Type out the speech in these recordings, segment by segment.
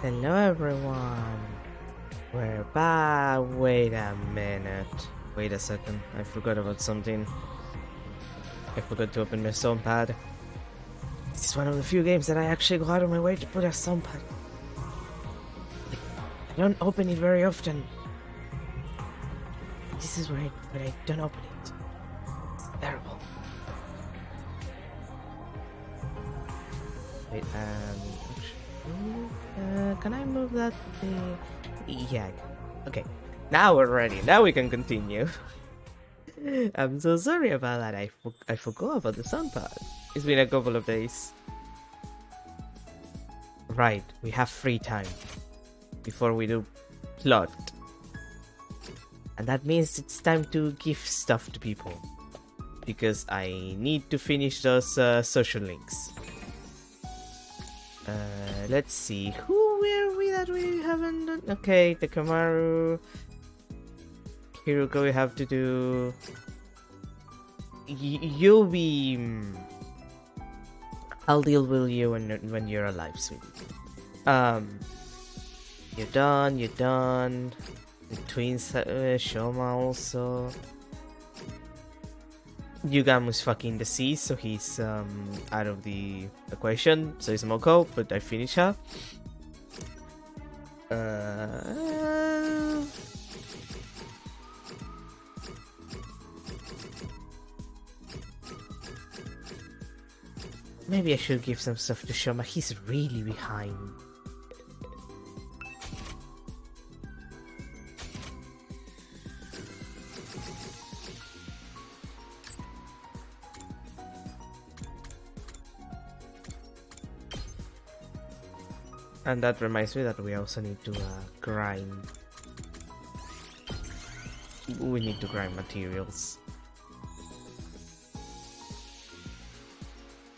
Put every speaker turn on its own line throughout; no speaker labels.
Hello everyone, we're back. Wait a minute, wait a second, I forgot about something. I forgot to open my soundpad. This is one of the few games that I actually go out of my way to put a soundpad. I don't open it very often. This is where I don't open it. It's terrible. Wait, can I move that thing? Yeah. Okay. Now we're ready. Now we can continue. I'm so sorry about that. I forgot about the soundpad. It's been a couple of days. Right. We have free time before we do plot. And that means it's time to give stuff to people. Because I need to finish those social links. Let's see. Who were we that we haven't done? Okay, the Kamaru. Hiruko we have to do. You'll be. I'll deal with you when you're alive, sweetie. You're done. You're done. The twins, Shoma also. Yugamu's fucking deceased, so he's out of the equation. So it's Moko, but I finish her. Maybe I should give some stuff to Shoma. He's really behind. And that reminds me that we also need to grind. We need to grind materials.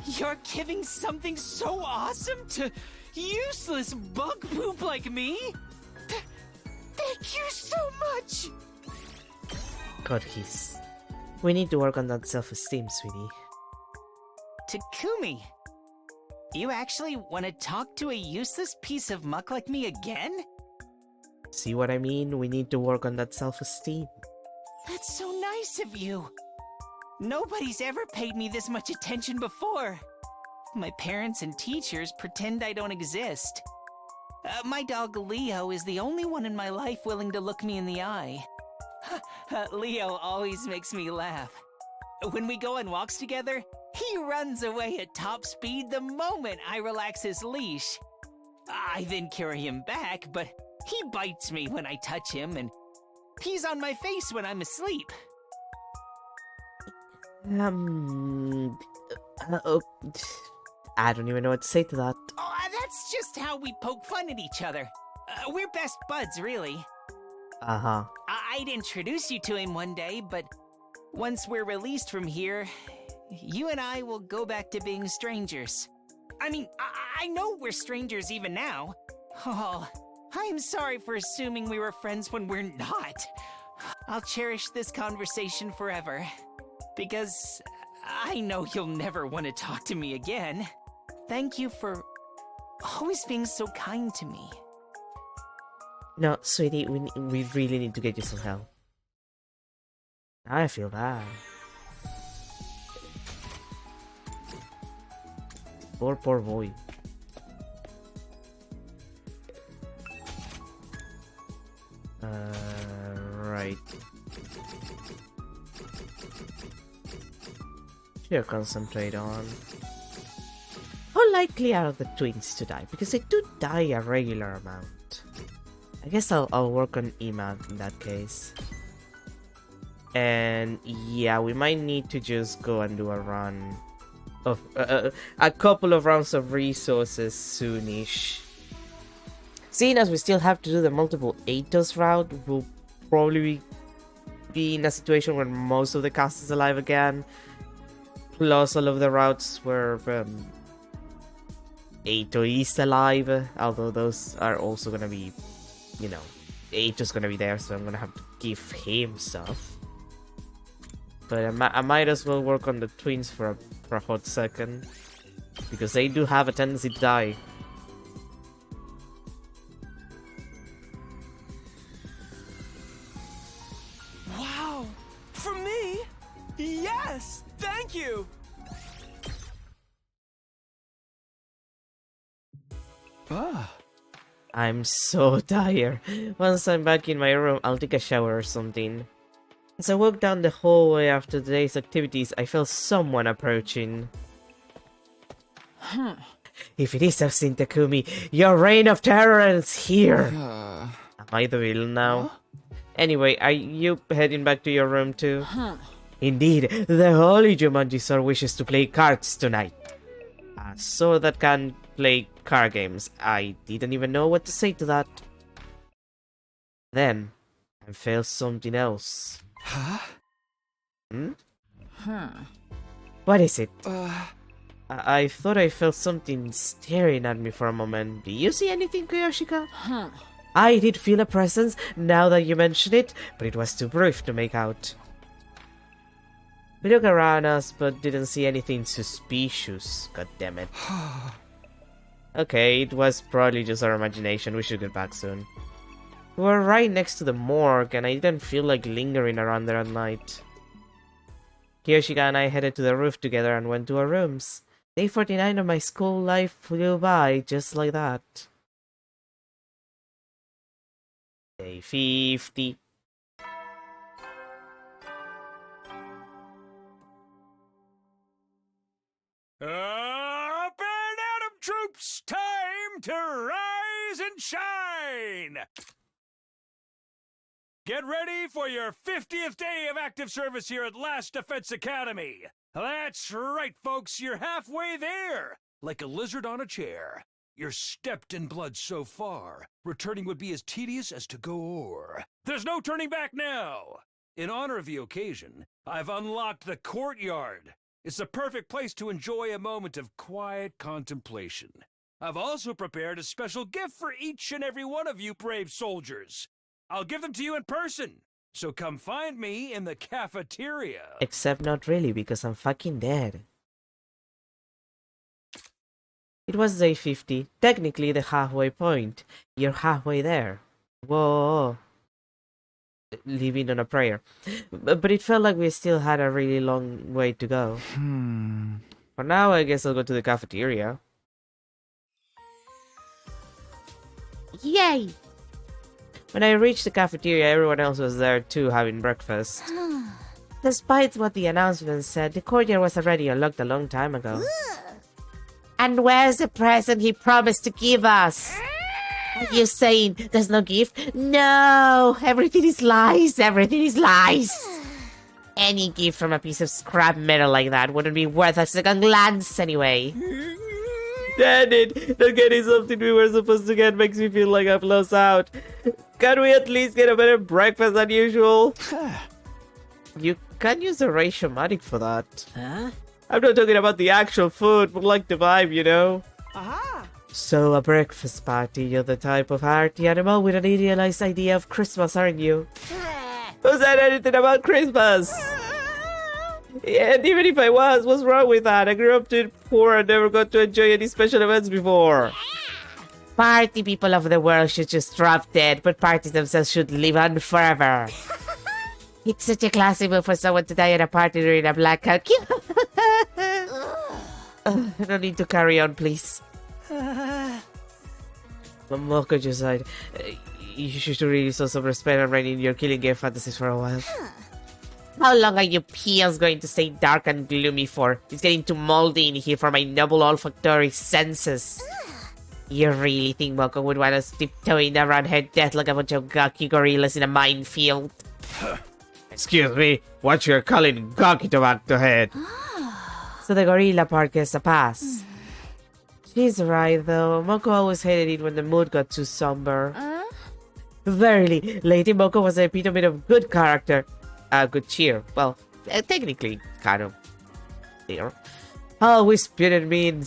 You're giving something so awesome to useless bug poop like me? Thank you so much!
God, we need to work on that self-esteem, sweetie.
Takumi, you actually want to talk to a useless piece of muck like me again?
See what I mean? We need to work on that self-esteem.
That's so nice of you. Nobody's ever paid me this much attention before. My parents and teachers pretend I don't exist. My dog Leo is the only one in my life willing to look me in the eye. Leo always makes me laugh. When we go on walks together, he runs away at top speed the moment I relax his leash. I then carry him back, but he bites me when I touch him, and he's on my face when I'm asleep.
I don't even know what to say to that.
Oh, that's just how we poke fun at each other. We're best buds, really.
Uh-huh.
I'd introduce you to him one day, but once we're released from here, you and I will go back to being strangers. I mean, I know we're strangers even now. Oh, I'm sorry for assuming we were friends when we're not. I'll cherish this conversation forever, because I know you'll never want to talk to me again. Thank you for always being so kind to me.
No, sweetie, we really need to get you some help. I feel bad. Poor boy. Right. Should concentrate on. How likely are the twins to die? Because they do die a regular amount. I guess I'll work on Ima in that case. And yeah, we might need to just go and do a run of a couple of rounds of resources soonish. Seeing as we still have to do the multiple Atos route, we'll probably be in a situation where most of the cast is alive again. Plus all of the routes where Ato is alive, although those are also gonna be, you know, Ato's gonna be there, so I'm gonna have to give him stuff. But I might as well work on the twins for a hot second, because they do have a tendency to die.
Yes, thank you. Ah.
I'm so tired. Once I'm back in my room, I'll take a shower or something. As I walked down the hallway after today's activities, I felt someone approaching. If it is Austin Takumi, your reign of terror is here! Am I the villain now? Anyway, are you heading back to your room too? Indeed, the holy Jumanji-sir wishes to play cards tonight. A sword that can play card games. I didn't even know what to say to that. Then, I felt something else.
Huh?
What is it? I thought I felt something staring at me for a moment. Do you see anything, Kiyoshika? I did feel a presence now that you mention it, but it was too brief to make out. We looked around us, but didn't see anything suspicious. God damn it. Okay, it was probably just our imagination. We should get back soon. We were right next to the morgue, and I didn't feel like lingering around there at night. Kiyoshika and I headed to the roof together and went to our rooms. Day 49 of my school life flew by just like that. Day 50.
Up and Atom troops, time to rise and shine! Get ready for your 50th day of active service here at Last Defense Academy. That's right, folks, you're halfway there, like a lizard on a chair. You're stepped in blood so far, returning would be as tedious as to go o'er. There's no turning back now. In honor of the occasion, I've unlocked the courtyard. It's the perfect place to enjoy a moment of quiet contemplation. I've also prepared a special gift for each and every one of you brave soldiers. I'll give them to you in person, so come find me in the cafeteria.
Except not really, because I'm fucking dead. It was day 50, technically the halfway point. You're halfway there. Whoa. Living on a prayer. But it felt like we still had a really long way to go. For now, I guess I'll go to the cafeteria. Yay! When I reached the cafeteria, everyone else was there too, having breakfast. Despite what the announcement said, the courtyard was already unlocked a long time ago. And where's the present he promised to give us? Are you saying there's no gift? No! Everything is lies! Everything is lies! Any gift from a piece of scrap metal like that wouldn't be worth a second glance anyway. Damn it! Not getting something we were supposed to get makes me feel like I've lost out. Can we at least get a better breakfast than usual? You can use the ratiomatic for that.
Huh?
I'm not talking about the actual food, but like the vibe, you know?
Aha!
So, a breakfast party, you're the type of arty animal with an idealized idea of Christmas, aren't you? Who said anything about Christmas? Yeah, and even if I was, what's wrong with that? I grew up too poor and never got to enjoy any special events before. Party people of the world should just drop dead, but parties themselves should live on forever. It's such a classy move for someone to die at a party during a blackout. I don't need to carry on, please. Momoko just said, you should really show some respect on writing your killing game fantasies for a while. How long are you peons going to stay dark and gloomy for? It's getting too moldy in here for my noble olfactory senses. You really think Moko would want us tiptoeing around her death like a bunch of gawky gorillas in a minefield? Excuse me, what you're calling gawky to back to head? So the gorilla part gets a pass. She's right though, Moko always hated it when the mood got too somber. Verily, Lady Moko was the epitome of good character. Good cheer. Well, technically, kind of there. Always putting me in a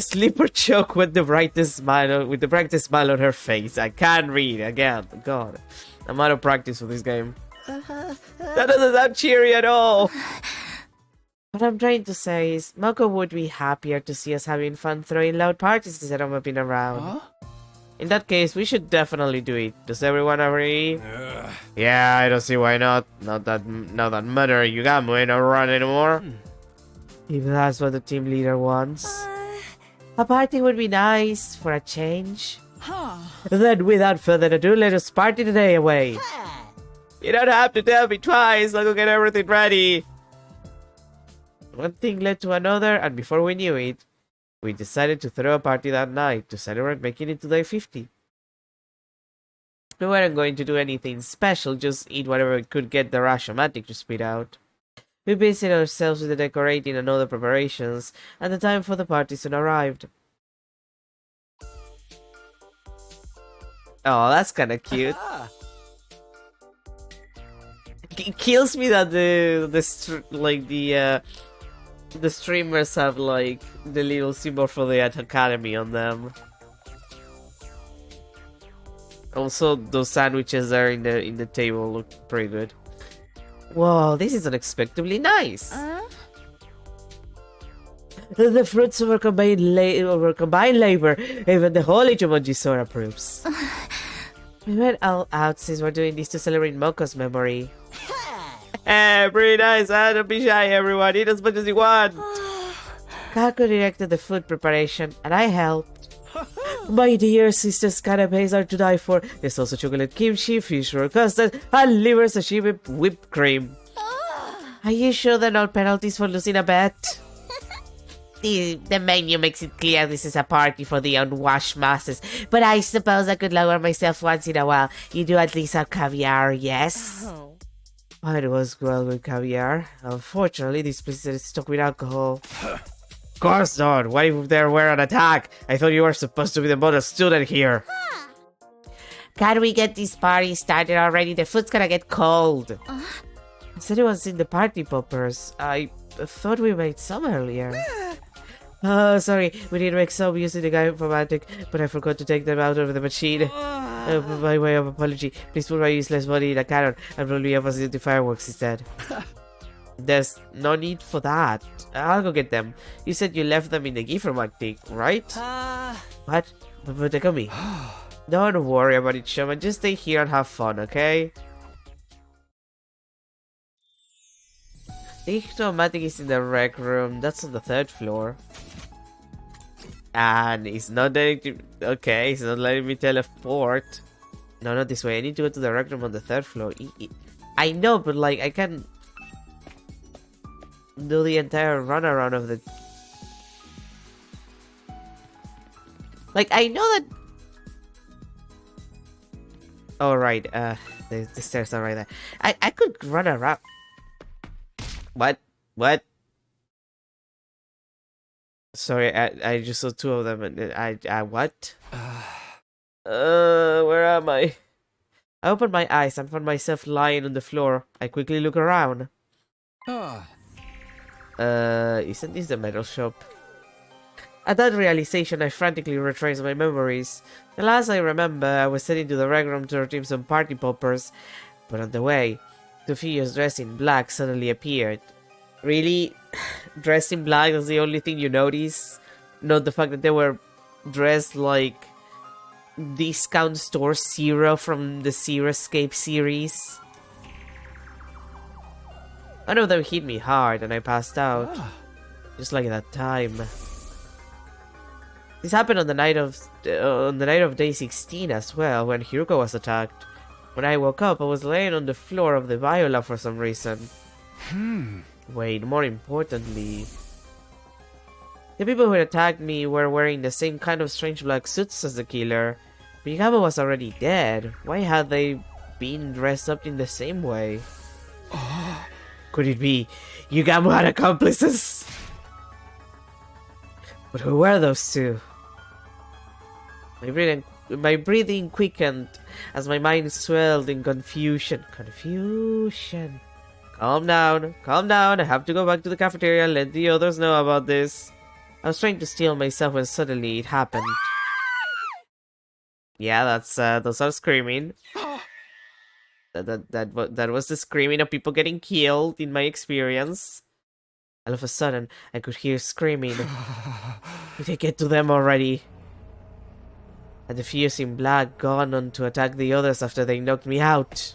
sleeper choke with the brightest smile on her face. I can't read again. God, I'm out of practice for this game. That doesn't sound cheery at all. What I'm trying to say is, Moko would be happier to see us having fun throwing loud parties instead of mopping around. In that case, we should definitely do it. Does everyone agree? Yeah, I don't see why not. Now that Mother Yugamo ain't around anymore. If that's what the team leader wants. A party would be nice for a change. Then, without further ado, let us party the day away. You don't have to tell me twice. I'll go get everything ready. One thing led to another, and before we knew it, we decided to throw a party that night to celebrate making it to day 50. We weren't going to do anything special, just eat whatever we could get the Rashomatic to spit out. We busied ourselves with the decorating and other preparations, and the time for the party soon arrived. Oh, that's kinda cute. It kills me that the streamers have like the little symbol for the academy on them. Also, those sandwiches there in the table look pretty good. Whoa, this is unexpectedly nice. The fruits of our combined labor, even the holy Jumanji Sora approves. We went all out since we're doing this to celebrate Moko's memory. Hey, pretty nice, huh? Don't be shy, everyone. Eat as much as you want. Kaku directed the food preparation, and I helped. My dear sister's canapes are to die for. There's also chocolate kimchi, fish roll custard, and liver sashimi whipped cream. Are you sure there are no penalties for losing a bet? The menu makes it clear this is a party for the unwashed masses, but I suppose I could lower myself once in a while. You do at least have caviar, yes? It was well with caviar. Unfortunately, this place is stocked with alcohol. Of course not. What if there were an attack? I thought you were supposed to be the model student here. Can we get this party started already? The food's gonna get cold. I said it was in the party poppers. I thought we made some earlier. Sorry, we did make some using the guy from Antic, but I forgot to take them out of the machine. By way of apology, please put my useless body in a cannon and roll me up as the fireworks instead. There's no need for that. I'll go get them. You said you left them in the gift from Antic, right? What? But they got me. Don't worry about it, Shaman. Just stay here and have fun, okay? The automatic is in the rec room. That's on the 3rd floor. And it's not letting okay, it's not letting me teleport. No, not this way. I need to go to the rec room on the 3rd floor. I know, but like I can do the entire run around of the. Like I know that. Oh right, the stairs are right there. I could run around. What? What? Sorry, I just saw 2 of them and I what? Where am I? I opened my eyes and found myself lying on the floor. I quickly look around. Isn't this the metal shop? At that realization, I frantically retraced my memories. The last I remember, I was heading to the rec room to retrieve some party poppers. But on the way, 2 figures dressed in black suddenly appeared. Really? Dressed in black is the only thing you notice? Not the fact that they were dressed like Discount Store Zero from the Zero Escape series. One of them hit me hard and I passed out. Just like that time. This happened on the night of day 16 as well, when Hiruko was attacked. When I woke up, I was laying on the floor of the biolab for some reason. Wait, more importantly, the people who attacked me were wearing the same kind of strange black suits as the killer. Yugamo was already dead. Why had they been dressed up in the same way? Could it be Yugamo had accomplices? But who were those 2? My breathing quickened as my mind swelled in confusion. Calm down, I have to go back to the cafeteria and let the others know about this. I was trying to steel myself when suddenly it happened. Yeah, that's those are screaming. That was the screaming of people getting killed in my experience. All of a sudden, I could hear screaming. Did I get to them already? and the fuse in black gone on to attack the others after they knocked me out.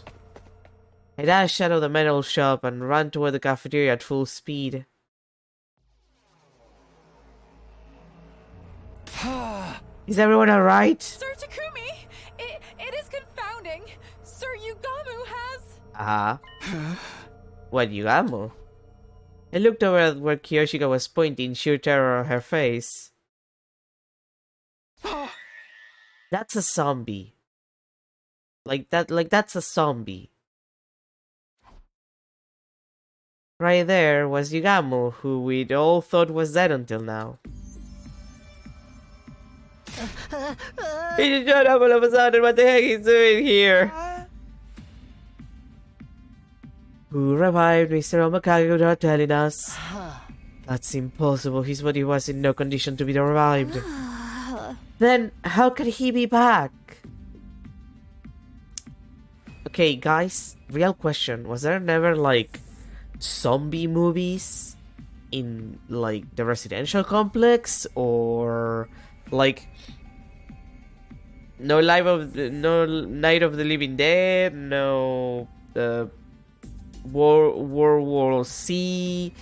I dashed out of the metal shop and ran toward the cafeteria at full speed. Is everyone alright?
Sir Takumi, it is confounding. Sir Yugamu has...
What, Yugamu? I looked over at where Kiyoshika was pointing, sheer terror on her face. That's a zombie. That's a zombie. Right there was Yugamu, who we'd all thought was dead until now. He just showed up all of a sudden. What the heck is doing here? Who revived Mr. Omakage without telling us? That's impossible. His body was in no condition to be revived. Then, how could he be back? Okay, guys, real question. Was there never, like, zombie movies in, like, the residential complex? Or, like, no Night of the Living Dead? No, World War C?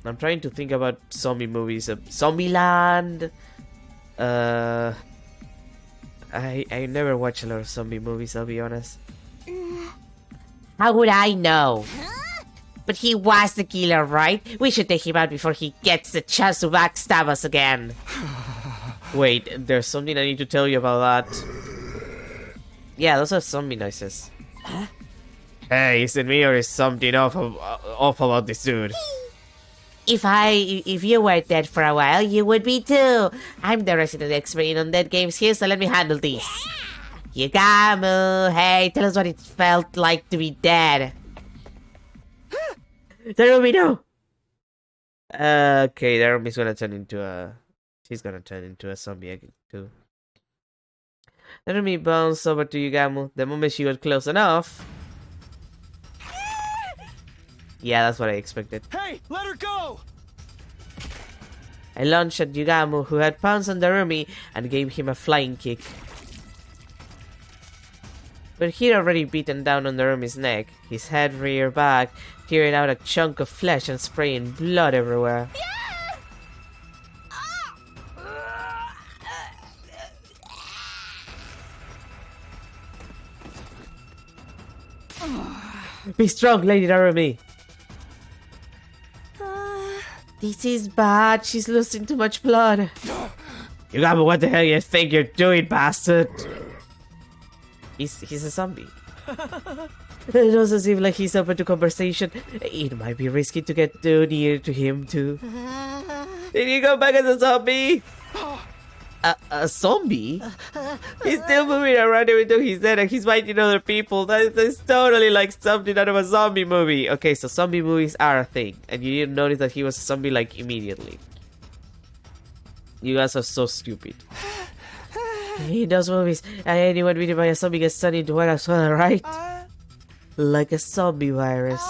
I'm trying to think about zombie movies. Zombieland. I never watch a lot of zombie movies, I'll be honest. How would I know? But he was the killer, right? We should take him out before he gets the chance to backstab us again. Wait, there's something I need to tell you about that. Yeah, those are zombie noises. Hey, is it me or is something off about this dude? If you were dead for a while, you would be too. I'm the resident expert in undead games here, so let me handle this. Yugamu, hey, tell us what it felt like to be dead. Narumi, no! Okay, Narumi's gonna turn into a... She's gonna turn into a zombie again, too. Narumi bounced over to Yugamu the moment she got close enough. Yeah, that's what I expected.
Hey, let her go!
I launched at Yugamu, who had pounced on Narumi, and gave him a flying kick. But he'd already beaten down on Narumi's neck, his head reared back, tearing out a chunk of flesh and spraying blood everywhere. Be strong, Lady Narumi! This is bad. She's losing too much blood. Yugamu, what the hell you think you're doing, bastard? He's a zombie. It doesn't seem like he's open to conversation. It might be risky to get too near to him, too. Did he go back as a zombie? A zombie? He's still moving around even though he's dead and he's fighting other people. That's totally like something out of a zombie movie. Okay, so zombie movies are a thing. And you didn't notice that he was a zombie like immediately. You guys are so stupid. In those movies, anyone beaten by a zombie gets turned into one as well, right? Like a zombie virus.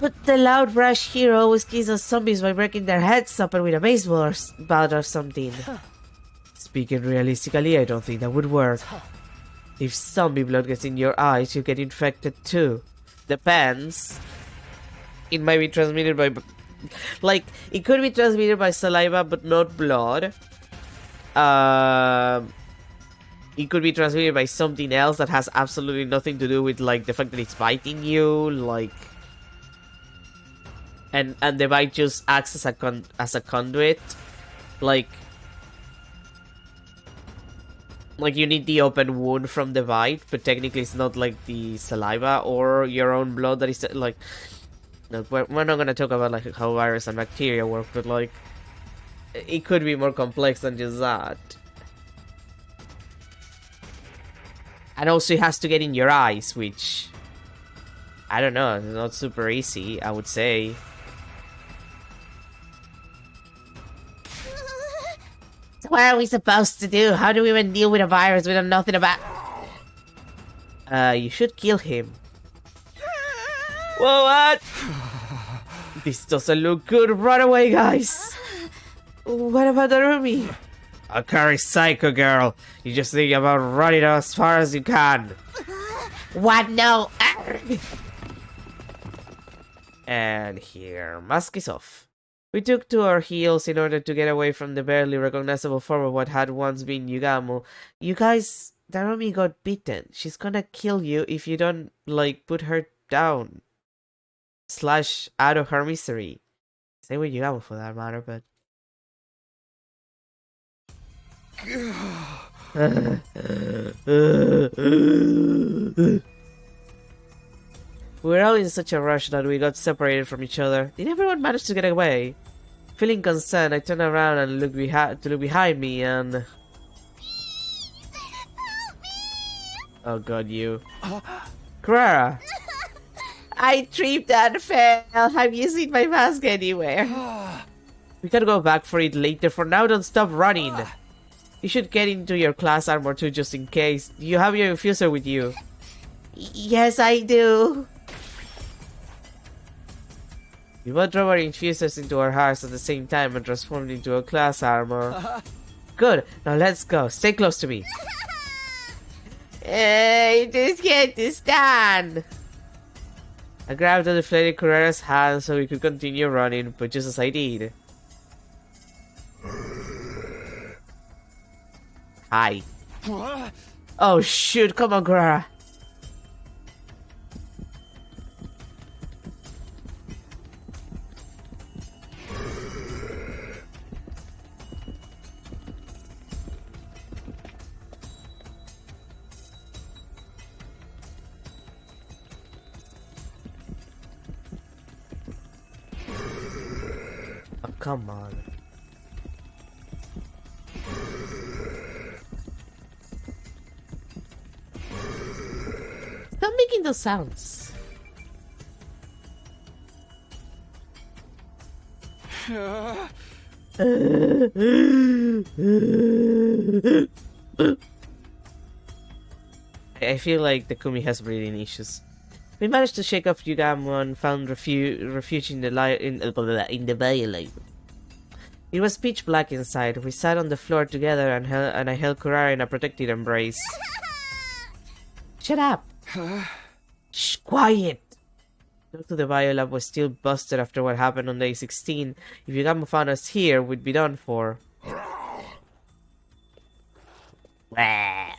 But the loud brash hero always kills us zombies by breaking their heads open with a baseball bat or something. Speaking realistically, I don't think that would work. If zombie blood gets in your eyes, you get infected too. Depends. It might be transmitted by... Like, it could be transmitted by saliva, but not blood. It could be transmitted by something else that has absolutely nothing to do with, like, the fact that it's biting you, like... And the bite just acts as a conduit. Like you need the open wound from the bite, but technically it's not like the saliva or your own blood that is like... No, we're not gonna talk about like how virus and bacteria work, but like... It could be more complex than just that. And also it has to get in your eyes, which... I don't know, it's not super easy, I would say. So what are we supposed to do? How do we even deal with a virus we know nothing about? You should kill him. Whoa, what? This doesn't look good. Run away, guys. What about Darumi? Akari Psycho Girl. You just think about running as far as you can. What? No. And here, mask is off. We took to our heels in order to get away from the barely recognizable form of what had once been Yugamu. You guys, Darumi got bitten. She's gonna kill you if you don't, like, put her down. Slash out of her misery. Same with Yugamu for that matter, but... We were all in such a rush that we got separated from each other. Did everyone manage to get away? Feeling concerned, I turned around and looked behind me and... Oh god, you. Kurara! I tripped and fell. Have you seen my mask anywhere? We can go back for it later. For now, don't stop running. You should get into your class armor too, just in case. You have your infuser with you. Yes, I do. We both drove our infusers into our hearts at the same time and transformed into a class armor. Good. Now let's go. Stay close to me. I just can't stand. I grabbed the deflated Kurara's hand so we could continue running, but just as I did... Hi. Oh shoot, come on, Kurara. Oh, come on. Stop making those sounds. I feel like the Kumi has breathing issues. We managed to shake off Yugamu and found refuge in the valley. It was pitch black inside. We sat on the floor together and I held Kurara in a protected embrace. Shut up! Shh, quiet! Talk to the biolab was still busted after what happened on day 16. If Yugamu found us here, we'd be done for. I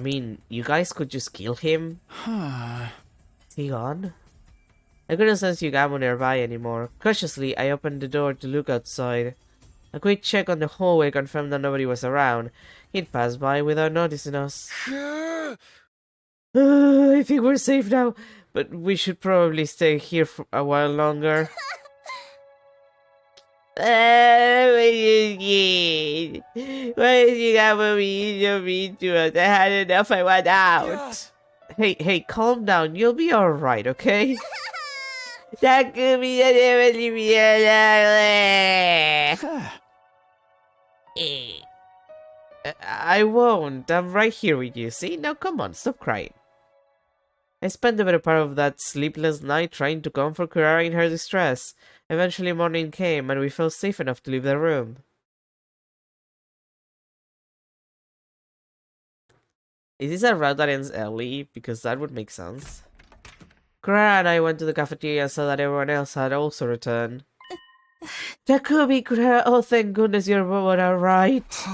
mean, you guys could just kill him. Is he gone? I couldn't sense Yugamu nearby anymore. Cautiously, I opened the door to look outside. A quick check on the hallway confirmed that nobody was around. He'd passed by without noticing us. I think we're safe now, but we should probably stay here for a while longer. What did you got for me? You mean to us? I had enough, I want out. Hey, calm down. You'll be alright, okay? That could be I won't. I'm right here with you. See? Now come on, stop crying. I spent the better part of that sleepless night trying to comfort Kurara in her distress. Eventually morning came and we felt safe enough to leave the room. Is this a route that ends early? Because that would make sense. Kurara and I went to the cafeteria and saw that everyone else had also returned. Takumi, Kurara, oh thank goodness you're both alright.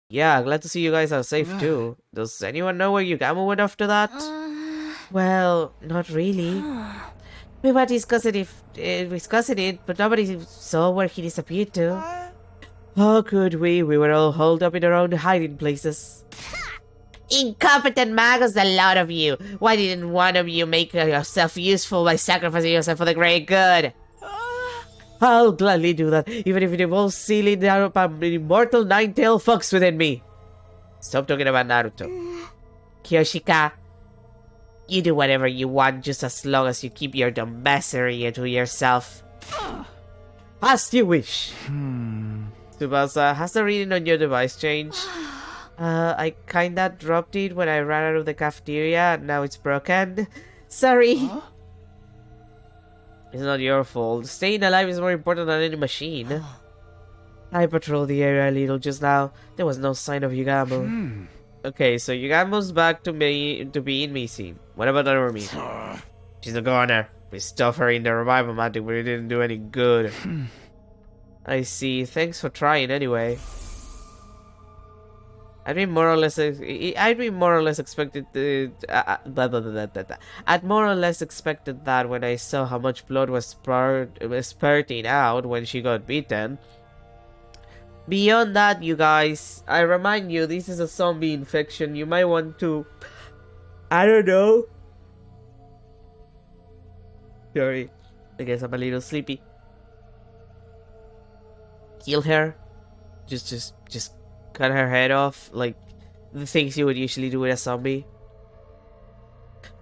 Yeah, glad to see you guys are safe too. Does anyone know where Yugamu went after that? Well, not really. We were discussing it, but nobody saw where he disappeared to. How could we? We were all holed up in our own hiding places. Incompetent maggots, the lot of you! Why didn't one of you make yourself useful by sacrificing yourself for the great good? I'll gladly do that, even if it involves sealing down an immortal nine-tailed fox within me. Stop talking about Naruto. Kyoshika, you do whatever you want just as long as you keep your dumbassery to yourself. As you wish. Tsubasa, has the reading on your device changed? I kinda dropped it when I ran out of the cafeteria and now it's broken. Sorry.
Huh?
It's not your fault. Staying alive is more important than any machine. I patrolled the area a little just now. There was no sign of Yugamu. Okay, so Yugamu's back to being missing. What about Arumi? She's a goner. We stuffed her in the revival matic, but it didn't do any good. I see. Thanks for trying anyway. I'd be more or less expected to. I'd more or less expected that when I saw how much blood was spurting out when she got beaten. Beyond that, you guys, I remind you, this is a zombie infection. You might want to, I don't know. Sorry, I guess I'm a little sleepy. Kill her. Just cut her head off, like the things you would usually do with a zombie.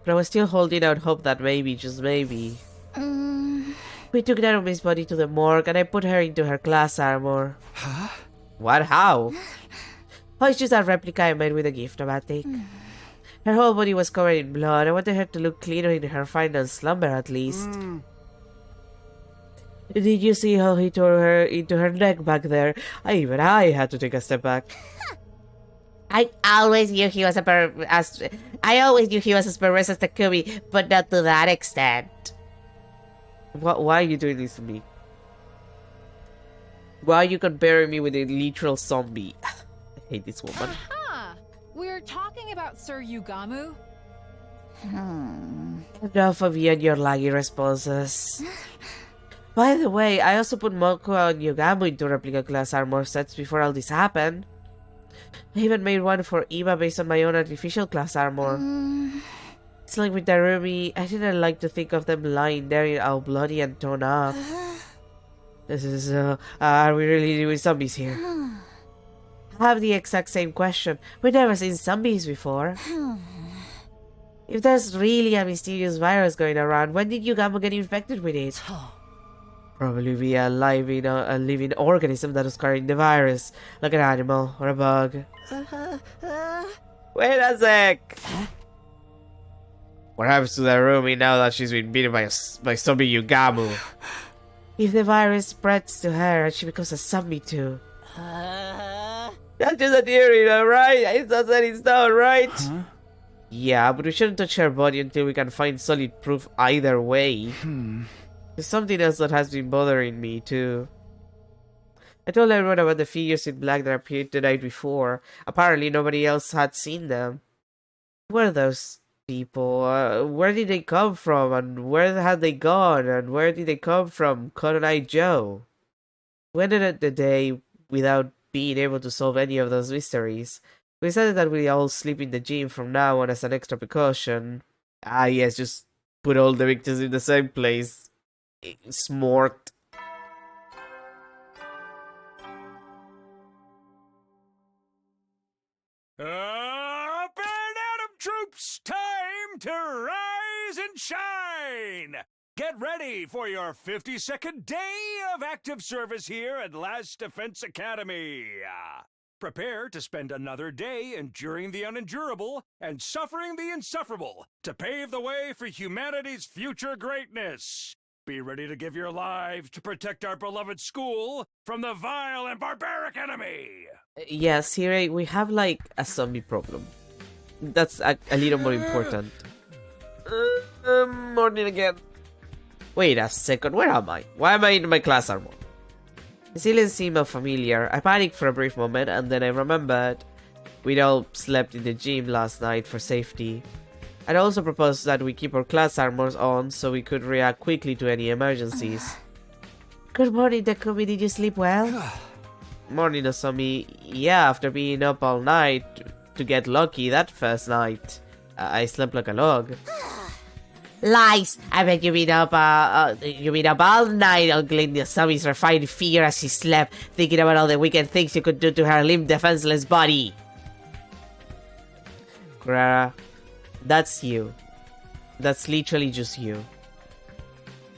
But I was still holding out hope that maybe, just maybe. We took Narumi's body to the morgue and I put her into her class armor.
Huh?
What? How? Oh, it's just a replica I made with a gift matic. Her whole body was covered in blood. I wanted her to look cleaner in her final slumber at least. Did you see how he tore her into her neck back there? Even I had to take a step back. I always knew he was as perverse as Takumi, but not to that extent. Why are you doing this to me? Why are you comparing me with a literal zombie? I hate this woman.
Aha! We're talking about Sir Yugamu.
Enough of you and your laggy responses. By the way, I also put Moko and Yugamu into replica class armor sets before all this happened. I even made one for Iba based on my own artificial class armor. It's like with Darumi, I didn't like to think of them lying there all bloody and torn up. This is, are we really doing zombies here? I have the exact same question. We've never seen zombies before. If there's really a mysterious virus going around, when did Yugamu get infected with it? Probably via a living organism that was carrying the virus, like an animal or a bug. Wait a sec! What happens to Darumi now that she's been beaten by zombie Yugamu? If the virus spreads to her and she becomes a zombie too. That's just a theory, alright? It's not set in stone, right?
Huh?
Yeah, but we shouldn't touch her body until we can find solid proof either way. There's something else that has been bothering me too. I told everyone about the figures in black that appeared the night before. Apparently nobody else had seen them. Who are those people? Where did they come from? And where had they gone? And where did they come from? Cotton Eye Joe. We ended the day without being able to solve any of those mysteries. We decided that we all sleep in the gym from now on as an extra precaution. Ah yes, just put all the victims in the same place. Smart.
Up and Atom troops, time to rise and shine! Get ready for your 52nd day of active service here at Last Defense Academy. Prepare to spend another day enduring the unendurable and suffering the insufferable to pave the way for humanity's future greatness. Be ready to give your lives to protect our beloved school from the vile and barbaric enemy.
Yes, here we have like a zombie problem. That's a little more important. Morning again. Wait a second, where am I? Why am I in my class armor? The ceiling seemed familiar. I panicked for a brief moment and then I remembered we'd all slept in the gym last night for safety. I'd also proposed that we keep our class armors on so we could react quickly to any emergencies. Good morning, Takumi. Did you sleep well? Morning, Nozomi. Yeah, after being up all night to get lucky that first night, I slept like a log. Lies! I bet you've been up all night ogling the zombie's refined figure as she slept, thinking about all the wicked things you could do to her limp defenseless body. Kurara, that's you. That's literally just you.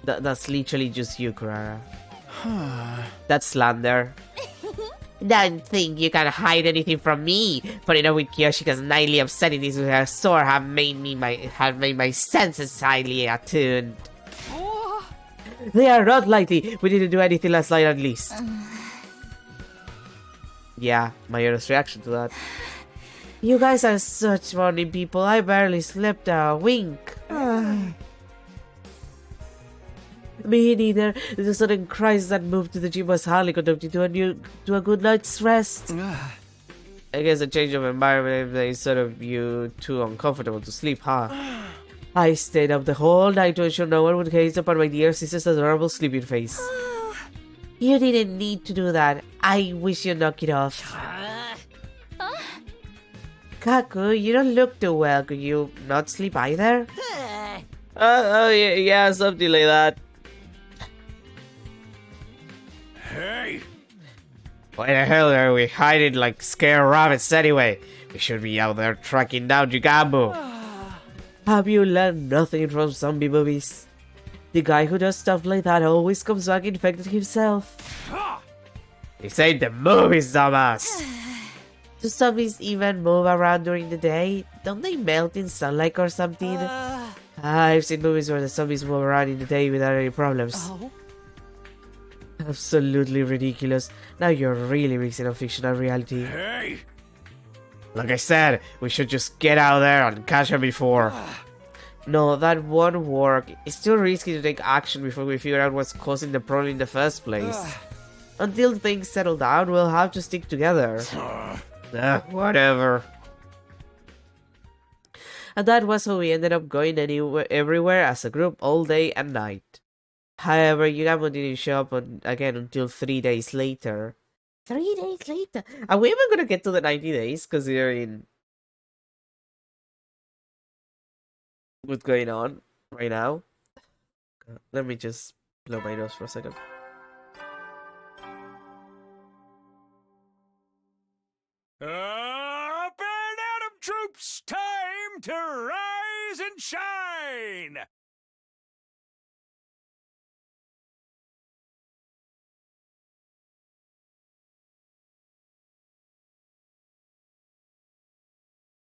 That's literally just you, Kurara. That's slander. Don't think you can hide anything from me. Putting up with Kyoshika's nightly obscenities with her sword have made my senses highly attuned. They are not likely. We didn't do anything last night at least. Yeah, my honest reaction to that. You guys are such morning people. I barely slept a wink. Me neither. The sudden crisis that moved to the gym was hardly conducive to a good night's rest. I guess a change of environment made sort of you too uncomfortable to sleep, huh? I stayed up the whole night to ensure no one would gaze upon my dear sister's adorable sleeping face. You didn't need to do that. I wish you'd knock it off. Kaku, you don't look too well. Could you not sleep either? Yeah, something like that.
Hey!
Why the hell are we hiding like scared rabbits anyway? We should be out there tracking down Jugabu. Have you learned nothing from zombie movies? The guy who does stuff like that always comes back infected himself. This ain't the movies, dumbass! Do zombies even move around during the day? Don't they melt in sunlight or something? I've seen movies where the zombies move around in the day without any problems. Absolutely ridiculous. Now you're really mixing up fiction and reality.
Hey!
Like I said, we should just get out there and catch her before. No, that won't work. It's too risky to take action before we figure out what's causing the problem in the first place. Until things settle down, we'll have to stick together. Whatever. And that was how we ended up going everywhere as a group all day and night. However, Yugamo didn't show up again until 3 days later. 3 days later? Are we even gonna get to the 90 days? Considering what's going on right now. Let me just blow my nose for a second.
Up and Atom troops! Time to rise and shine!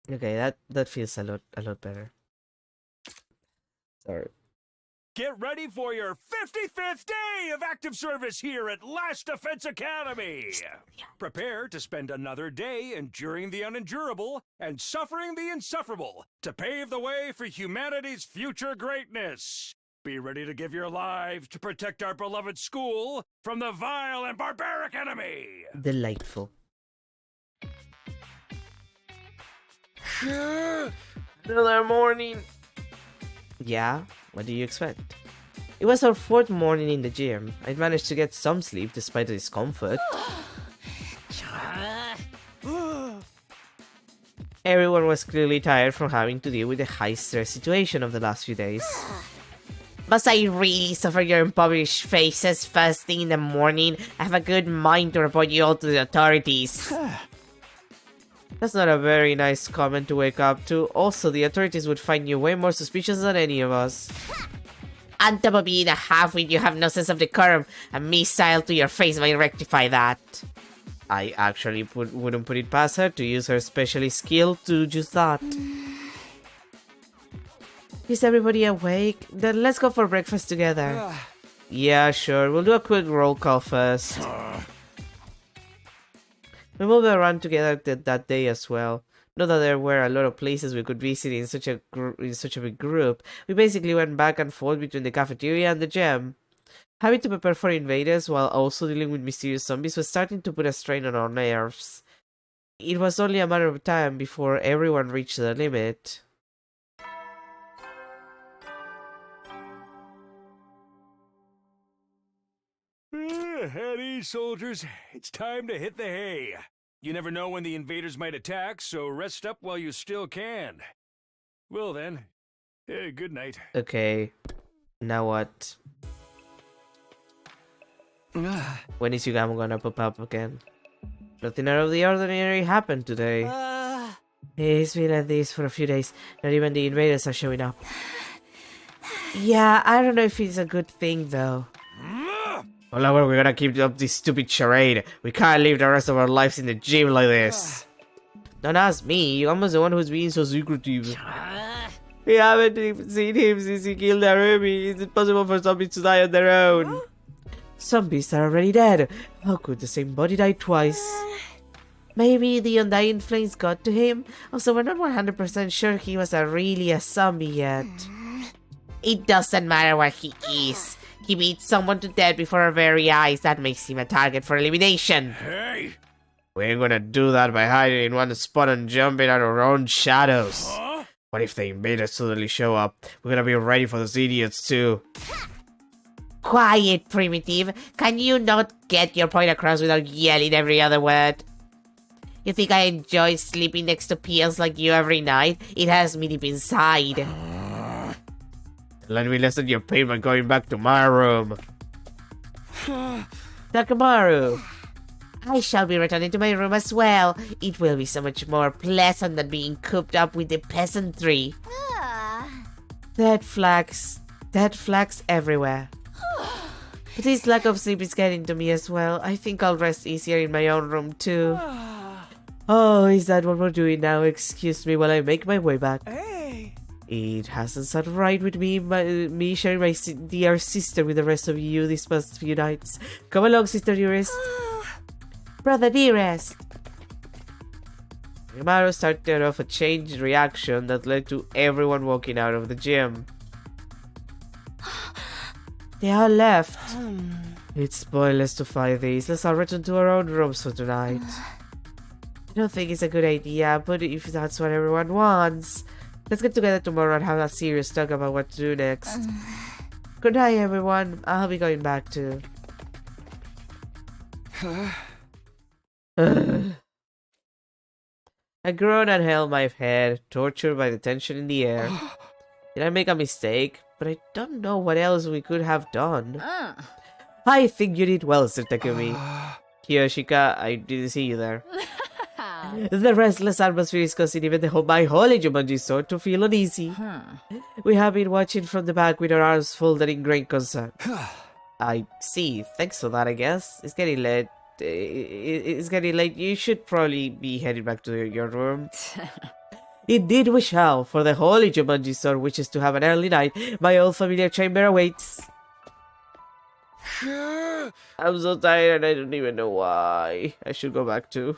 Okay, that feels a lot better. Sorry.
Get ready for your 55th day of active service here at Last Defense Academy! Prepare to spend another day enduring the unendurable and suffering the insufferable to pave the way for humanity's future greatness. Be ready to give your lives to protect our beloved school from the vile and barbaric enemy!
Delightful. Another morning. Yeah, what do you expect? It was our 4th morning in the gym. I managed to get some sleep despite the discomfort. Everyone was clearly tired from having to deal with the high-stress situation of the last few days. Must I really suffer your impoverished faces first thing in the morning? I have a good mind to report you all to the authorities. That's not a very nice comment to wake up to. Also, the authorities would find you way more suspicious than any of us. On top of being a half-wit, you have no sense of decorum. A missile to your face might rectify that. I actually wouldn't put it past her to use her specialist skill to just that. Is everybody awake? Then let's go for breakfast together. Yeah, sure. We'll do a quick roll call first. We moved around together that day as well. Not that there were a lot of places we could visit in such a big group. We basically went back and forth between the cafeteria and the gym. Having to prepare for invaders while also dealing with mysterious zombies was starting to put a strain on our nerves. It was only a matter of time before everyone reached the limit.
At ease, soldiers. It's time to hit the hay. You never know when the invaders might attack, so rest up while you still can. Well then, good night.
Okay, now what? When is Yugamo gonna pop up again? Nothing out of the ordinary happened today. It's been like this for a few days. Not even the invaders are showing up. Yeah, I don't know if it's a good thing though. Well, we're gonna keep up this stupid charade. We can't live the rest of our lives in the gym like this. Don't ask me. I'm the one who's being so secretive. We haven't even seen him since he killed Harumi. Is it possible for zombies to die on their own? Zombies are already dead. How could the same body die twice? Maybe the undying flames got to him. Also, we're not 100% sure he was really a zombie yet. It doesn't matter what he is. He beat someone to death before our very eyes. That makes him a target for elimination.
Hey!
We ain't gonna do that by hiding in one spot and jumping at our own shadows.
Huh?
What if the invaders suddenly show up? We're gonna be ready for those idiots too. Quiet, Primitive. Can you not get your point across without yelling every other word? You think I enjoy sleeping next to peons like you every night? It has me deep inside. Let me lessen your pain by going back to my room. Takamaru, I shall be returning to my room as well. It will be so much more pleasant than being cooped up with the peasantry. Dead flags everywhere. But this lack of sleep is getting to me as well. I think I'll rest easier in my own room too. Oh, is that what we're doing now? Excuse me while I make my way back.
Hey.
It hasn't sat right with me sharing my dear sister with the rest of you these past few nights. Come along, Sister Dearest. Brother Dearest. Maru started off a chain reaction that led to everyone walking out of the gym. They all left. It's pointless to fight these. Let's all return to our own rooms for tonight. I don't think it's a good idea, but if that's what everyone wants, let's get together tomorrow and have a serious talk about what to do next. Good night, everyone. I'll be going back too. I groaned and held my head, tortured by the tension in the air. Did I make a mistake? But I don't know what else we could have done. I think you did well, Sir Takumi. Kiyoshika, I didn't see you there. The restless atmosphere is causing even my holy Jumanji sword to feel uneasy. We have been watching from the back with our arms folded in great concern. I see. Thanks for that, I guess. It's getting late. It's getting late. You should probably be heading back to your room. Indeed we shall, for the holy Jumanji sword wishes to have an early night. My old familiar chamber awaits. I'm so tired and I don't even know why. I should go back too.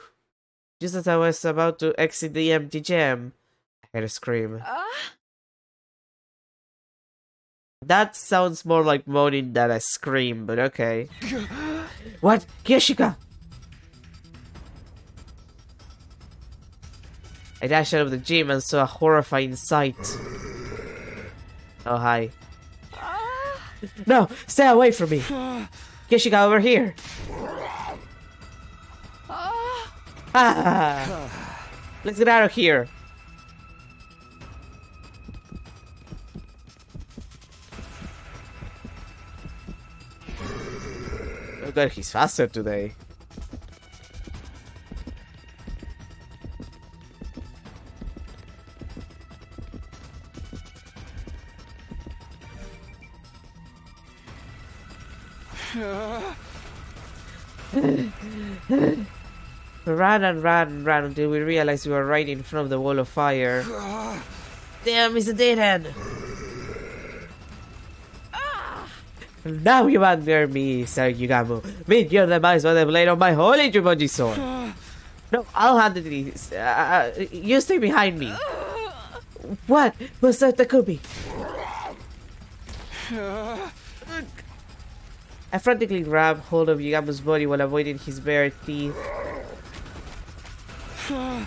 Just as I was about to exit the empty gym, I heard a scream. That sounds more like moaning than a scream, but okay. What? Kiyoshika! I dashed out of the gym and saw a horrifying sight. Oh, hi. No! Stay away from me! Kiyoshika, over here! Ah! Let's get out of here! Oh god, he's faster today. We ran and ran and ran until we realized we were right in front of the wall of fire. Damn, he's a deadhead! Now you anger me, Sir Yugamu. Meet your demise by the blade of my holy Jumanji sword. No, I'll handle this. You stay behind me. What? Master Takumi? I frantically grabbed hold of Yugamu's body while avoiding his bare teeth. I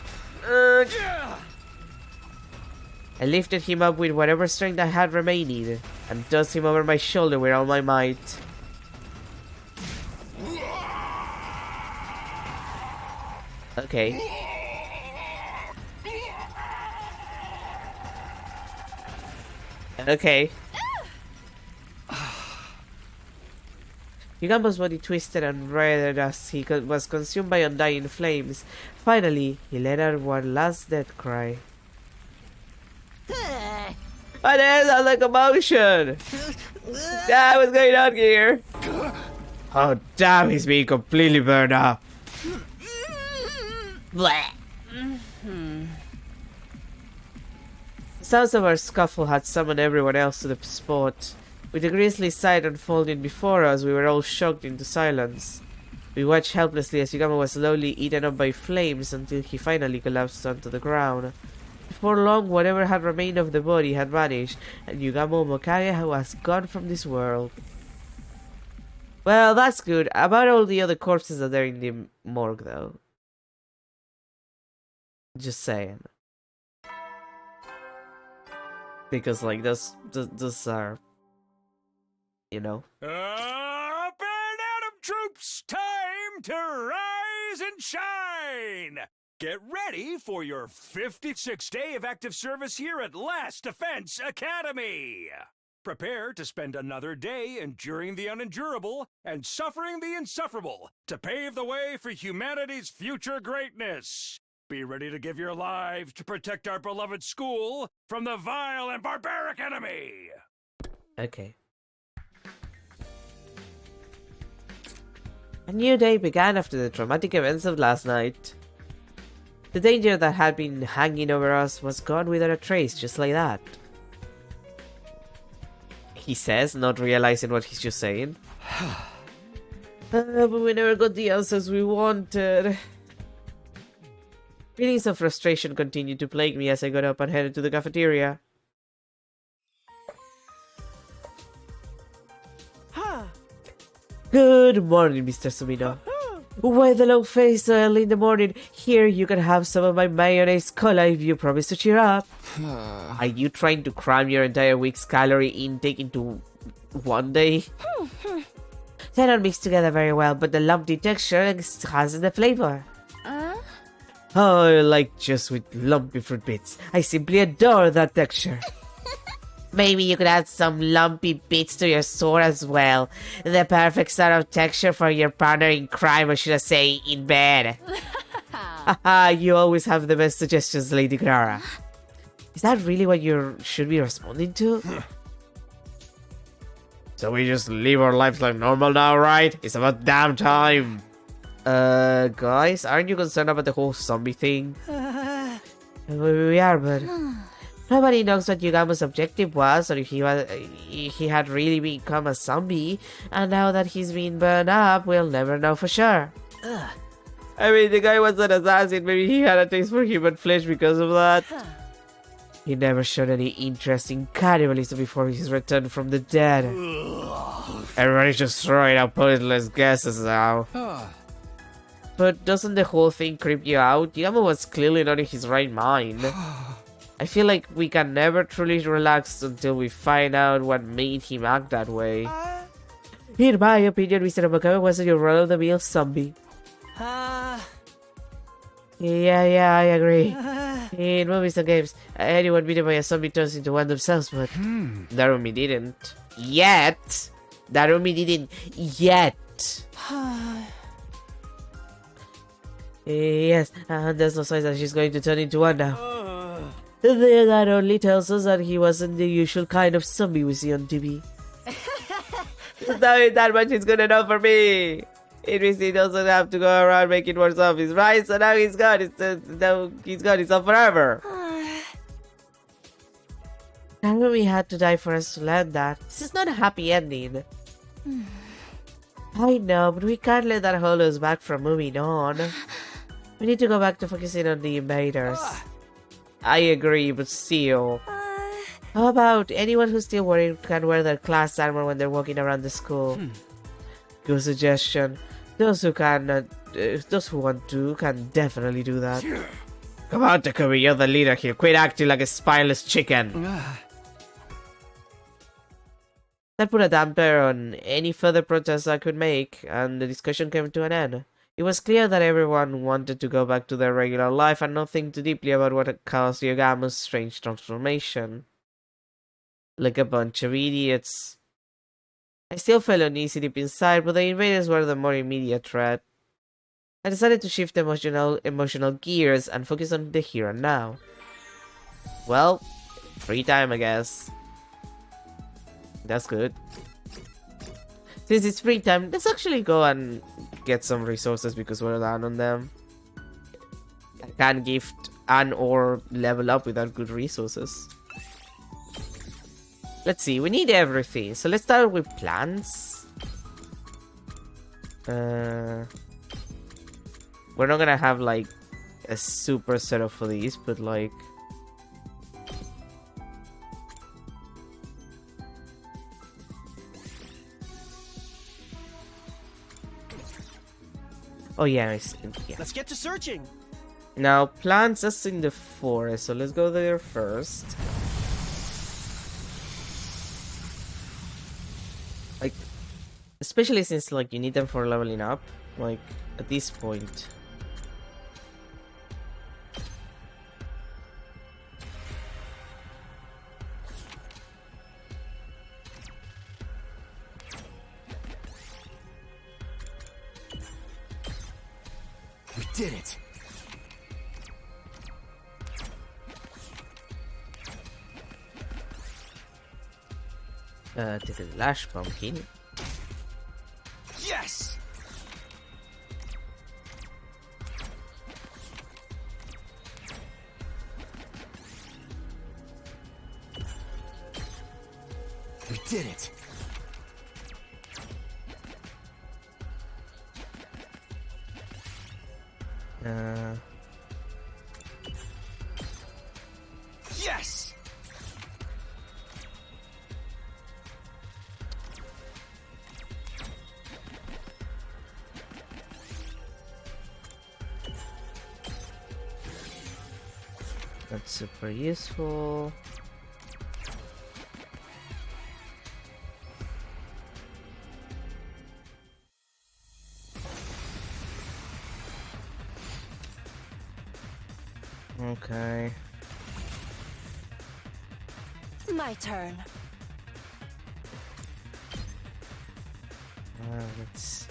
lifted him up with whatever strength I had remaining and tossed him over my shoulder with all my might. Okay. Okay. Yugamo's body twisted and writhed as he was consumed by undying flames. Finally, he let out one last death cry. My dad sounds like a motion! Yeah, what's going on here? Oh damn, he's being completely burned up.
Blech.
The sounds of our scuffle had summoned everyone else to the spot. With the grisly sight unfolding before us, we were all shocked into silence. We watched helplessly as Yugamo was slowly eaten up by flames until he finally collapsed onto the ground. Before long, whatever had remained of the body had vanished, and Yugamo Mokage was gone from this world. Well, that's good. About all the other corpses that are in the morgue, though. Just saying. Because, like, those are... You know?
Up and Atom troops! Time to rise and shine! Get ready for your 56th day of active service here at Last Defense Academy! Prepare to spend another day enduring the unendurable and suffering the insufferable to pave the way for humanity's future greatness. Be ready to give your lives to protect our beloved school from the vile and barbaric enemy!
Okay. A new day began after the traumatic events of last night. The danger that had been hanging over us was gone without a trace, just like that. He says, not realizing what he's just saying. But we never got the answers we wanted. Feelings of frustration continued to plague me as I got up and headed to the cafeteria. Good morning, Mr. Sumino. Why the long face so early in the morning? Here, you can have some of my mayonnaise cola if you promise to cheer up. Are you trying to cram your entire week's calorie intake into one day? They don't mix together very well, but the lumpy texture enhances the flavor. Oh, like just with lumpy fruit bits. I simply adore that texture. Maybe you could add some lumpy bits to your sword as well. The perfect sort of texture for your partner in crime, or should I say, in bed. Haha, you always have the best suggestions, Lady Clara. Is that really what you should be responding to? So we just live our lives like normal now, right? It's about damn time. Guys, aren't you concerned about the whole zombie thing? We are, but... Nobody knows what Yugamo's objective was, or if he had really become a zombie, and now that he's been burned up, we'll never know for sure. I mean, the guy was an assassin, maybe he had a taste for human flesh because of that. He never showed any interest in cannibalism before his return from the dead. Everybody's just throwing out pointless guesses now. But doesn't the whole thing creep you out? Yugamo was clearly not in his right mind. I feel like we can never truly relax until we find out what made him act that way. In my opinion, Mr. Mokage wasn't your run-of-the-mill zombie. Yeah, I agree. In movies and games, anyone beaten by a zombie turns into one themselves, but Darumi didn't. Yet! Darumi didn't yet! Yes, and there's no sign that she's going to turn into one now. That only tells us that he wasn't the usual kind of zombie we see on TV. That much is good enough for me. It means he doesn't have to go around making more zombies, right? So now he's gone. He's gone. He's on forever. Narumi had to die for us to learn that. This is not a happy ending. I know, but we can't let that hold us back from moving on. We need to go back to focusing on the invaders. I agree, but still. How about anyone who's still worried can wear their class armor when they're walking around the school? Good suggestion. Those who want to can definitely do that. Come on, Takumi, you're the leader here. Quit acting like a spineless chicken. That put a damper on any further protests I could make, and the discussion came to an end. It was clear that everyone wanted to go back to their regular life and not think too deeply about what had caused Yugamo's strange transformation. Like a bunch of idiots. I still felt uneasy deep inside, but the invaders were the more immediate threat. I decided to shift emotional gears and focus on the here and now. Well, free time, I guess. That's good. Since it's free time, let's actually go and get some resources because we're down on them. I can't gift and or level up without good resources. Let's see, we need everything. So let's start with plants. We're not gonna have like a super setup for these, but like... Oh yeah, yeah.
Let's get to searching.
Now, plants us in the forest, so let's go there first. Like, especially since, like, you need them for leveling up, like, at this point.
We did it.
To the Lash Pumpkin.
Yes. We did it. Yes.
That's super useful. Okay.
My turn.
Let's see.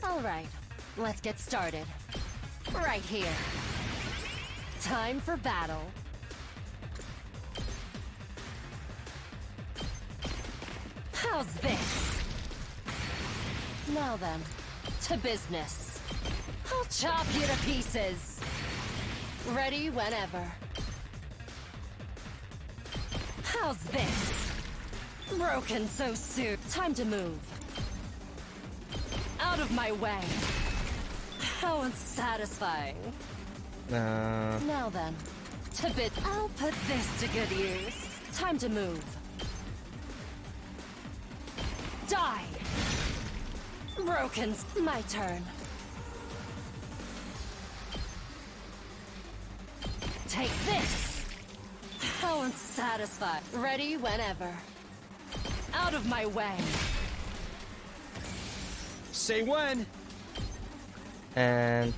All right, let's get started. Right here. Time for battle. How's this? Now then, to business. I'll chop you to pieces. Ready whenever. How's this? Broken so soon. Time to move. Out of my way. How unsatisfying. Now then, to bid. I'll put this to good use. Time to move. Die. Broken. My turn. Take this. How unsatisfied. Ready whenever. Out of my way.
Say when.
And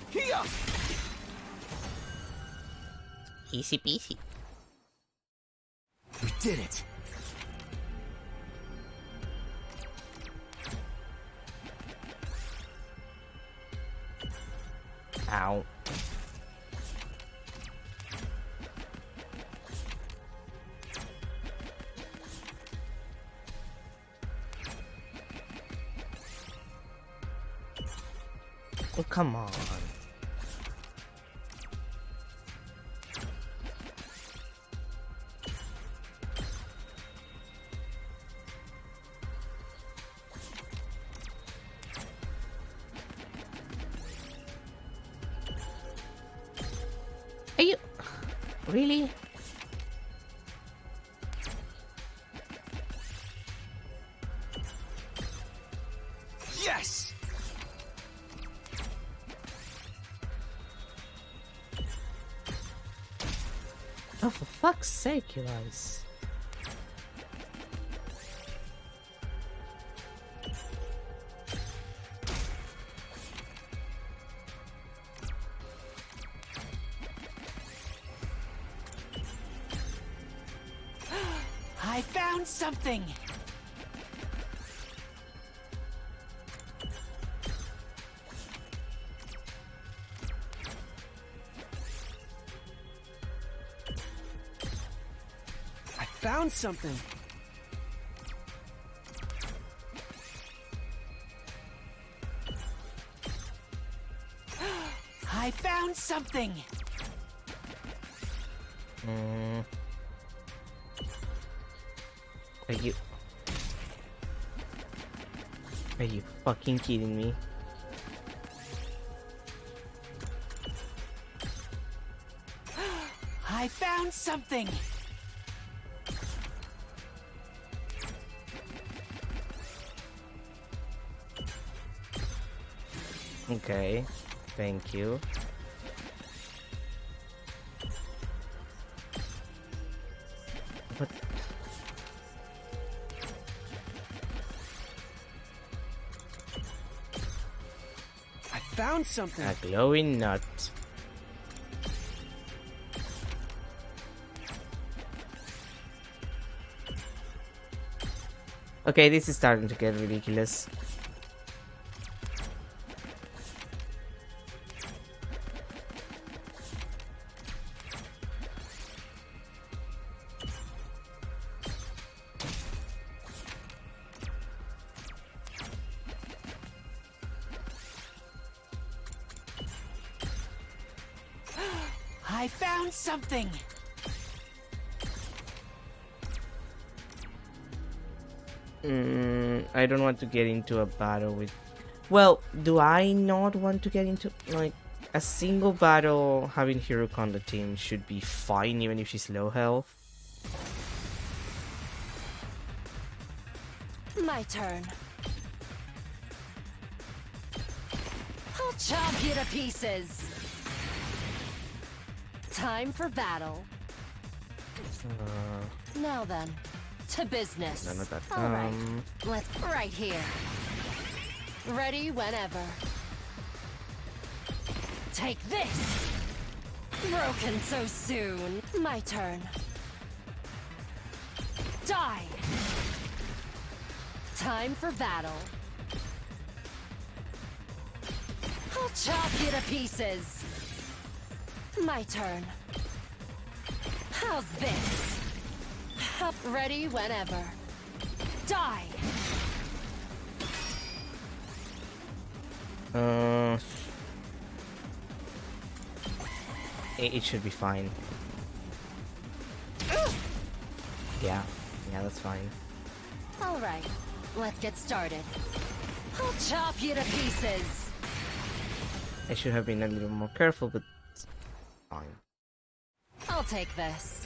Here.
easy peasy.
We did it.
Ow. Oh, come on. Are you... Really?
Yes.
Oh, for fuck's sake, you guys.
I found something!
found something.
I found something!
Are you fucking kidding me?
I found something!
Okay, thank you. What?
I found something.
A glowing nut. Okay, this is starting to get ridiculous.
I found something!
I don't want to get into a battle with... Well, do I not want to get into... Like, a single battle having Hiruko on the team should be fine even if she's low health.
My turn. I'll chop you to pieces. Time for battle. Now then, to business.
None of that.
All right, let's right here. Ready whenever. Take this. Broken so soon. My turn. Die. Time for battle. I'll chop you to pieces. My turn. How's this? Ready whenever. Die.
It should be fine. Yeah, that's fine.
All right, let's get started. I'll chop you to pieces.
I should have been a little more careful, but it's fine.
I'll take this.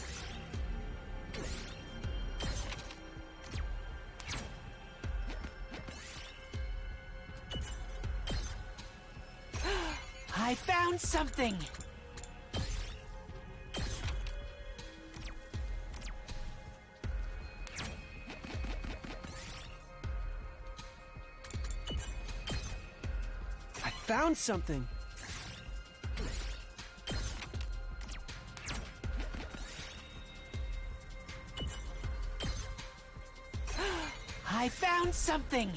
I found something!
I found something.
I found something!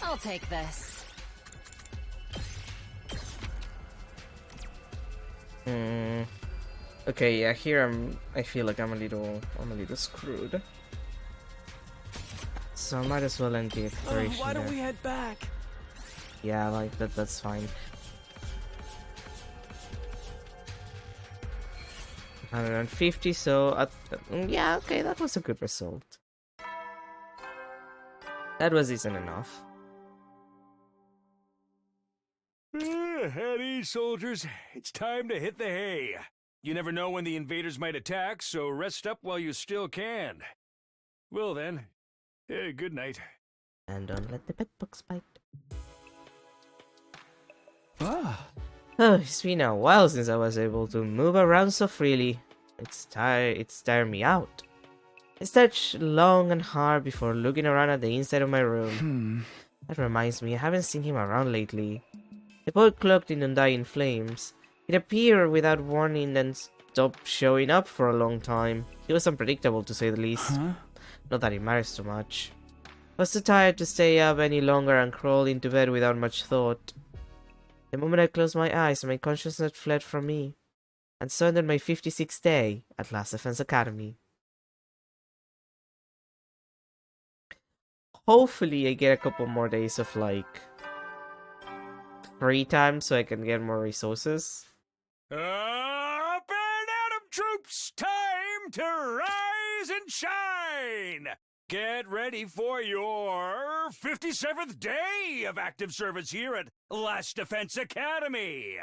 I'll take this.
Okay, yeah, here I feel like I'm a little screwed. So I might as well end the exploration
Why don't
there.
we head back?
Yeah, like that's fine. 150, so yeah, okay, that was a good result. That was decent enough.
At ease, soldiers. It's time to hit the hay. You never know when the invaders might attack, so rest up while you still can. Well then, good night.
And don't let the pet bugs bite.
Ah.
Oh, it's been a while since I was able to move around so freely. It's tired me out. I searched long and hard before looking around at the inside of my room. That reminds me, I haven't seen him around lately. The boy cloaked in undying flames. It appeared without warning and stopped showing up for a long time. He was unpredictable to say the least. Not that it matters too much. I was too tired to stay up any longer and crawled into bed without much thought. The moment I closed my eyes, my consciousness fled from me, and so ended my 56th day at Last Defense Academy. Hopefully I get a couple more days of, like, free time so I can get more resources.
Up and Atom troops! Time to rise and shine! Get ready for your 57th day of active service here at Last Defense Academy.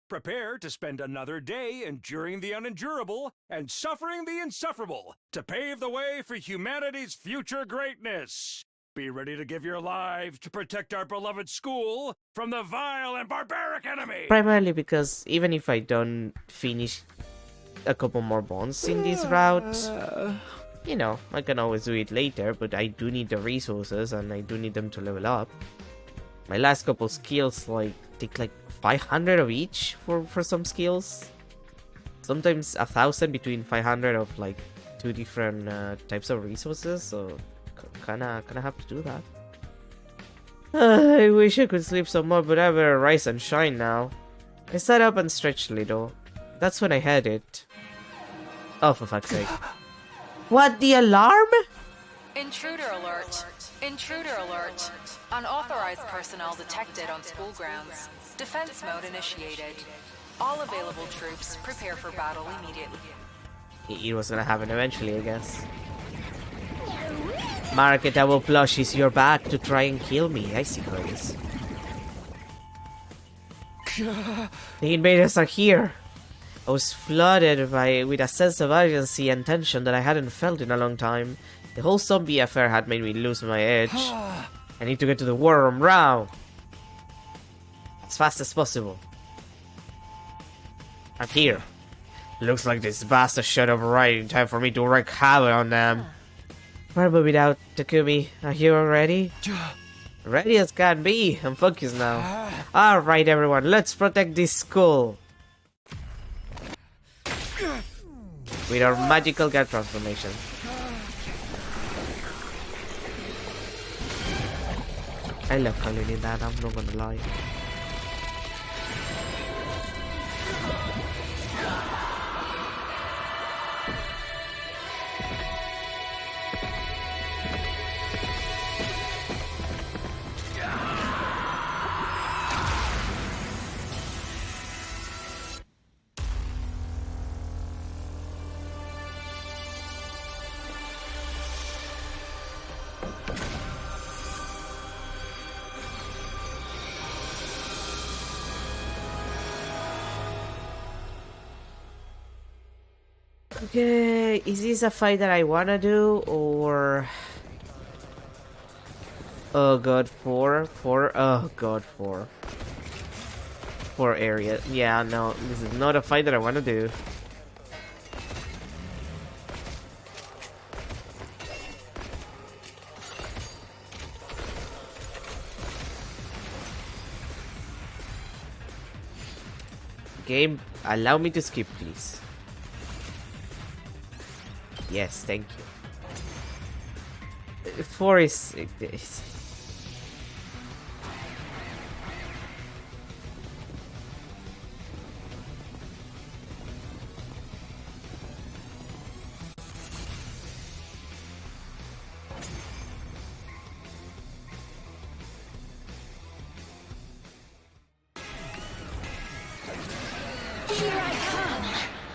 Prepare to spend another day enduring the unendurable and suffering the insufferable to pave the way for humanity's future greatness. Be ready to give your lives to protect our beloved school from the vile and barbaric enemy.
Primarily because even if I don't finish a couple more bonds in this route, you know, I can always do it later, but I do need the resources and I do need them to level up. My last couple skills like take like 500 of each for some skills. Sometimes 1,000 between 500 of like 2 different types of resources, so kinda have to do that. I wish I could sleep some more, but I better rise and shine now. I sat up and stretched a little. That's when I heard it. Oh, for fuck's sake. What, the alarm?
Intruder alert. Intruder alert. Unauthorized personnel detected on school grounds. Defense mode initiated. All available troops prepare for battle immediately.
It was gonna happen eventually, I guess. Marketable plushies, you're back to try and kill me. I see how it is. The invaders are here. I was flooded with a sense of urgency and tension that I hadn't felt in a long time. The whole zombie affair had made me lose my edge. I need to get to the war room now. As fast as possible. I'm here. Looks like this bastard showed up right in time for me to wreak havoc on them. We're moving out, Takumi. Are you all ready? Ready as can be. I'm focused now. Alright everyone, let's protect this school. With our magical guard transformation. I love calling it that, I'm not gonna lie. Okay, is this a fight that I wanna do, or... Oh god, 4? Oh god, 4. 4 area. Yeah, no, this is not a fight that I wanna do. Game, allow me to skip, please. Yes, thank you. 4 is...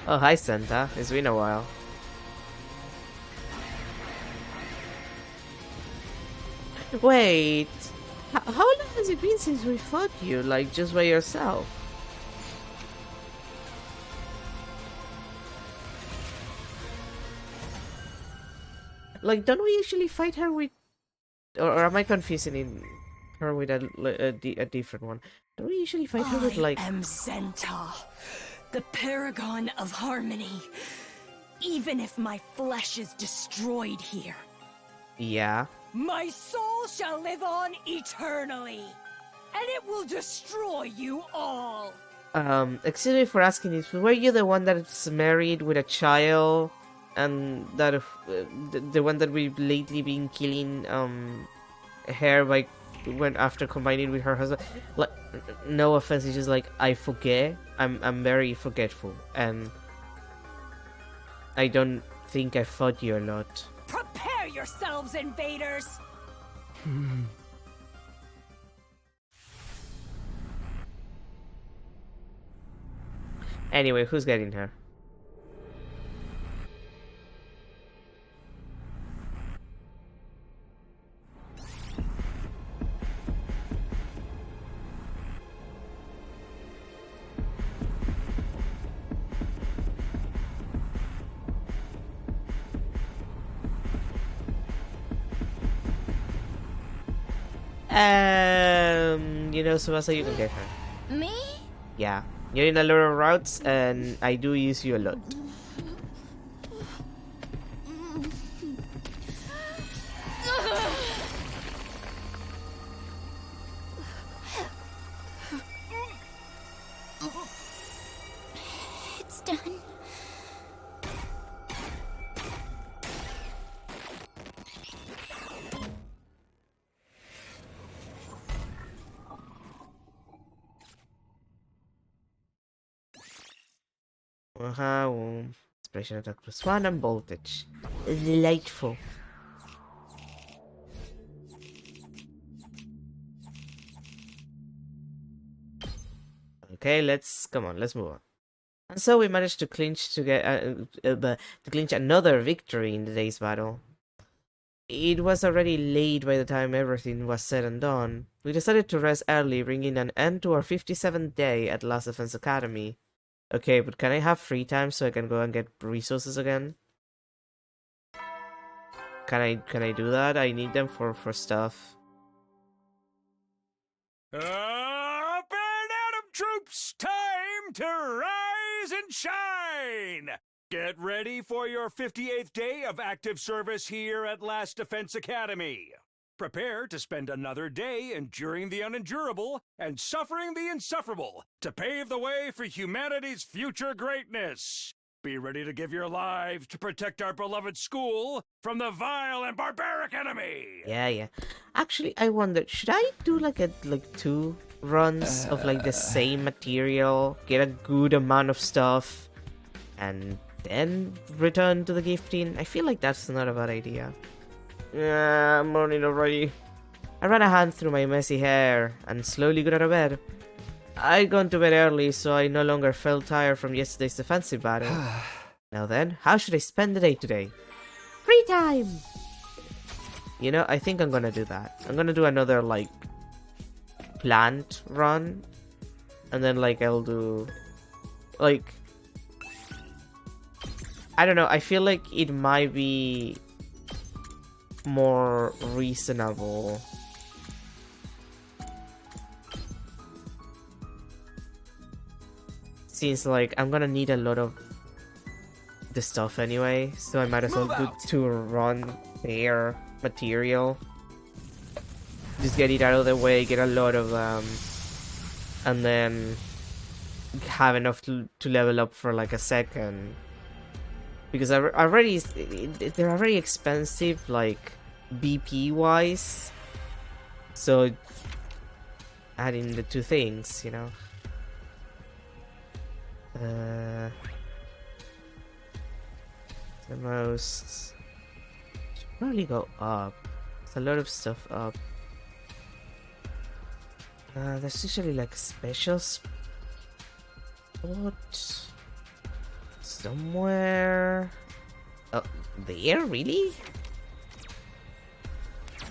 Oh, hi Santa. It's been a while. Wait, how long has it been since we fought you, like, just by yourself? Like, don't we usually fight her with... Or am I confusing her with a different one? Don't we usually fight her with, like...
I am Zenta, the paragon of harmony. Even if my flesh is destroyed here,
Yeah.
my soul shall live on eternally, and it will destroy you all.
Excuse me for asking this, but were you the one that's married with a child, and that the one that we've lately been killing her by when after combining with her husband. Like, no offense, it's just like I forget. I'm very forgetful, and I don't think I fought you a lot.
Prepare yourselves, invaders!
Anyway, who's getting her? You know, Tsubasa, you can get her.
Me?
Yeah. You're in a lot of routes, and I do use you a lot.
It's done.
Wow. Expression attack +1 and voltage. Delightful. Okay, let's move on. And so we managed to clinch another victory in the day's battle. It was already late by the time everything was said and done. We decided to rest early, bringing an end to our 57th day at Last Defense Academy. Okay, but can I have free time so I can go and get resources again? Can I do that? I need them for stuff.
Up and Atom troops! Time to rise and shine! Get ready for your 58th day of active service here at Last Defense Academy. Prepare to spend another day enduring the unendurable and suffering the insufferable to pave the way for humanity's future greatness. Be ready to give your lives to protect our beloved school from the vile and barbaric enemy.
Yeah. Actually, I wondered, should I do like 2 runs of like the same material, get a good amount of stuff, and then return to the gifting? I feel like that's not a bad idea. Yeah, I'm morning already. I ran a hand through my messy hair and slowly got out of bed. I'd gone to bed early, so I no longer felt tired from yesterday's defensive battle. Now then, how should I spend the day today? Free time! You know, I think I'm gonna do that. I'm gonna do another, like, plant run. And then, like, I'll do... like... I don't know, I feel like it might be more reasonable since like I'm gonna need a lot of the stuff anyway, so I might as well do 2 run there material, just get it out of the way, get a lot of and then have enough to level up for like a second, because they're already expensive, like BP wise, so adding the 2 things, you know. The most should probably go up. There's a lot of stuff up. There's usually like a special spot somewhere. Oh, there? Really?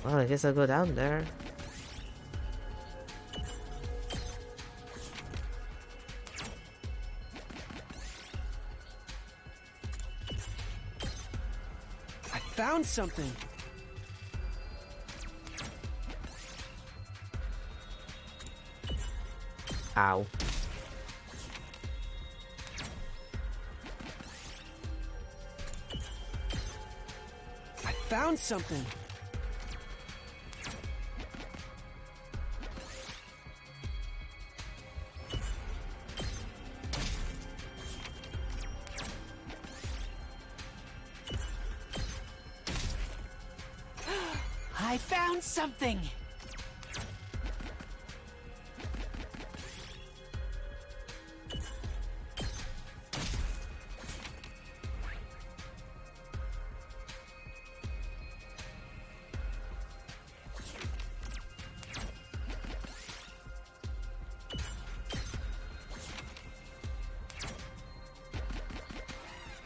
Well, I guess I'll go down there.
I found something.
Ow.
I found something.
I found something!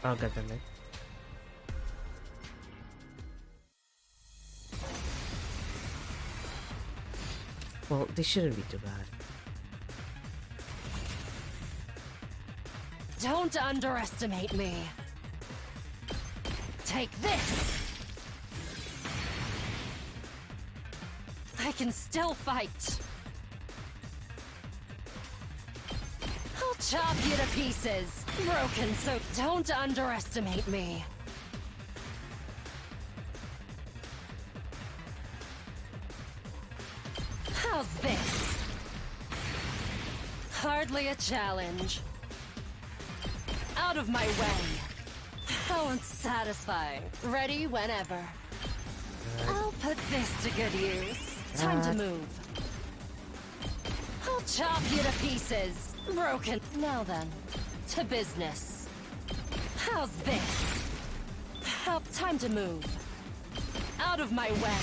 Oh, goddammit. Well, they shouldn't be too bad.
Don't underestimate me. Take this! I can still fight. I'll chop you to pieces. Broken, so don't underestimate me. How's this? Hardly a challenge. Out of my way. How unsatisfying. Ready whenever. I'll put this to good use. Time to move. I'll chop you to pieces. Broken. Now then, to business. How's this? Time to move. Out of my way.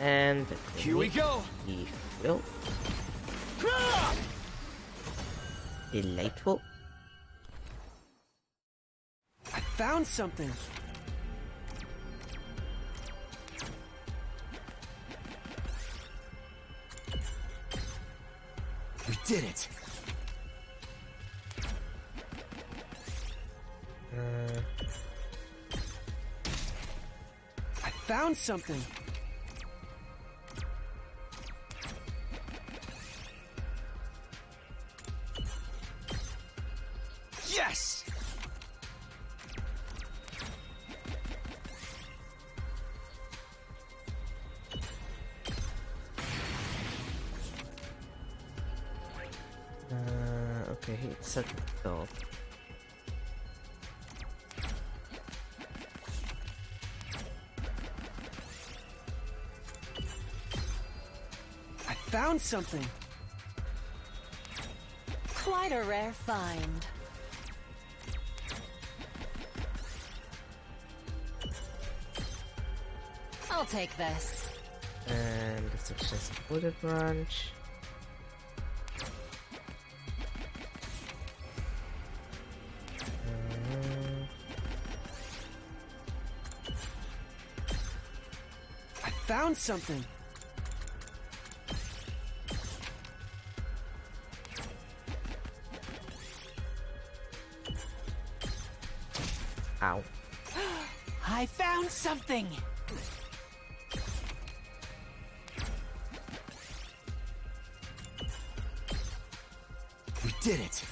And
Here we go.
He will. Delightful.
I found something. We did it. I found something. Yes!
Okay, it's a dog.
I found something.
Quite a rare find. I'll take this.
And this is just a bullet branch.
I found something.
Ow.
I found something!
We did it.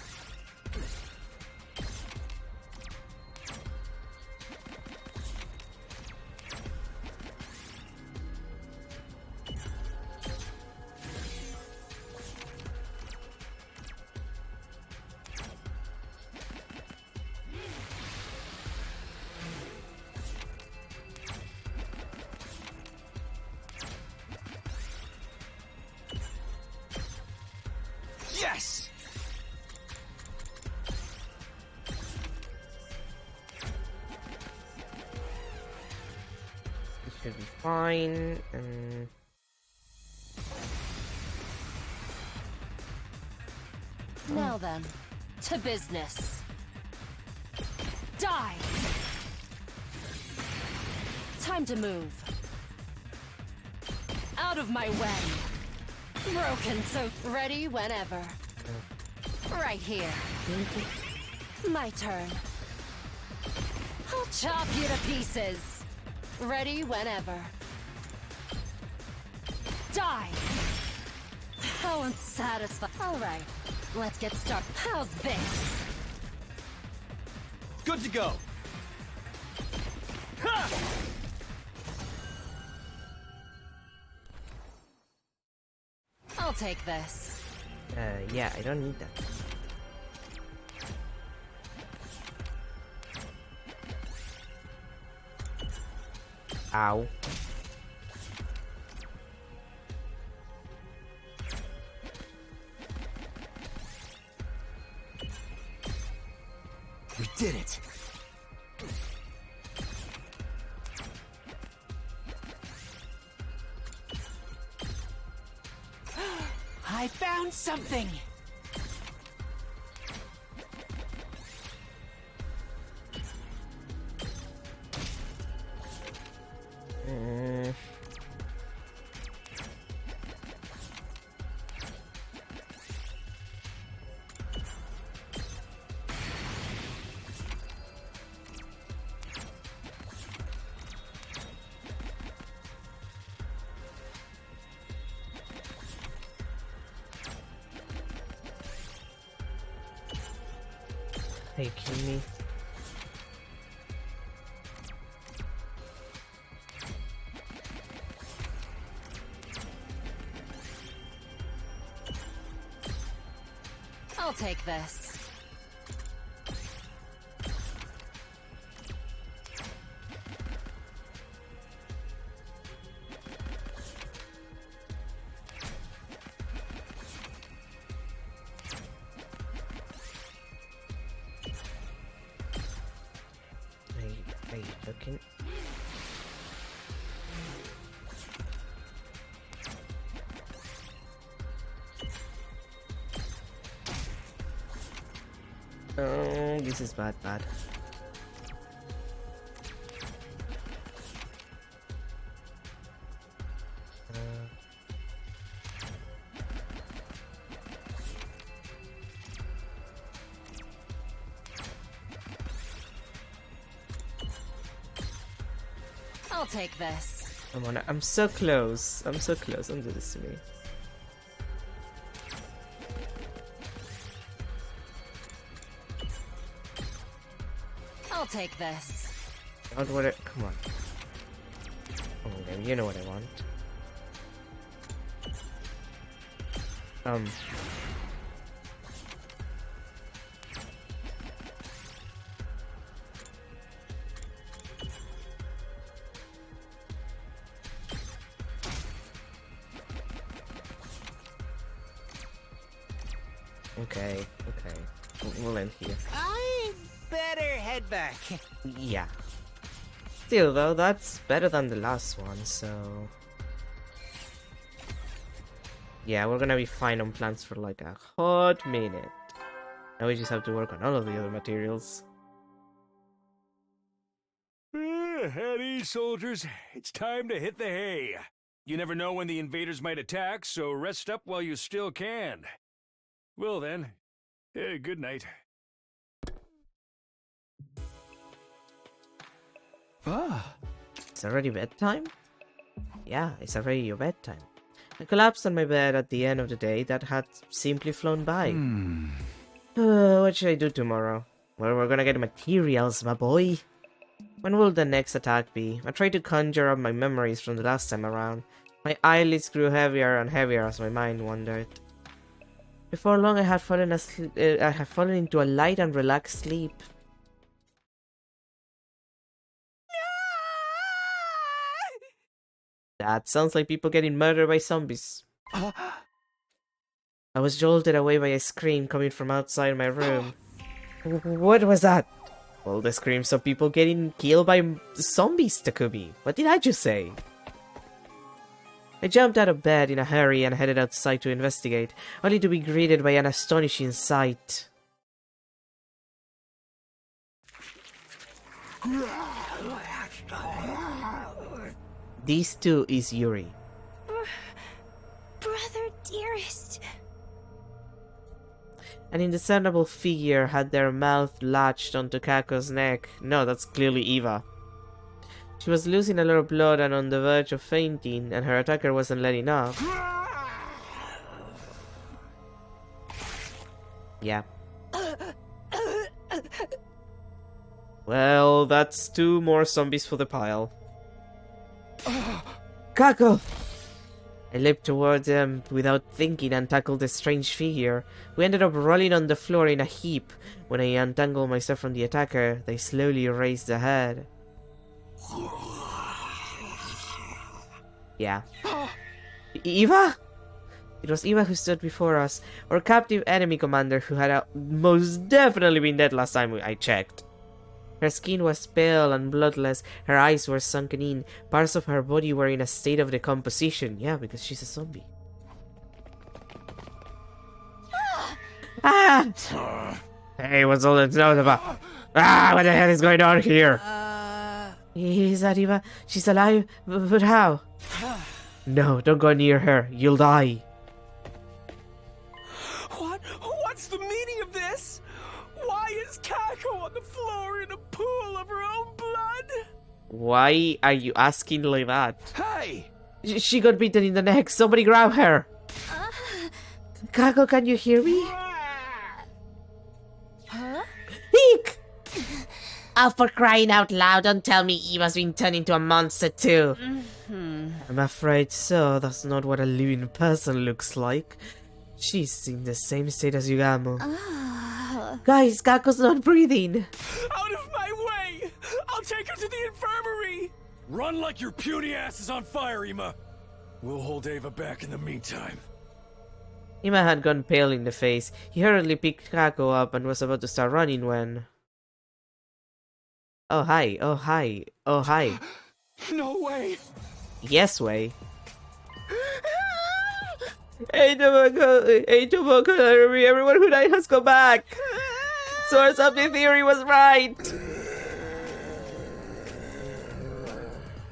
Yes!
This should be fine. And
Now then, to business. Die! Time to move. Out of my way. Broken, so ready whenever. Right here. My turn. I'll chop you to pieces. Ready whenever. Die! How unsatisfying. Alright, let's get started. How's this?
Good to go. Ha!
I'll take this.
yeah, I don't need that. Ow.
We did it.
I found something!
Are you kidding me?
I'll take this.
Are you looking? Oh, this is bad.
I'll take this.
I'm so close. Don't do this to me.
I'll take this.
Not what it. Come on. Oh, you know what I want. Okay. We'll end here.
I better head back.
Yeah. Still, though, that's better than the last one, so... Yeah, we're gonna be fine on plants for like a hot minute. Now we just have to work on all of the other materials.
At ease, soldiers. It's time to hit the hay. You never know when the invaders might attack, so rest up while you still can. Well then, good night.
Ah,
It's already bedtime? Yeah, it's already your bedtime. I collapsed on my bed at the end of the day that had simply flown by. What should I do tomorrow? Well, we're gonna get materials, my boy. When will the next attack be? I tried to conjure up my memories from the last time around. My eyelids grew heavier and heavier as my mind wandered. Before long, I had fallen into a light and relaxed sleep. That sounds like people getting murdered by zombies. I was jolted away by a scream coming from outside my room. What was that? Well, the screams of people getting killed by zombies, Takumi. What did I just say? I jumped out of bed in a hurry and headed outside to investigate, only to be greeted by an astonishing sight. This too is Yuri.
Brother dearest.
An indiscernible figure had their mouth latched onto Kako's neck. No, that's clearly Eva. She was losing a lot of blood and on the verge of fainting, and her attacker wasn't letting up. Yeah. Well, that's 2 more zombies for the pile. Kako! I leaped towards them without thinking and tackled the strange figure. We ended up rolling on the floor in a heap. When I untangled myself from the attacker, they slowly raised the head. Yeah. Eva? It was Eva who stood before us, our captive enemy commander who had most definitely been dead last time I checked. Her skin was pale and bloodless, her eyes were sunken in, parts of her body were in a state of decomposition. Yeah, because she's a zombie. Ah! Hey, what's all that noise about? Ah, what the hell is going on here? Is that Eva? She's alive? But how? No, don't go near her. You'll die.
What's the meaning of this? Why is Kako on the floor in a pool of her own blood?
Why are you asking like that?
Hey!
She got beaten in the neck. Somebody grab her. Kako, can you hear me?
Huh?
speak! Oh, for crying out loud, don't tell me Eva's been turned into a monster too. I'm afraid so. That's not what a living person looks like. She's in the same state as Yugamo. Guys, Kako's not breathing.
Out of my way! I'll take her to the infirmary!
Run like your puny ass is on fire, Ima! We'll hold Ava back in the meantime.
Ima had gone pale in the face. He hurriedly picked Kako up and was about to start running when... Oh hi, oh hi, oh hi.
No way!
Yes way. Hey Tomoko, everyone who died has come back! Source of the theory was right!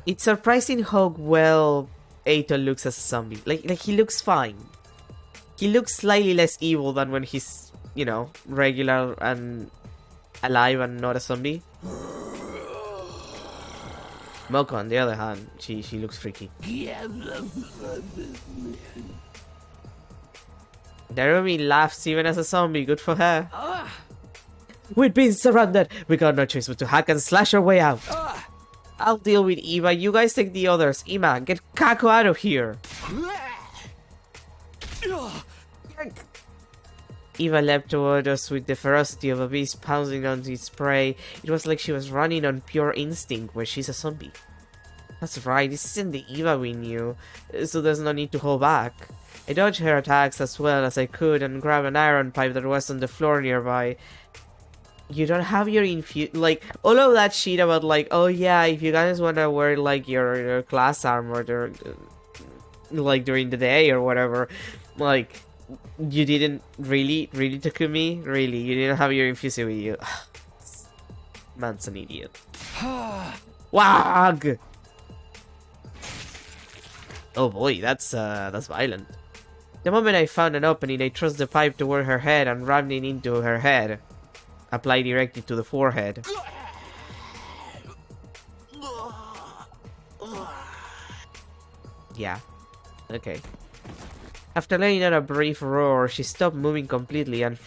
It's surprising how well Eito looks as a zombie. Like he looks fine. He looks slightly less evil than when he's, you know, regular and alive and not a zombie. Moko, on the other hand, she looks freaky. Narumi laughs even as a zombie, good for her. We've been surrounded. We got no choice but to hack and slash our way out. I'll deal with Eva, you guys take the others. Ima, get Kako out of here. Eva leapt toward us with the ferocity of a beast pouncing on its prey. It was like she was running on pure instinct where she's a zombie. That's right, this isn't the Eva we knew, so there's no need to hold back. I dodged her attacks as well as I could and grabbed an iron pipe that was on the floor nearby. You don't have your like, all of that shit about like, oh yeah, if you guys wanna wear like your class armor like during the day or whatever, like, you didn't really, Takumi? Really, you didn't have your infuser with you. Man's an idiot. Wag! Oh boy, that's violent. The moment I found an opening, I thrust the pipe toward her head and rammed it into her head. Applied directly to the forehead. Yeah. Okay. After letting out a brief roar, she stopped moving completely and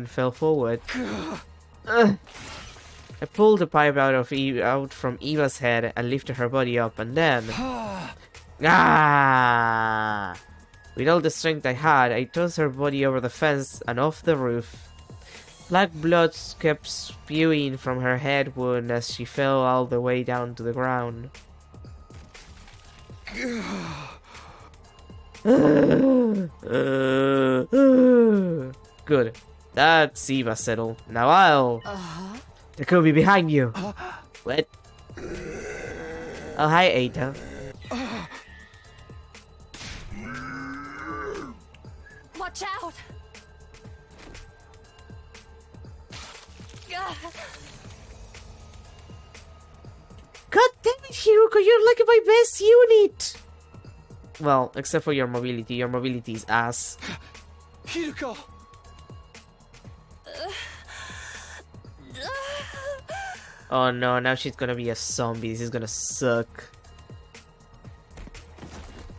fell forward. I pulled the pipe out from Eva's head and lifted her body up, and then... With all the strength I had, I tossed her body over the fence and off the roof. Black blood kept spewing from her head wound as she fell all the way down to the ground. Good. That's Eva settled. Now I'll... Takumi, behind you. What? Oh, hi, Eito.
Watch out!
God damn it, Hiruko, you're like my best unit! Well, except for your mobility. Your mobility is ass.
Hiruko!
Oh no, now she's gonna be a zombie. This is gonna suck.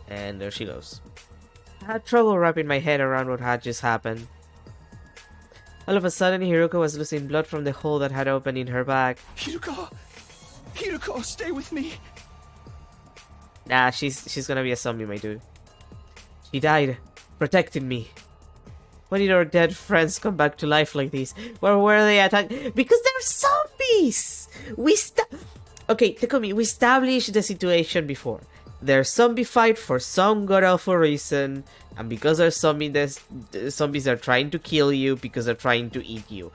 And there she goes. I had trouble wrapping my head around what had just happened. All of a sudden, Hiruko was losing blood from the hole that had opened in her back.
Hiruko! Hiruko, stay with me!
Nah, she's gonna be a zombie, my dude. She died, protecting me. Why did our dead friends come back to life like this? Where were they attacked? Because they're zombies! Okay, Takumi, we established the situation before. They're zombified for some god-awful reason, and because they're zombies, zombies are trying to kill you because they're trying to eat you.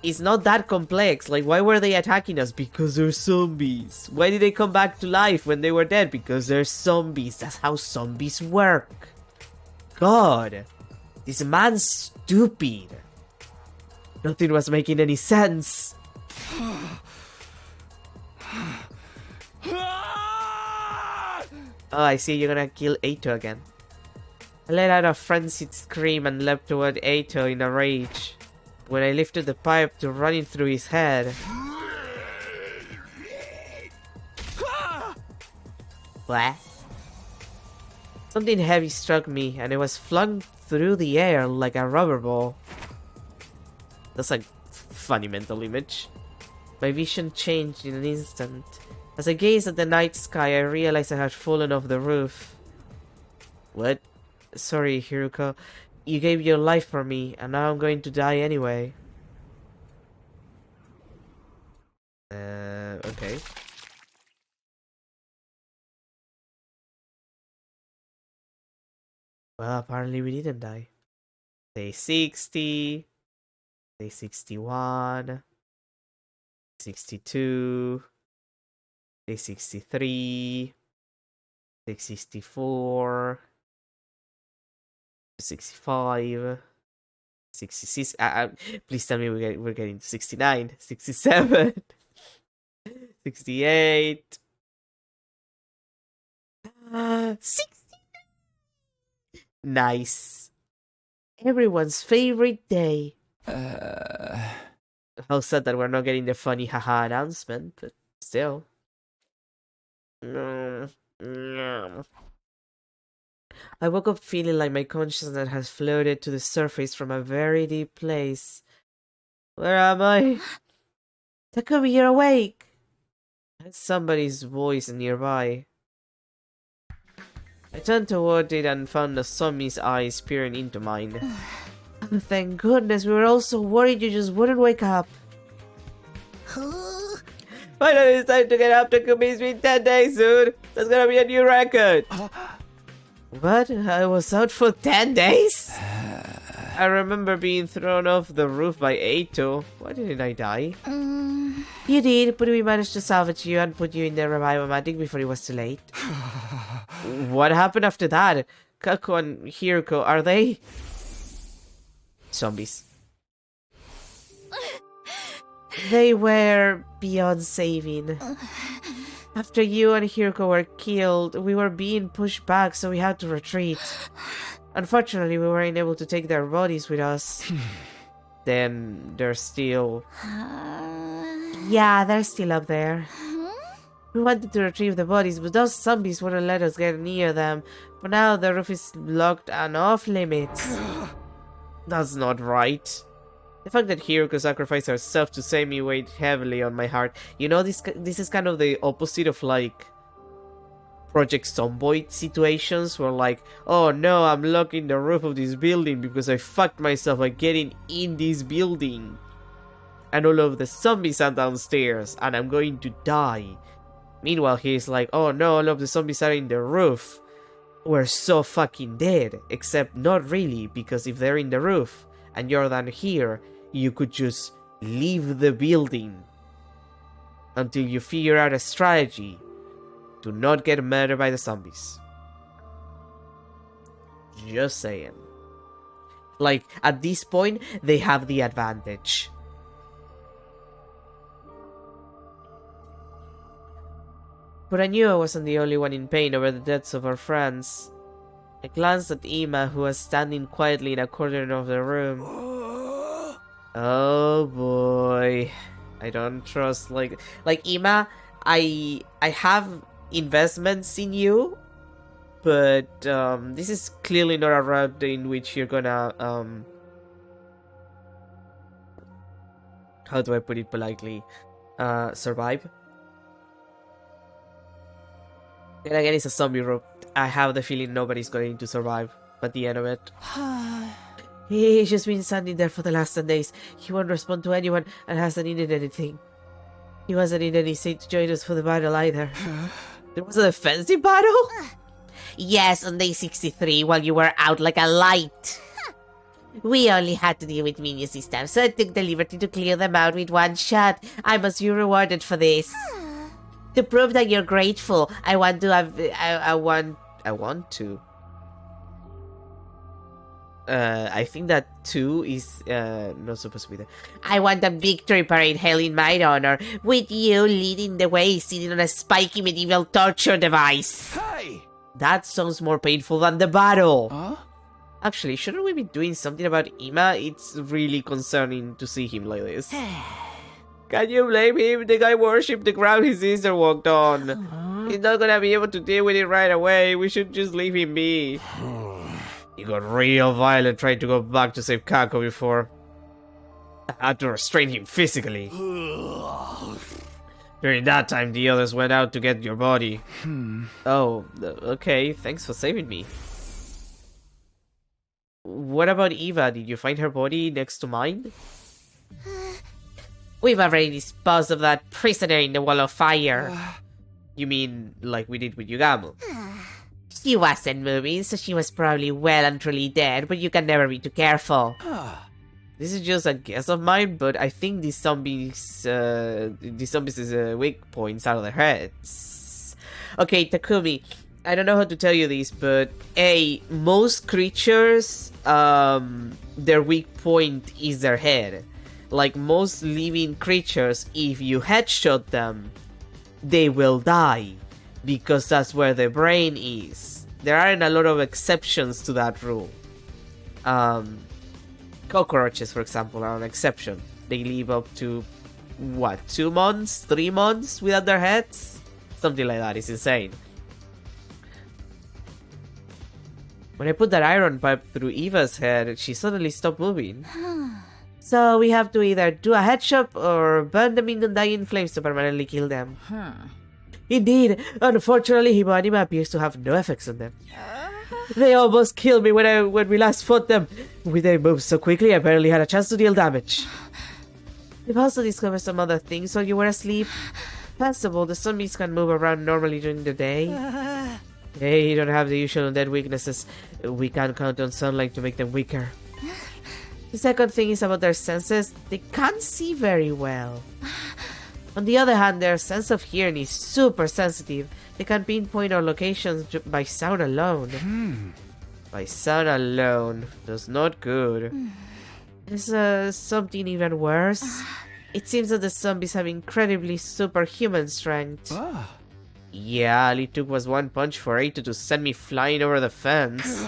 It's not that complex. Like, why were they attacking us? Because they're zombies. Why did they come back to life when they were dead? Because they're zombies. That's how zombies work. God. This man's stupid. Nothing was making any sense. Oh, I see you're gonna kill Eito again. I let out a frenzied scream and leapt toward Eito in a rage. When I lifted the pipe to run it through his head... What? Something heavy struck me and it was flung through the air like a rubber ball. That's like funny mental image. My vision changed in an instant. As I gazed at the night sky, I realized I had fallen off the roof. What? Sorry, Hiruko. You gave your life for me, and now I'm going to die anyway. Okay. Well, apparently we didn't die. Day 60. Day 61. 62. Day 63. Day 64. 65. 66. Please tell me we're getting to 69. 67. 68. 60. Nice. Everyone's favorite day. How sad that we're not getting the funny haha announcement, but still. I woke up feeling like my consciousness has floated to the surface from a very deep place. Where am I? Takumi, you're awake! I heard somebody's voice nearby. I turned toward it and found a zombie's eyes peering into mine. Oh, thank goodness, we were all so worried you just wouldn't wake up. Finally, it's time to get up. Takumi. It's been 10 days, dude. That's gonna be a new record. What? I was out for 10 days? I remember being thrown off the roof by Eito. Why didn't I die? You did, but we managed to salvage you and put you in the revive-o-matic before it was too late. What happened after that? Kako and Hiruko, are they... zombies? They were beyond saving. After you and Hiruko were killed, we were being pushed back, so we had to retreat. Unfortunately, we weren't able to take their bodies with us. Then they're still... Yeah, they're still up there. We wanted to retrieve the bodies, but those zombies wouldn't let us get near them. For now, the roof is locked and off limits. That's not right. The fact that Hiruko sacrificed herself to save me weighed heavily on my heart. You know, this is kind of the opposite of, like, Project Zomboid situations, where, like, oh no, I'm locked in the roof of this building because I fucked myself by getting in this building. And all of the zombies are downstairs, and I'm going to die. Meanwhile, he's like, oh no, all of the zombies are in the roof. We're so fucking dead. Except not really, because if they're in the roof, and you're down here, you could just leave the building. Until you figure out a strategy to not get murdered by the zombies. Just saying. Like, at this point, they have the advantage. But I knew I wasn't the only one in pain over the deaths of our friends. I glanced at Ima, who was standing quietly in a corner of the room. Oh boy. I don't trust, like Ima, I have investments in you, but this is clearly not a route in which you're gonna how do I put it politely? Survive. And again, it's a zombie route. I have the feeling nobody's going to survive at the end of it. He's just been standing there for the last 10 days. He won't respond to anyone and hasn't needed anything. He wasn't in any state to join us for the battle either. There was a defensive battle? Yes, on day 63 while you were out like a light. We only had to deal with minions this time, so I took the liberty to clear them out with one shot. I must be rewarded for this. To prove that you're grateful, I want to. I think that 2 is not supposed to be there. I want a victory parade held in my honor, with you leading the way, sitting on a spiky medieval torture device.
Hey!
That sounds more painful than the battle.
Huh?
Actually, shouldn't we be doing something about Ima? It's really concerning to see him like this. Can you blame him? The guy worshipped the ground his sister walked on. He's not gonna be able to deal with it right away. We should just leave him be. He got real violent trying to go back to save Kako before. I had to restrain him physically. During that time, the others went out to get your body. Oh, okay. Thanks for saving me. What about Eva? Did you find her body next to mine? We've already disposed of that prisoner in the wall of fire. You mean like we did with Yugamu? She wasn't moving, so she was probably well and truly dead, but you can never be too careful. This is just a guess of mine, but I think these zombies' weak points out of their heads. Okay, Takumi, I don't know how to tell you this, but most creatures, their weak point is their head. Like most living creatures, if you headshot them, they will die, because that's where the brain is. There aren't a lot of exceptions to that rule. Cockroaches, for example, are an exception. They live up to, 2 months, 3 months without their heads? Something like that. It's insane. When I put that iron pipe through Eva's head, she suddenly stopped moving. So we have to either do a headshot or burn them in undying flames to permanently kill them. Indeed, unfortunately, Hibanima appears to have no effects on them. They almost killed me when we last fought them. They moved so quickly, I barely had a chance to deal damage. We've also discovered some other things while you were asleep. Possible, the zombies can move around normally during the day. They don't have the usual undead weaknesses. We can't count on sunlight to make them weaker. The second thing is about their senses. They can't see very well. On the other hand, their sense of hearing is super sensitive. They can pinpoint our locations by sound alone. By sound alone. That's not good. There's something even worse. It seems that the zombies have incredibly superhuman strength. Yeah, all it took was one punch for Eito to send me flying over the fence.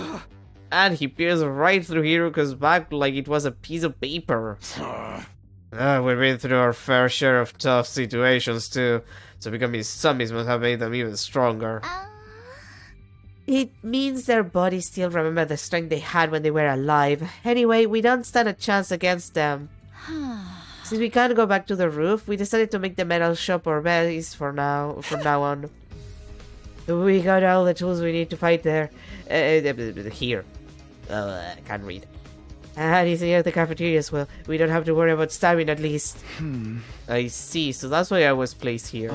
And he pierced right through Hiruka's back like it was a piece of paper. We've been through our fair share of tough situations too, so becoming zombies must have made them even stronger. It means their bodies still remember the strength they had when they were alive. Anyway, we don't stand a chance against them. Since we can't go back to the roof, we decided to make the metal shop our base from now on. We got all the tools we need to fight there. Here. I can't read. And he's near the cafeteria as well. We don't have to worry about starving at least. I see, so that's why I was placed here.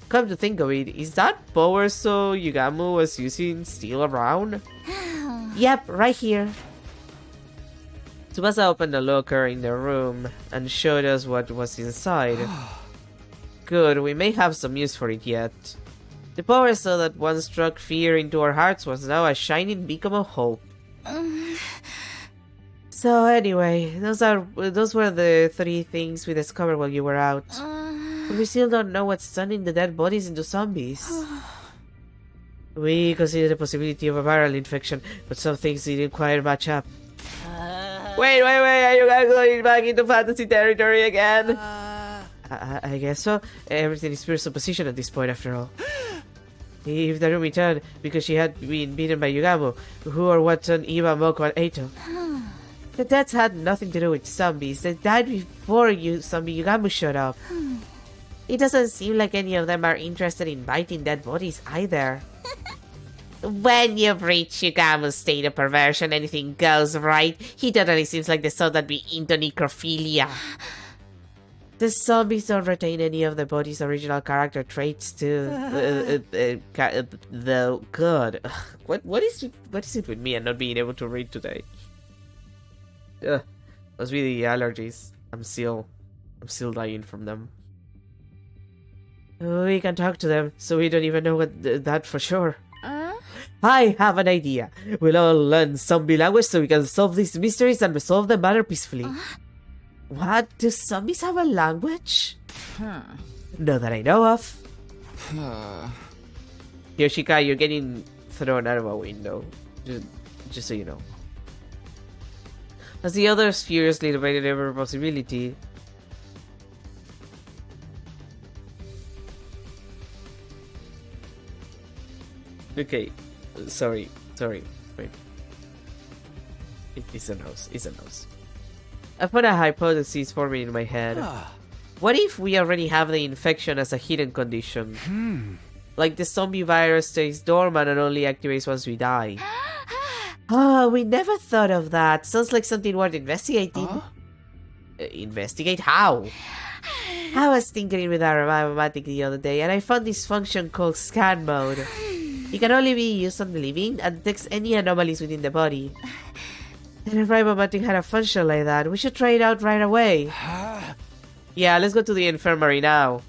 Come to think of it, is that power so Yugamu was using still around? Yep, right here. Tsubasa opened a locker in the room and showed us what was inside. Good, we may have some use for it yet. The power saw that once struck fear into our hearts was now a shining beacon of hope. So anyway, those were the 3 things we discovered while you were out. But we still don't know what's turning the dead bodies into zombies. We consider the possibility of a viral infection, but some things didn't quite match up. Wait, are you guys going back into fantasy territory again? I guess so. Everything is pure supposition at this point, after all. If Darumi returned because she had been beaten by Yugamu, who or what turned Iba, Moko, and Eito? The deaths had nothing to do with zombies. They died before zombie Yugamu showed up. It doesn't seem like any of them are interested in biting dead bodies either. When you've reached Yugamu's state of perversion, anything goes, right? He totally seems like the sort that'd be into necrophilia. The zombies don't retain any of the body's original character traits too. The god. What is it with me and not being able to read today? Must be the allergies. I'm still dying from them. We can talk to them, so we don't even know what that for sure. I have an idea. We'll all learn zombie language so we can solve these mysteries and resolve the matter peacefully. What? Do zombies have a language? Not that I know of. Yoshika, you're getting thrown out of a window. Just so you know. As the others furiously debated every possibility, okay, sorry, wait. It's a nose. I found a hypothesis forming in my head. What if we already have the infection as a hidden condition? Like the zombie virus stays dormant and only activates once we die. Oh, we never thought of that. Sounds like something worth investigating. Investigate how? I was tinkering with our Revive-O-Matic the other day and I found this function called scan mode. It can only be used on the living and detects any anomalies within the body. The Revive-O-Matic had a function like that. We should try it out right away. Yeah, let's go to the infirmary now.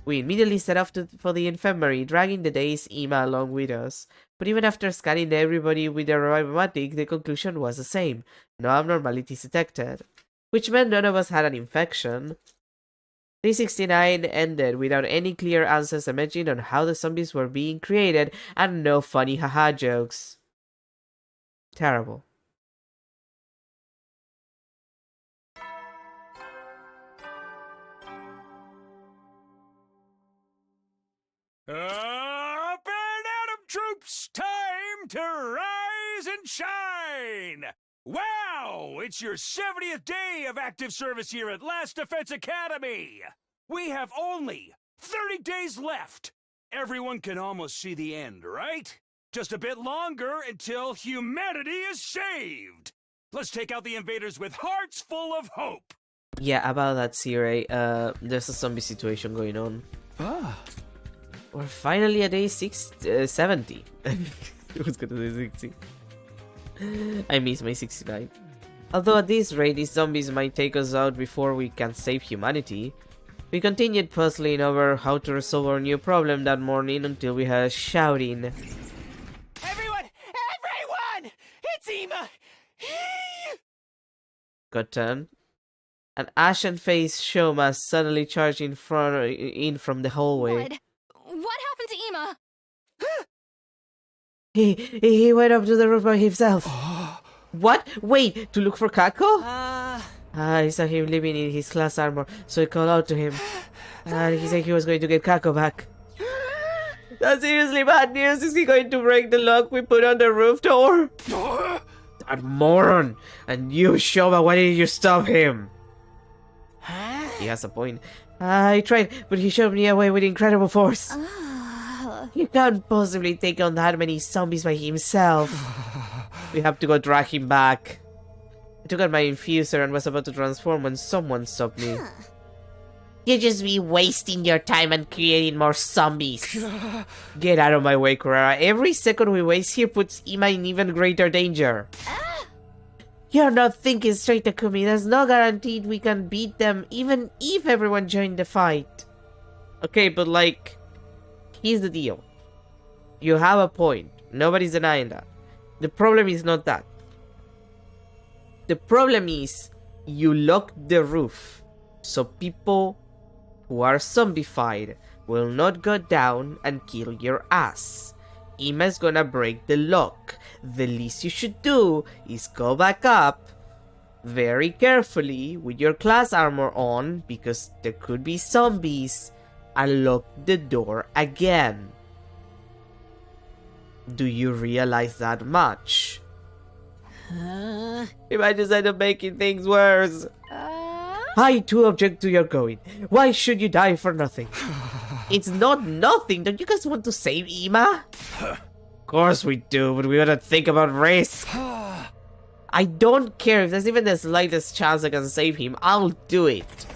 We immediately set off for the infirmary, dragging the dazed Ima along with us. But even after scanning everybody with the Revive-O-Matic, the conclusion was the same. No abnormalities detected. Which meant none of us had an infection. Day 69 ended without any clear answers emerging on how the zombies were being created and no funny haha jokes. Terrible.
Up and Atom troops, time to rise and shine! Wow! It's your 70th day of active service here at Last Defense Academy! We have only 30 days left! Everyone can almost see the end, right? Just a bit longer until humanity is saved! Let's take out the invaders with hearts full of hope!
Yeah, about that, Sirei, there's a zombie situation going on. We're finally at day 70. I was gonna say 60. I miss my 69. Although at this rate, these zombies might take us out before we can save humanity, we continued puzzling over how to resolve our new problem that morning until we heard shouting.
Everyone! Everyone! It's Ima!
Got turned. An ashen-faced Shoma suddenly charged in from the hallway.
What happened to Ima?
He went up to the roof by himself. What? Wait, to look for Kako? I saw him living in his class armor, so I called out to him. And he said he was going to get Kako back. That's seriously bad news. Is he going to break the lock we put on the roof door? That moron! And you, Shoma, why didn't you stop him? He has a point. I tried, but he shoved me away with incredible force. He can't possibly take on that many zombies by himself. We have to go drag him back. I took out my infuser and was about to transform when someone stopped me. You just be wasting your time and creating more zombies. Get out of my way, Kurara. Every second we waste here puts Ima in even greater danger. You're not thinking straight, Takumi. There's no guarantee we can beat them, even if everyone joined the fight. Okay, but like, here's the deal. You have a point. Nobody's denying that. The problem is not that. The problem is you locked the roof, so people who are zombified will not go down and kill your ass. Ima's gonna break the lock. The least you should do is go back up very carefully with your class armor on, because there could be zombies, and lock the door again. Do you realize that much? We might just end up making things worse. I too object to your going. Why should you die for nothing? It's not nothing. Don't you guys want to save Ima? Of course we do, but we gotta think about risk. I don't care if there's even the slightest chance I can save him. I'll do it.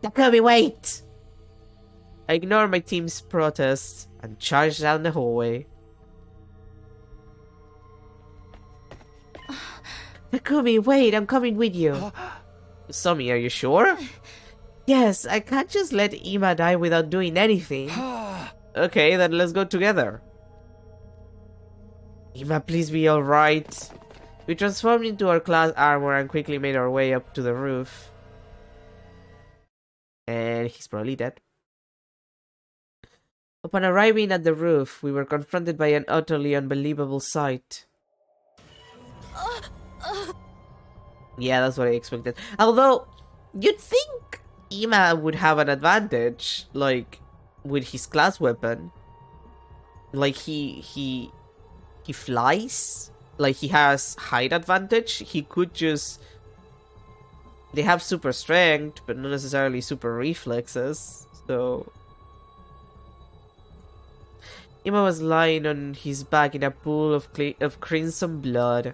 Takumi, wait! I ignore my team's protests and charge down the hallway. Takumi, wait, I'm coming with you. Somi, are you sure? Yes, I can't just let Ima die without doing anything. Okay, then let's go together. Ima, please be alright. We transformed into our class armor and quickly made our way up to the roof. And he's probably dead. Upon arriving at the roof, we were confronted by an utterly unbelievable sight. Yeah, that's what I expected. Although, you'd think Ima would have an advantage, like, with his class weapon. Like, he flies? like he has height advantage. He could just... They have super strength, but not necessarily super reflexes, so... Ima was lying on his back in a pool of crimson blood.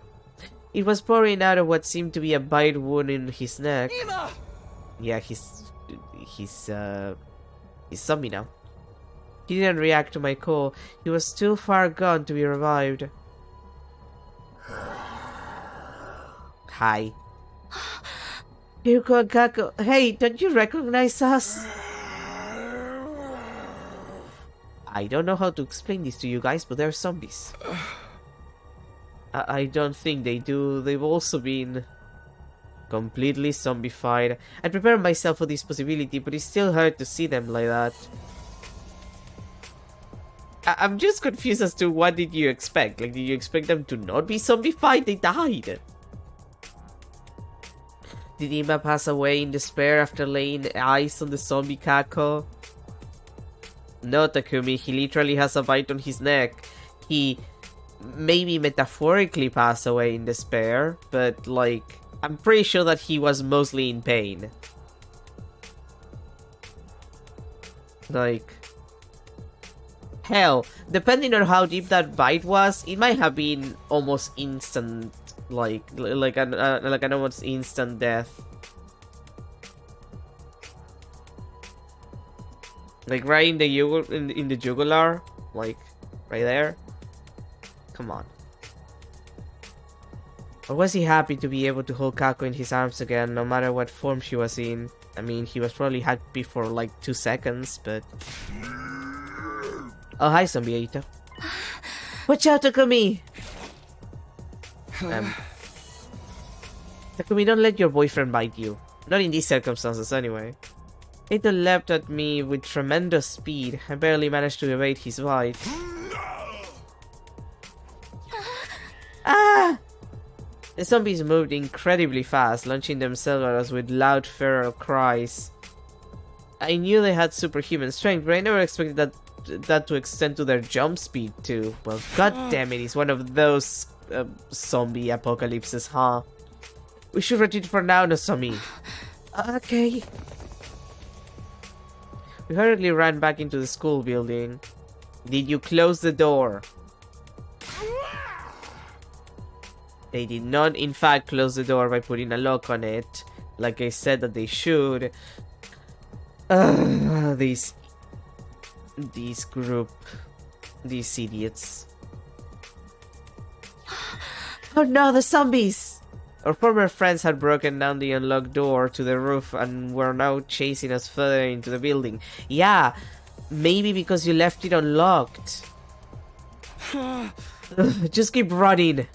It was pouring out of what seemed to be a bite wound in his neck.
Ima!
Yeah, he's zombie now. He didn't react to my call. He was too far gone to be revived. Hi. Yuko and Kako, hey, don't you recognize us? I don't know how to explain this to you guys, but they're zombies. I don't think they do. They've also been completely zombified. I prepared myself for this possibility, but it's still hard to see them like that. I'm just confused as to what did you expect? Like, did you expect them to not be zombified? They died. Did Ima pass away in despair after laying eyes on the zombie Kako? No, Takumi, he literally has a bite on his neck. He maybe metaphorically passed away in despair, but like, I'm pretty sure that he was mostly in pain. Like, hell, depending on how deep that bite was, it might have been almost instant, like an almost instant death. Like right in the jugular, like right there. Come on. Or was he happy to be able to hold Kako in his arms again, no matter what form she was in? I mean, he was probably happy for like 2 seconds, but... Oh, hi, Zombie Aita. Watch out, Takumi! Takumi, don't let your boyfriend bite you. Not in these circumstances, anyway. Aita leapt at me with tremendous speed. I barely managed to evade his bite. Ah! The zombies moved incredibly fast, launching themselves at us with loud feral cries. I knew they had superhuman strength, but I never expected that to extend to their jump speed too. Well, goddammit, it's one of those zombie apocalypses, huh? We should retreat for now, Nozomi. Okay. We hurriedly ran back into the school building. Did you close the door? They did not, in fact, close the door by putting a lock on it, like I said that they should. These idiots. Oh no, the zombies! Our former friends had broken down the unlocked door to the roof and were now chasing us further into the building. Yeah, maybe because you left it unlocked. Just keep running.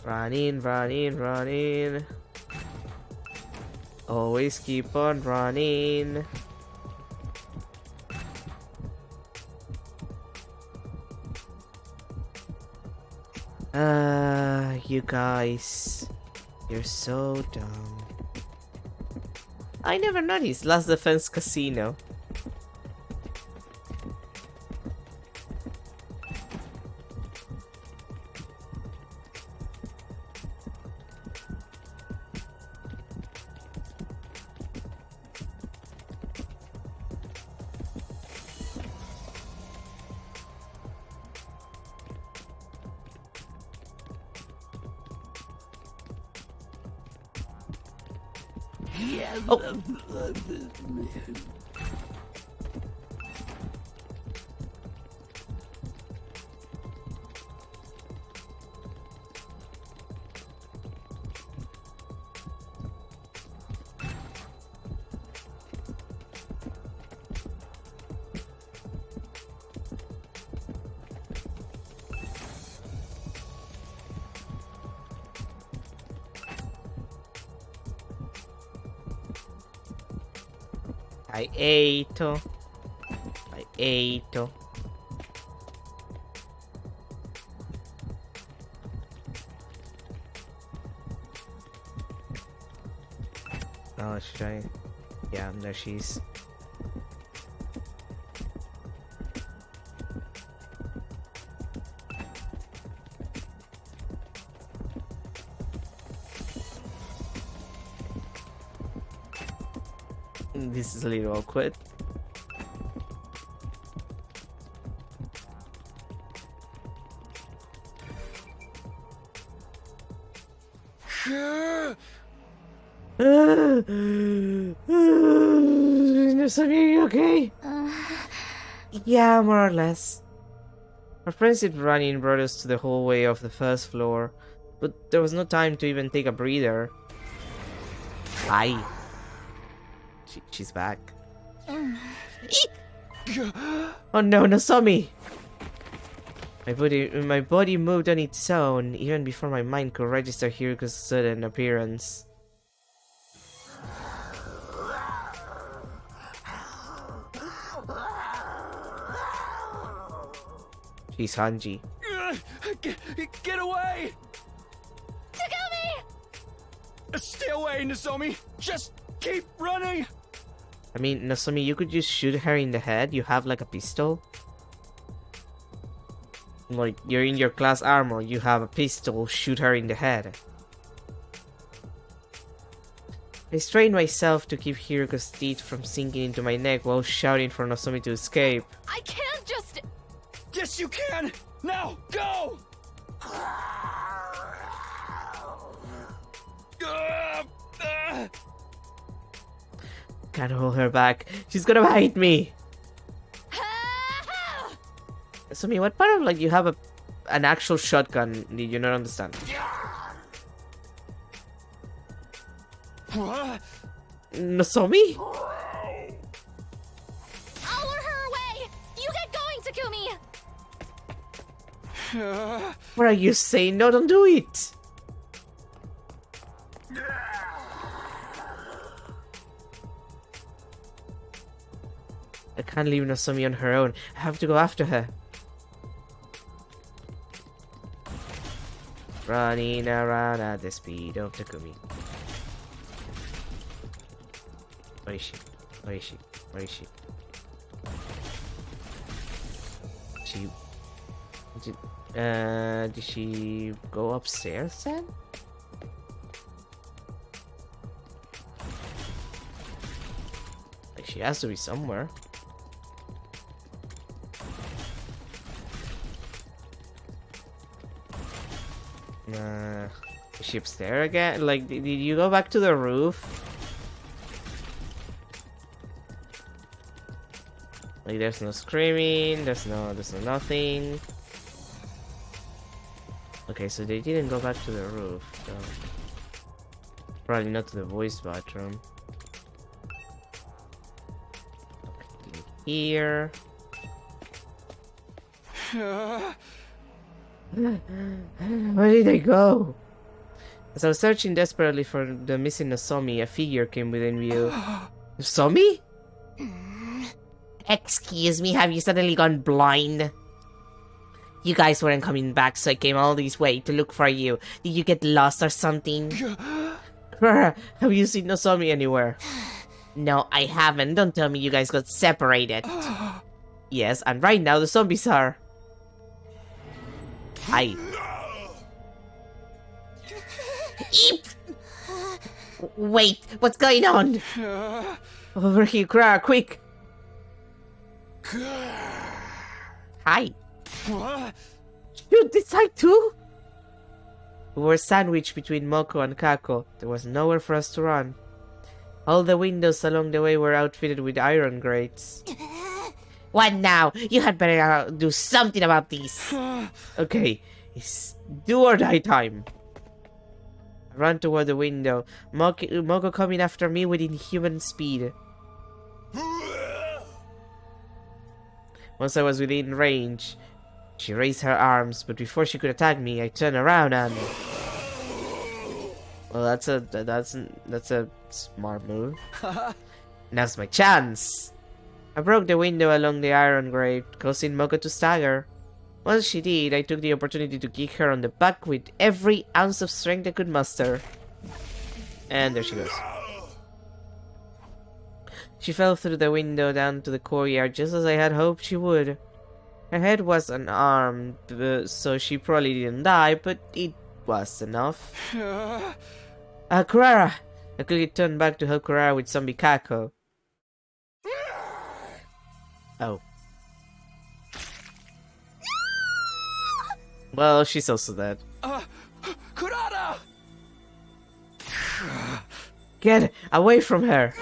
Running, running, running. Always keep on running. You guys. You're so dumb. I never noticed Last Defense Casino. Oh. I ate. I ate. Oh, should I? Yeah, there she is. This is a little awkward. Are you okay? Yeah, more or less. Our friendship running brought us to the hallway of the first floor, but there was no time to even take a breather. Hi. She's back. Oh no, Nozomi! My body moved on its own, even before my mind could register Hiruko's sudden appearance. She's Hanji.
Get away!
Takumi!
Stay away, Nozomi! Just keep running!
I mean, Nozomi, you could just shoot her in the head. You have like a pistol. Like, you're in your class armor, you have a pistol, shoot her in the head. I strained myself to keep Hiruko's teeth from sinking into my neck while shouting for Nozomi to escape.
I can't just...
Yes, you can! Now, go!
Can't hold her back. She's gonna bite me. Nozomi, what part of like you have an actual shotgun? Did you not understand?
What?
Nozomi?
I'll lure her away! You get going, Takumi!
What are you saying? No, don't do it! I can't leave Nozomi on her own. I have to go after her. Running around at the speed of Takumi. Where is she? Where is she? Where is she? Did she go upstairs then? Like, she has to be somewhere. Is she upstairs again? Like, did you go back to the roof? Like, there's no screaming, there's no nothing. Okay, so they didn't go back to the roof, so probably not to the voice bathroom. Okay, here. Where did they go? As I was searching desperately for the missing Nozomi, a figure came within view. Nozomi? Excuse me, have you suddenly gone blind? You guys weren't coming back, so I came all this way to look for you. Did you get lost or something? Have you seen Nozomi anywhere? No, I haven't. Don't tell me you guys got separated. Yes, and right now the zombies are... Hi. Eep! Wait, what's going on? Over here, Kra, quick! Hi.
What?
Shoot this side too? We were sandwiched between Moko and Kako. There was nowhere for us to run. All the windows along the way were outfitted with iron grates. What now? You had better do something about this. Okay, it's do or die time. I ran toward the window, Moko coming after me with inhuman speed. Once I was within range, she raised her arms, but before she could attack me, I turned around and... Well, that's a smart move. Now's my chance. I broke the window along the iron grate, causing Moko to stagger. Once she did, I took the opportunity to kick her on the back with every ounce of strength I could muster. And there she goes. She fell through the window down to the courtyard just as I had hoped she would. Her head was unarmed, so she probably didn't die, but it was enough. Kurara! I quickly turned back to help Kurara with zombie Kako. Oh. Well, she's also dead.
Kurara!
Get away from her!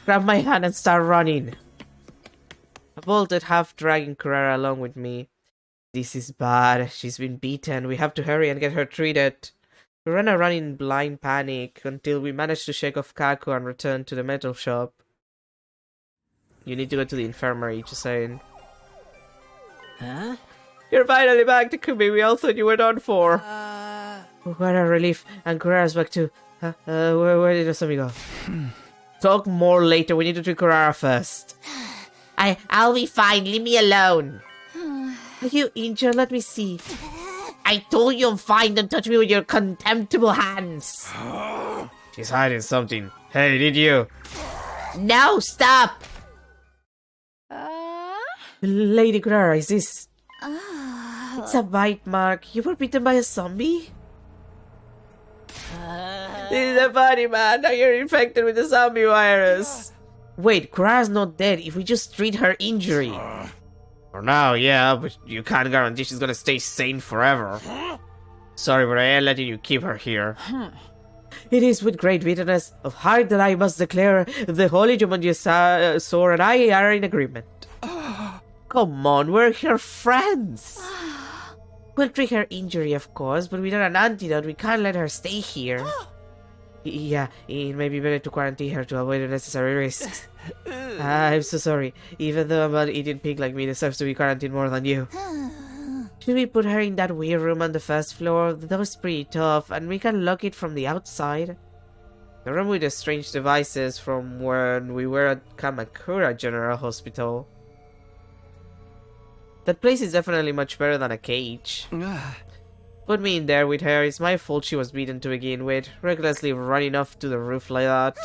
Grab my hand and start running. I bolted, half dragging Kurara along with me. This is bad. She's been beaten. We have to hurry and get her treated. We ran around in blind panic until we managed to shake off Kako and return to the metal shop. You need to go to the infirmary, just saying.
Huh?
You're finally back, Takumi. We all thought you were done for. What a relief. And Kurara's back too. Where did Asami go? Talk more later. We need to treat Kurara first. I'll be fine. Leave me alone. Are you injured? Let me see. I told you I'm fine. Don't touch me with your contemptible hands. She's hiding something. Hey, did you? No, stop! Lady Kurara, is this... It's a bite mark. You were bitten by a zombie? This is a funny man. Now you're infected with the zombie virus. Wait, Kurara's not dead if we just treat her injury. For now, yeah, but you can't guarantee she's gonna stay sane forever. Sorry, but I am letting you keep her here. It is with great bitterness of heart that I must declare the Holy Jumanji Sora and I are in agreement. Come on, we're her friends. We'll treat her injury, of course, but without an antidote, we can't let her stay here. Yeah, it may be better to quarantine her to avoid unnecessary risks. I'm so sorry. Even though a mud-eating pig like me deserves to be quarantined more than you. Should we put her in that weird room on the first floor? The door's pretty tough, and we can lock it from the outside. The room with the strange devices from when we were at Kamakura General Hospital. That place is definitely much better than a cage. Put me in there with her. It's my fault she was beaten to begin with. Recklessly running off to the roof like that.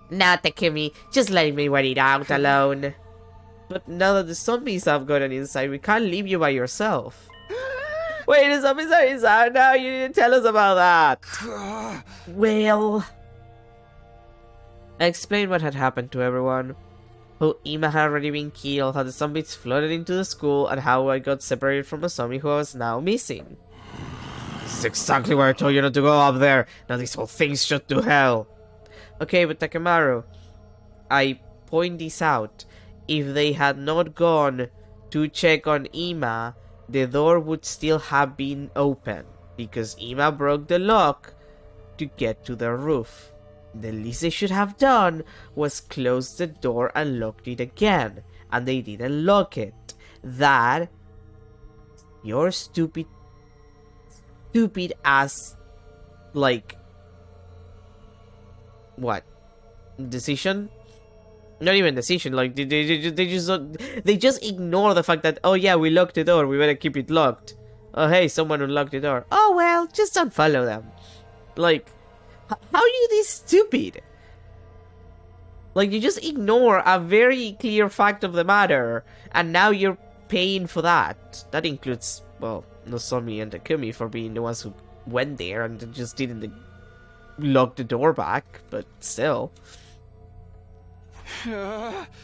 Nah, Takumi. Just letting me wait it out alone. But now that the zombies have gotten inside, we can't leave you by yourself. Wait, the zombies are inside now. You need to tell us about that. Well... I explained what had happened to everyone. How Ima had already been killed, how the zombies flooded into the school, and how I got separated from a zombie who was now missing. This is exactly why I told you not to go up there. Now this whole thing's shut to hell. Okay, but Takemaru, I point this out. If they had not gone to check on Ima, the door would still have been open, because Ima broke the lock to get to the roof. The least they should have done was close the door and locked it again, and they didn't lock it. That your stupid ass, like, what, decision? Not even decision. Like they just ignore the fact that, oh yeah, we locked the door, we better keep it locked. Oh hey, someone unlocked the door. Oh well, just don't follow them. Like, how are you this stupid? Like, you just ignore a very clear fact of the matter, and now you're paying for that. That includes, well, Nozomi and Takumi for being the ones who went there and just didn't lock the door back, but still.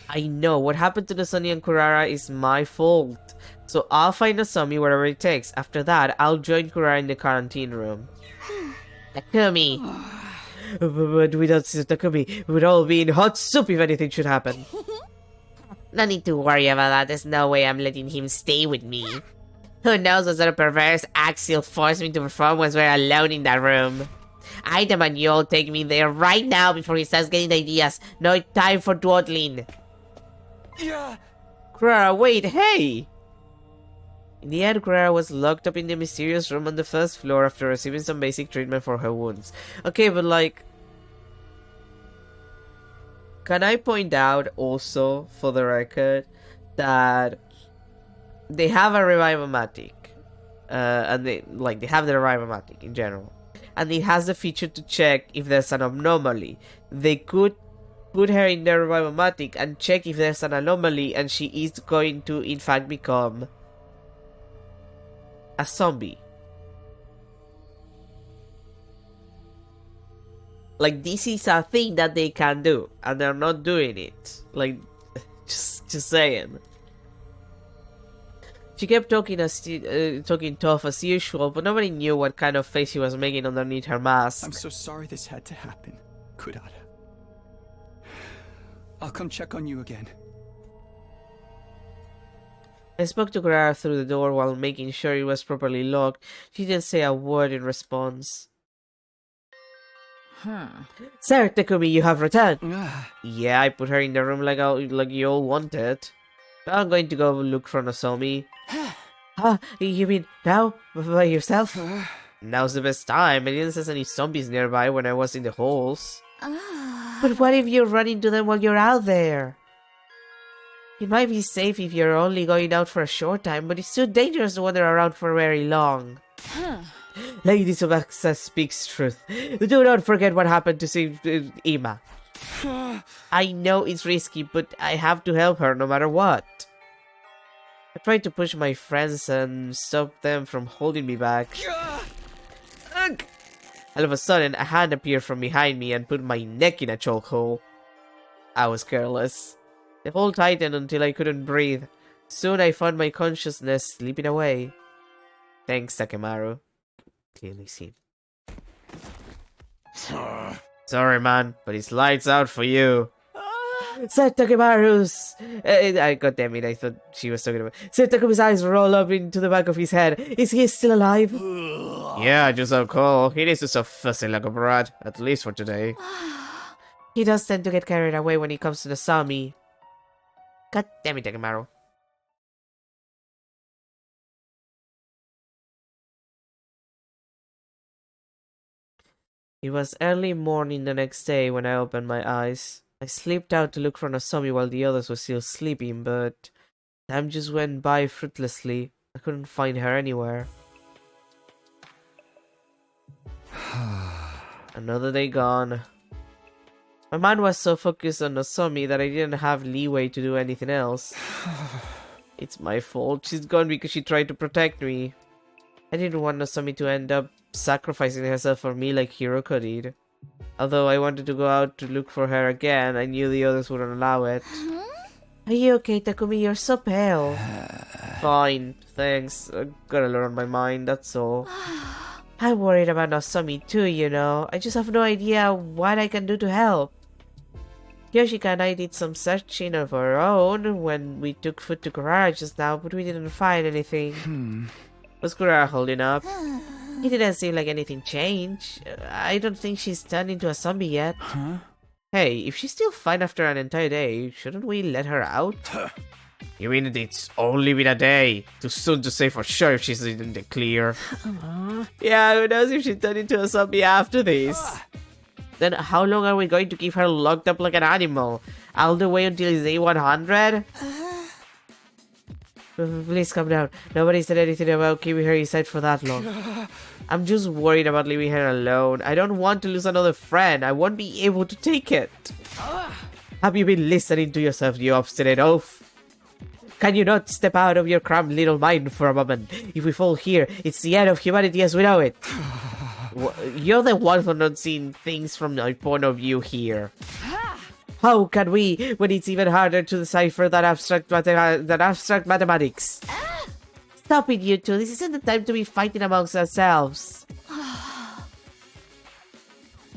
I know, what happened to Nozomi and Kurara is my fault. So I'll find Nozomi wherever it takes. After that, I'll join Kurara in the quarantine room. Takumi! But without Takumi, we'd all be in hot soup if anything should happen. No need to worry about that. There's no way I'm letting him stay with me. Who knows what sort of perverse acts he'll force me to perform once we're alone in that room. I demand you all take me there right now before he starts getting ideas. No time for dawdling.
Yeah.
Kurara, wait, hey! In the end, Kurara was locked up in the mysterious room on the first floor after receiving some basic treatment for her wounds. Okay, but like... Can I point out also, for the record, that they have a Revive-O-Matic. And they have the Revive-O-Matic in general. And it has the feature to check if there's an anomaly. They could put her in the Revive-O-Matic and check if there's an anomaly and she is going to in fact become a zombie. Like, this is a thing that they can do, and they're not doing it. Like, just saying. She kept talking tough as usual, but nobody knew what kind of face she was making underneath her mask.
I'm so sorry this had to happen, Kurara. I'll come check on you again.
I spoke to Kurara through the door while making sure it was properly locked. She didn't say a word in response. Sir Takumi, you have returned. Yeah, I put her in the room like you all wanted. I'm going to go look for Nozomi. You mean now? By yourself? Now's the best time. I didn't see any zombies nearby when I was in the halls. But what if you run into them while you're out there? It might be safe if you're only going out for a short time, but it's too dangerous to wander around for very long. Lady Tsubasa speaks truth. Do not forget what happened to Ima. I know it's risky, but I have to help her no matter what. I tried to push my friends and stop them from holding me back. All of a sudden, a hand appeared from behind me and put my neck in a chokehold. I was careless. The hold tightened until I couldn't breathe. Soon I found my consciousness slipping away. Thanks, Takemaru. Clearly seen. Sorry, man, but it's lights out for you. Sir Takemaru's... God damn it, I thought she was talking about... Sir Takemaru's eyes roll up into the back of his head. Is he still alive? Yeah, just so cool. He needs to stop fussing like a brat, at least for today. He does tend to get carried away when he comes to Nozomi. God damn it, Takemaru. It was early morning the next day when I opened my eyes. I slipped out to look for Nozomi while the others were still sleeping, but time just went by fruitlessly. I couldn't find her anywhere. Another day gone. My mind was so focused on Nozomi that I didn't have leeway to do anything else. It's my fault. She's gone because she tried to protect me. I didn't want Nozomi to end up sacrificing herself for me like Hiroko did. Although I wanted to go out to look for her again, I knew the others wouldn't allow it. Are you okay, Takumi? You're so pale. Fine, thanks. I got a lot on my mind, that's all. I'm worried about Nozomi too, you know. I just have no idea what I can do to help. Yoshika and I did some searching of our own when we took food to Kurara just now, but we didn't find anything. Was Kurara holding up? It didn't seem like anything changed. I don't think she's turned into a zombie yet. Hey, if she's still fine after an entire day, shouldn't we let her out? You mean it's only been a day? Too soon to say for sure if she's in the clear. Yeah, who knows if she turned into a zombie after this? Then how long are we going to keep her locked up like an animal? All the way until it's day 100? Please calm down. Nobody said anything about keeping her inside for that long. I'm just worried about leaving her alone. I don't want to lose another friend. I won't be able to take it. Have you been listening to yourself, you obstinate oaf? Can you not step out of your cramped little mind for a moment? If we fall here, it's the end of humanity as we know it. You're the one for not seeing things from my point of view here. How can we, when it's even harder to decipher that abstract mathematics? Stop it, you two. This isn't the time to be fighting amongst ourselves.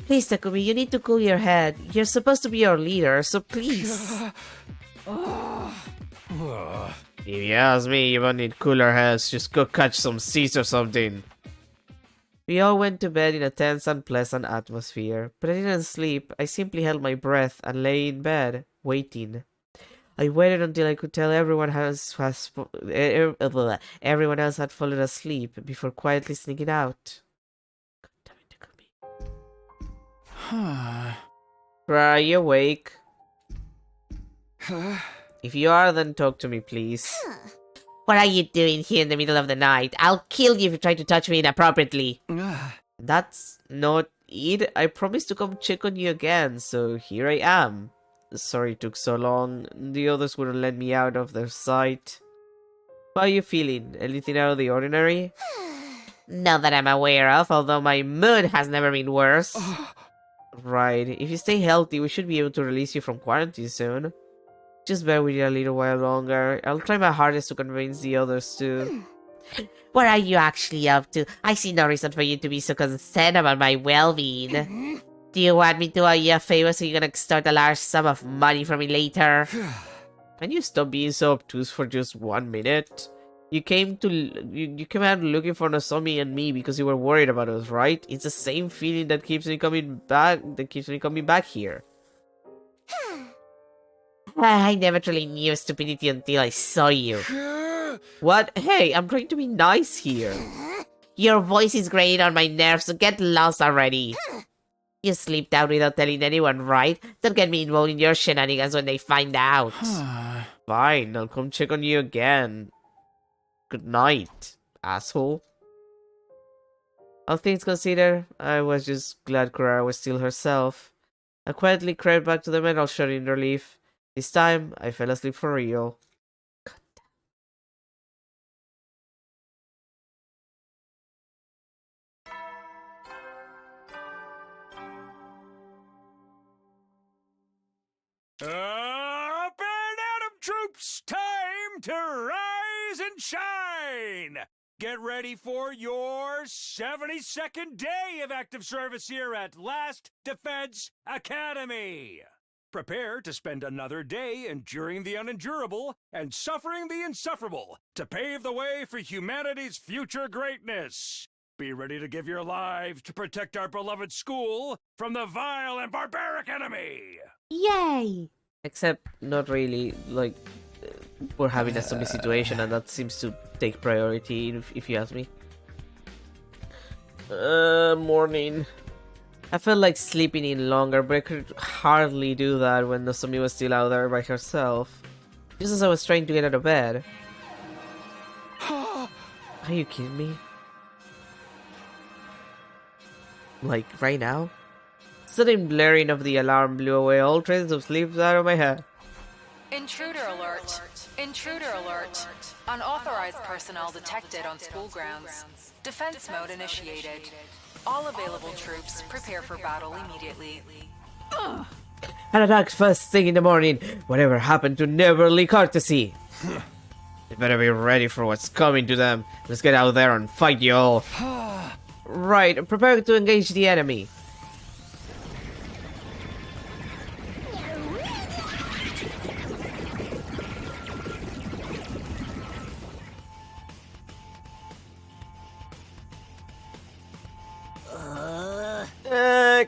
Please, Takumi, you need to cool your head. You're supposed to be our leader, so please. If you ask me, you won't need cooler heads. Just go catch some seeds or something. We all went to bed in a tense, unpleasant atmosphere, but I didn't sleep. I simply held my breath and lay in bed, waiting. I waited until I could tell everyone everyone else had fallen asleep before quietly sneaking out. God damn it, it could be. Are you awake? If you are, then talk to me, please. What are you doing here in the middle of the night? I'll kill you if you try to touch me inappropriately. That's not it. I promised to come check on you again, so here I am. Sorry it took so long. The others wouldn't let me out of their sight. How are you feeling? Anything out of the ordinary? Not that I'm aware of, although my mood has never been worse. Right. If you stay healthy, we should be able to release you from quarantine soon. Just bear with you a little while longer. I'll try my hardest to convince the others too. What are you actually up to? I see no reason for you to be so concerned about my well-being. Do you want me to owe you a favor so you can extort a large sum of money from me later? Can you stop being so obtuse for just 1 minute? You came out looking for Nozomi and me because you were worried about us, right? It's the same feeling that keeps me coming back here. I never truly knew stupidity until I saw you. What? Hey, I'm trying to be nice here. Your voice is grating on my nerves, so get lost already. You slipped out without telling anyone, right? Don't get me involved in your shenanigans when they find out. Fine, I'll come check on you again. Good night, asshole. All things considered, I was just glad Kurara was still herself. I quietly crept back to the metal shed in relief. This time, I fell asleep for real.
Up and Atom troops! Time to rise and shine! Get ready for your 72nd day of active service here at Last Defense Academy. Prepare to spend another day enduring the unendurable and suffering the insufferable to pave the way for humanity's future greatness. Be ready to give your lives to protect our beloved school from the vile and barbaric enemy.
Yay! Except, not really, like, we're having a zombie situation and that seems to take priority, if you ask me. Morning. I felt like sleeping in longer, but I could hardly do that when Nozomi was still out there by herself. Just as I was trying to get out of bed. Are you kidding me? Like, right now? Sudden blaring of the alarm blew away all traces of sleep out of my head.
Intruder alert. Intruder alert. Unauthorized personnel detected on school grounds. Defense mode initiated. All available troops prepare for battle immediately.
An attack first thing in the morning. Whatever happened to neighborly courtesy? They better be ready for what's coming to them. Let's get out there and fight you all. Right, prepare to engage the enemy.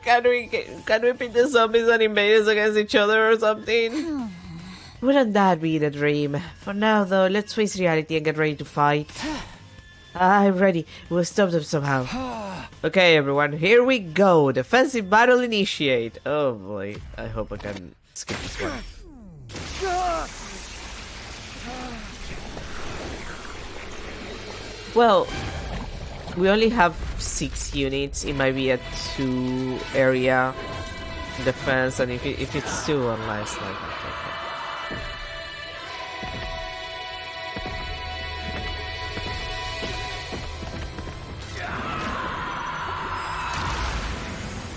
Can we pit the zombies and invaders against each other or something? Wouldn't that be the dream? For now though, let's face reality and get ready to fight. I'm ready. We'll stop them somehow. Okay everyone, here we go. Defensive battle initiate. Oh boy, I hope I can skip this one. Well, we only have 6 units. It might be a 2 area defense, and if it's 2 online, it's like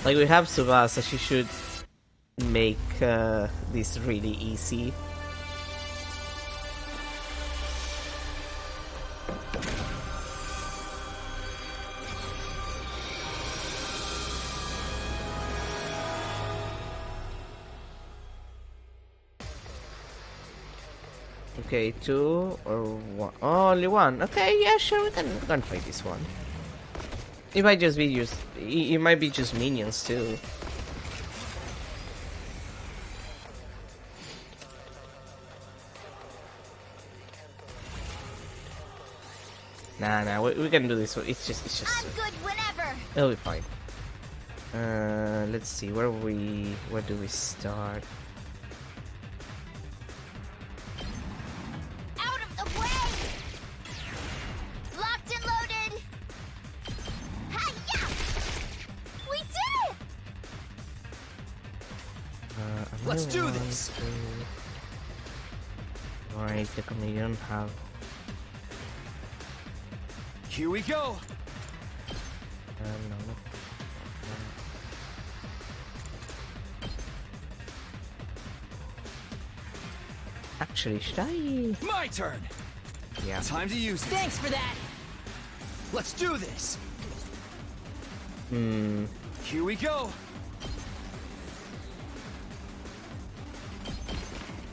like we have Tsubasa, she should make this really easy. Okay, 2 or 1? Oh, only 1. Okay, yeah, sure, we can fight this one. It might just be it might be just minions too. Nah, we can do this. It's just.
I'm good whenever.
It'll be fine. Let's see. Where do we start?
Out of the way. Locked and loaded. Hi-ya! We did it!
Let's do this.
Alright, the chameleon have.
Here we go.
No. Actually, should I?
My turn.
Yeah.
Time to use it.
Thanks for that.
Let's do this.
Hmm.
Here we go.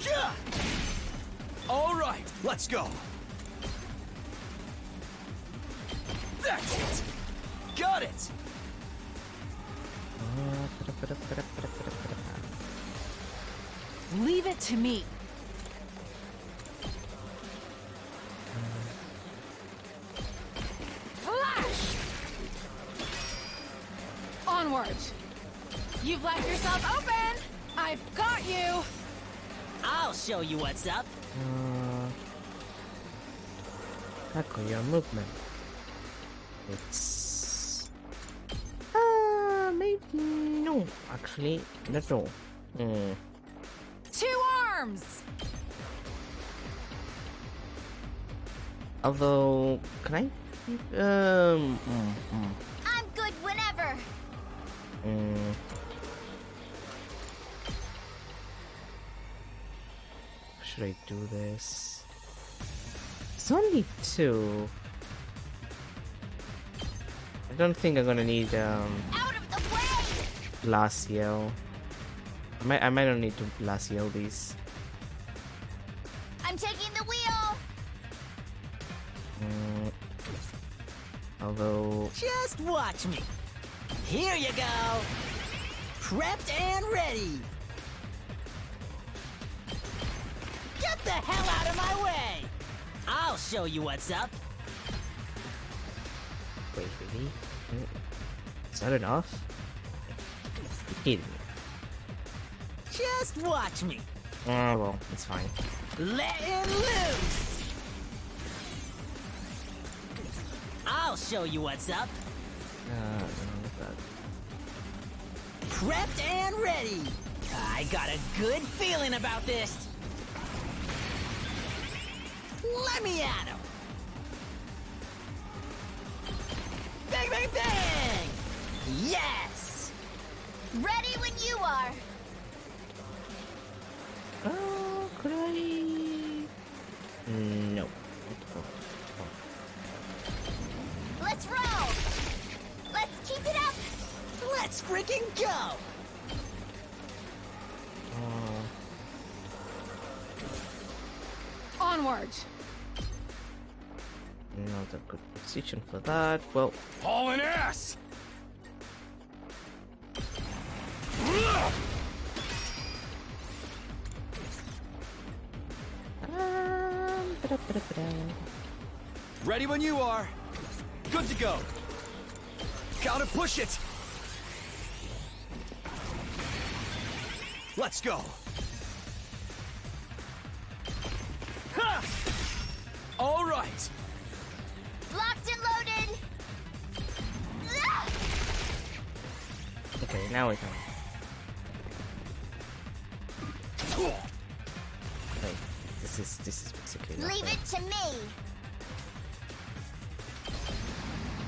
Yeah. All right, let's go. That's it. Got it.
Leave it to me. Flash! Onward! You've left yourself open! I've got you!
I'll show you what's up.
Echo your movement. It's maybe no. Actually, not all.
Two arms!
Although, can I?
I'm good whenever.
Should I do this? It's only 2. I don't think I'm gonna need
Out of the way.
blast yell. I might not need to blast yell these.
I'm taking the wheel.
Although
Just watch me. Here you go. Prepped and ready. Get the hell out of my way. I'll show you what's up.
wait, really? Is that enough? You're kidding me.
Just watch me.
Oh well, it's fine.
Letting loose. I'll show you what's up.
Look at that.
Prepped and ready. I got a good feeling about this. Let me at him. Bang, bang, bang! Yes!
Ready when you are.
Could I? No.
Let's roll. Let's keep it up.
Let's freaking go!
Onward!
Not a good position for that. Well,
Hauling ass. Ready when you are. Good to go. Gotta push it. Let's go. Ha! All right.
Locked and loaded. Ah!
okay, now we can. Wait, this is basically
Leave
nothing.
it to me.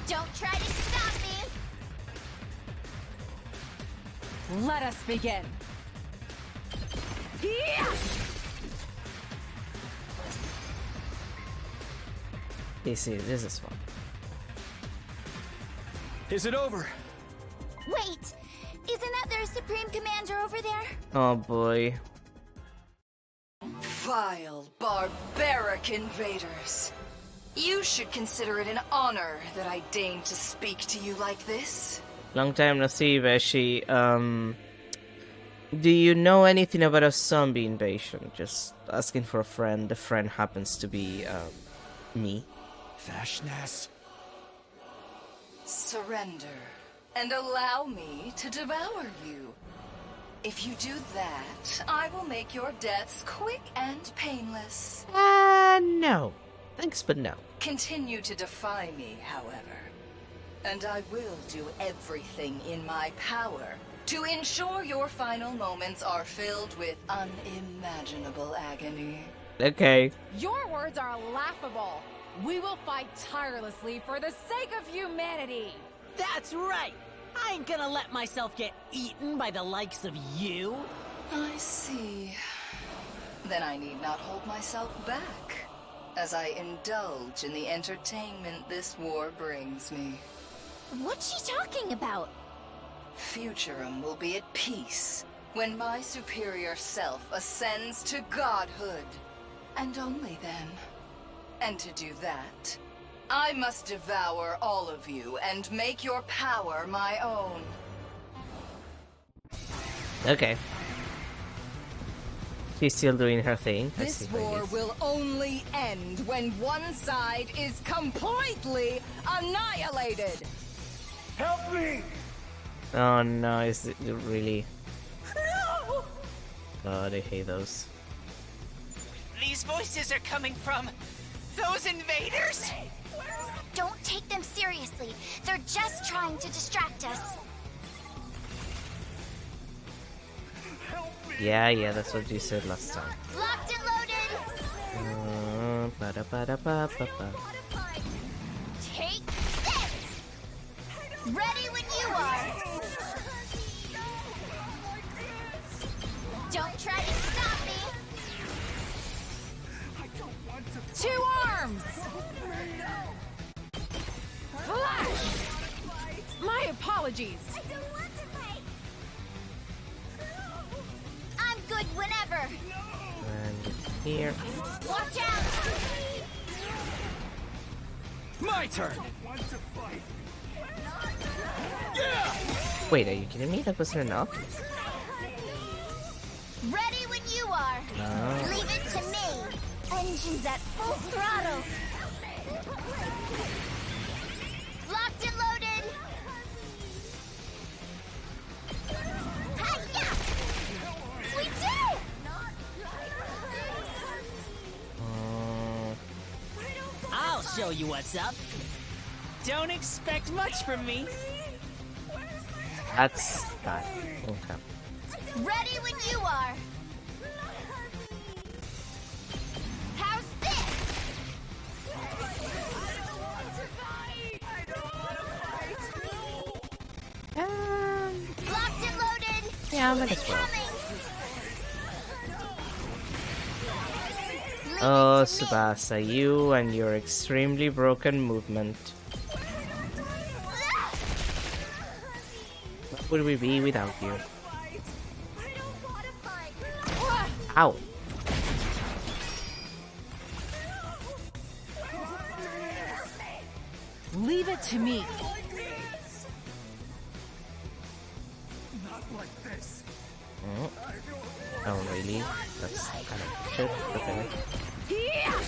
Don't try to stop me.
Let us begin. Yeah!
This is fun.
Is it over?
Wait, isn't that their Supreme Commander over there?
Oh boy.
Vile, barbaric invaders. You should consider it an honor that I deign to speak to you like this.
Long time no see, Veshi. Do you know anything about a zombie invasion? Just asking for a friend. The friend happens to be me.
selfishness.
Surrender, and allow me to devour you. If you do that, I will make your deaths quick and painless.
No. Thanks, but no.
Continue to defy me, however. And I will do everything in my power to ensure your final moments are filled with unimaginable agony.
Okay.
Your words are laughable. We will fight tirelessly for the sake of humanity.
That's right! I ain't gonna let myself get eaten by the likes of you.
I see. Then I need not hold myself back, as I indulge in the entertainment this war brings me.
What's she talking about?
Futurum will be at peace when my superior self ascends to godhood. And only then. And to do that, I must devour all of you and make your power my own.
Okay. She's still doing her thing.
This war will only end when one side is completely annihilated.
Help me!
Oh no, is it really?
No!
God, I hate those.
These voices are coming from those invaders?
Don't take them seriously. They're just trying to distract us.
Yeah, that's what you said last time.
Locked and loaded.
Ba-da-ba-da-ba-ba-ba.
Take this. Ready when you are. Don't try to stop me.
Two arms! Flash! My apologies.
I don't want to fight. I'm good whenever.
And here.
Watch out!
My turn!
Wait, are you kidding me? That wasn't enough?
Ready when you are.
No.
Leave it to me. Engines at full throttle. Locked and loaded. Hi-ya! We did!
I'll show you what's up.
Don't expect much from me.
That's bad. Okay.
Ready when you are. How's this? Locked and loaded.
Yeah, might as well.
Coming.
Oh, Tsubasa, you and your extremely broken movement. What would we be without you? Ow!
Leave it to me.
Oh, oh really? That's kind of shit. Okay.
Yeah!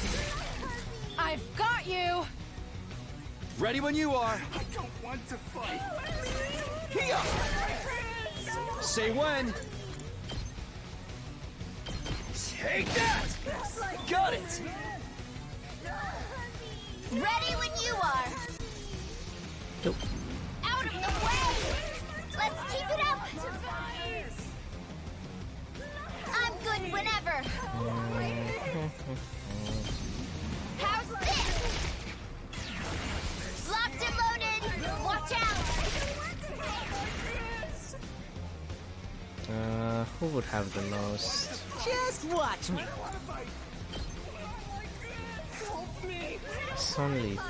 I've got you!
Ready when you are. I don't want to fight. Here! Say when. Take that! Got it!
Ready when you are.
Nope.
Out of the way! Let's keep it up! I'm good whenever! How's this? Locked and loaded! Watch out!
Who would have the most?
Just watch me.
It's only 3.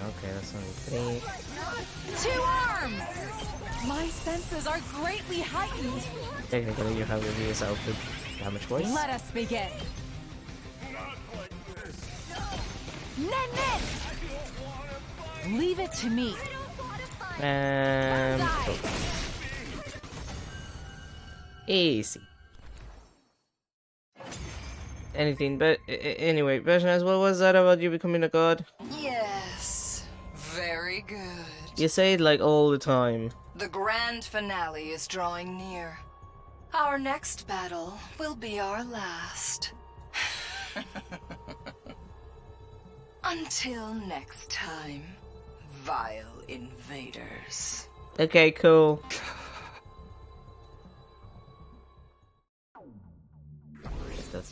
Okay, that's only 3.
2 arms! My senses are greatly heightened.
Technically, you have the VS output damage voice.
Let us begin. Nen! Leave it to me.
And easy. anything, but anyway, Vashnas, what was that about you becoming a god?
Yes, very good.
You say it like all the time.
The grand finale is drawing near. Our next battle will be our last. Until next time, vile invaders.
Okay, cool.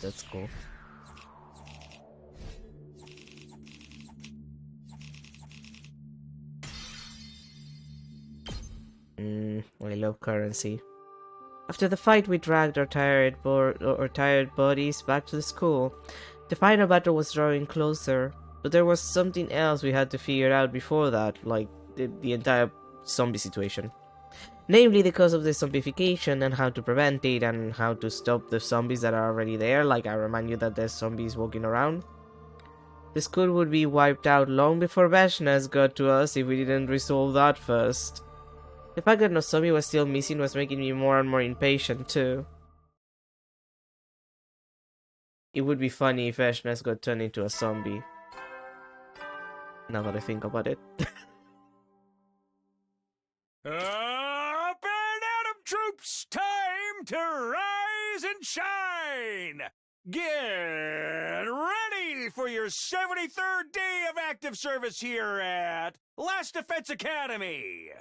That's cool. I love currency. After the fight, we dragged our tired bodies back to the school. The final battle was drawing closer, but there was something else we had to figure out before that, like the entire zombie situation. Namely, the cause of the zombification and how to prevent it and how to stop the zombies that are already there. Like, I remind you that there's zombies walking around. The school would be wiped out long before Vashnas got to us if we didn't resolve that first. The fact that Nozomi was still missing was making me more and more impatient too. It would be funny if Vashnas got turned into a zombie. Now that I think about it.
Up and Atom troops, time to rise and shine! Get ready for your 73rd day of active service here at Last Defense Academy!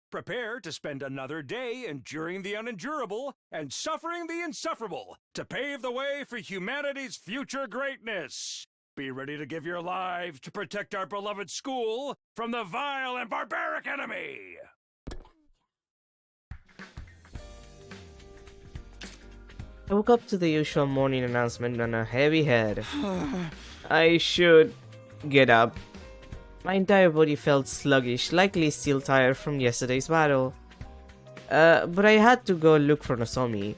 Prepare to spend another day enduring the unendurable and suffering the insufferable to pave the way for humanity's future greatness. Be ready to give your lives to protect our beloved school from the vile and barbaric enemy!
I woke up to the usual morning announcement on a heavy head. I should get up. My entire body felt sluggish, likely still tired from yesterday's battle. But I had to go look for Nozomi.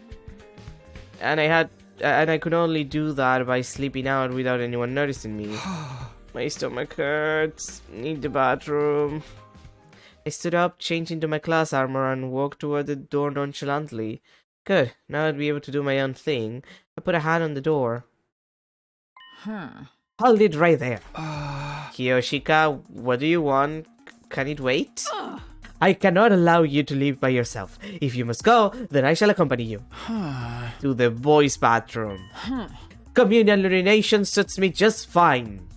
And I could only do that by sleeping out without anyone noticing me. My stomach hurts. Need the bathroom. I stood up, changed into my class armor, and walked toward the door nonchalantly. Good, now I'd be able to do my own thing. I put a hand on the door. Hold it right there. Kiyoshika, what do you want? Can it wait? I cannot allow you to leave by yourself. If you must go, then I shall accompany you. To the boys' bathroom. Communal urination suits me just fine.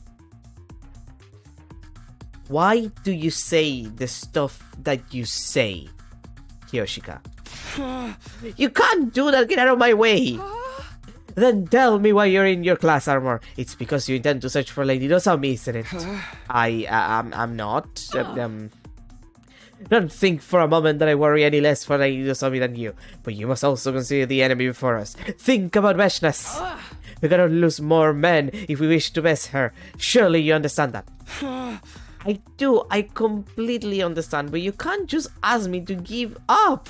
Why do you say the stuff that you say, Kiyoshika? You can't do that, get out of my way! Then tell me why you're in your class armor. It's because you intend to search for Lady Nozomi, isn't it? I'm not. Don't think for a moment that I worry any less for Lady Nozomi than you. But you must also consider the enemy before us. Think about Vashnas. We cannot lose more men if we wish to best her. Surely you understand that. I do. I completely understand. But you can't just ask me to give up.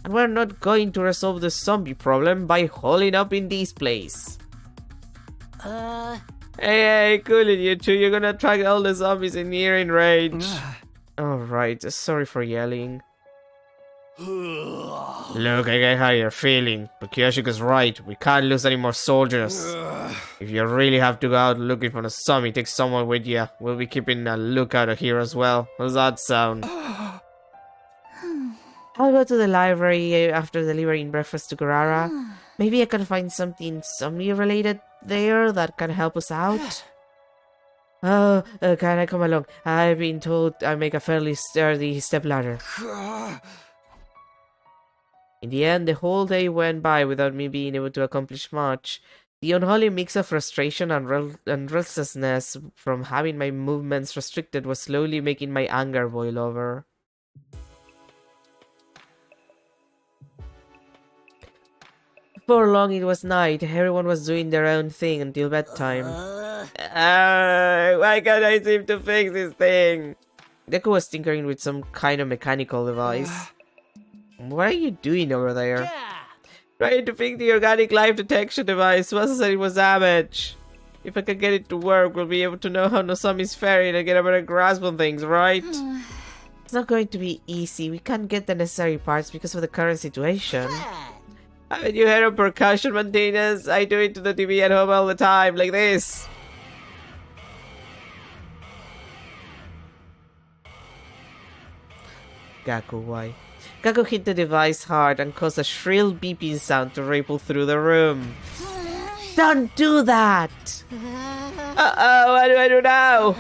And we're not going to resolve the zombie problem by holding up in this place. Hey, cool it, you two. You're gonna track all the zombies in nearing range. Alright, sorry for yelling. Look, I get how you're feeling, but Kiyoshika's right. We can't lose any more soldiers. If you really have to go out looking for the zombie, take someone with you. We'll be keeping a lookout here as well. How's that sound? I'll go to the library after delivering breakfast to Garara. Maybe I can find something zombie-related there that can help us out. Oh, can I come along? I've been told I make a fairly sturdy stepladder. In the end, the whole day went by without me being able to accomplish much. The unholy mix of frustration and restlessness from having my movements restricted was slowly making my anger boil over. Before long it was night. Everyone was doing their own thing until bedtime. Why can't I seem to fix this thing? Deku was tinkering with some kind of mechanical device. What are you doing over there? Trying to fix the organic life detection device. Must said it was damaged. If I can get it to work, we'll be able to know how Nozomi's faring and get a better grasp on things, right? It's not going to be easy. We can't get the necessary parts because of the current situation. Haven't you heard of percussion maintenance? I do it to the TV at home all the time, like this. Gaku, why? Gaku hit the device hard and caused a shrill beeping sound to ripple through the room. Don't do that! Uh-oh, what do I do now?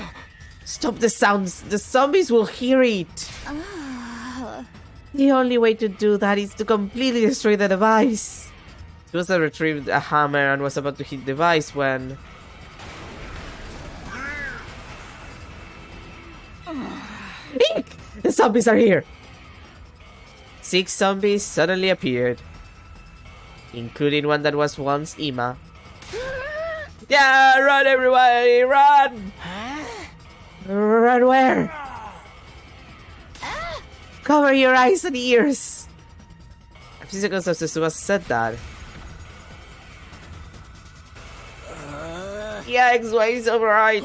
Stop the sounds, the zombies will hear it. The only way to do that is to completely destroy the device. Susa retrieved a hammer and was about to hit the device when... Eek! The zombies are here! 6 zombies suddenly appeared, including one that was once Ima. Yeah, run everybody, run! Run where? Cover your eyes and ears! A few seconds after Suba said that. Yikes, why is alright?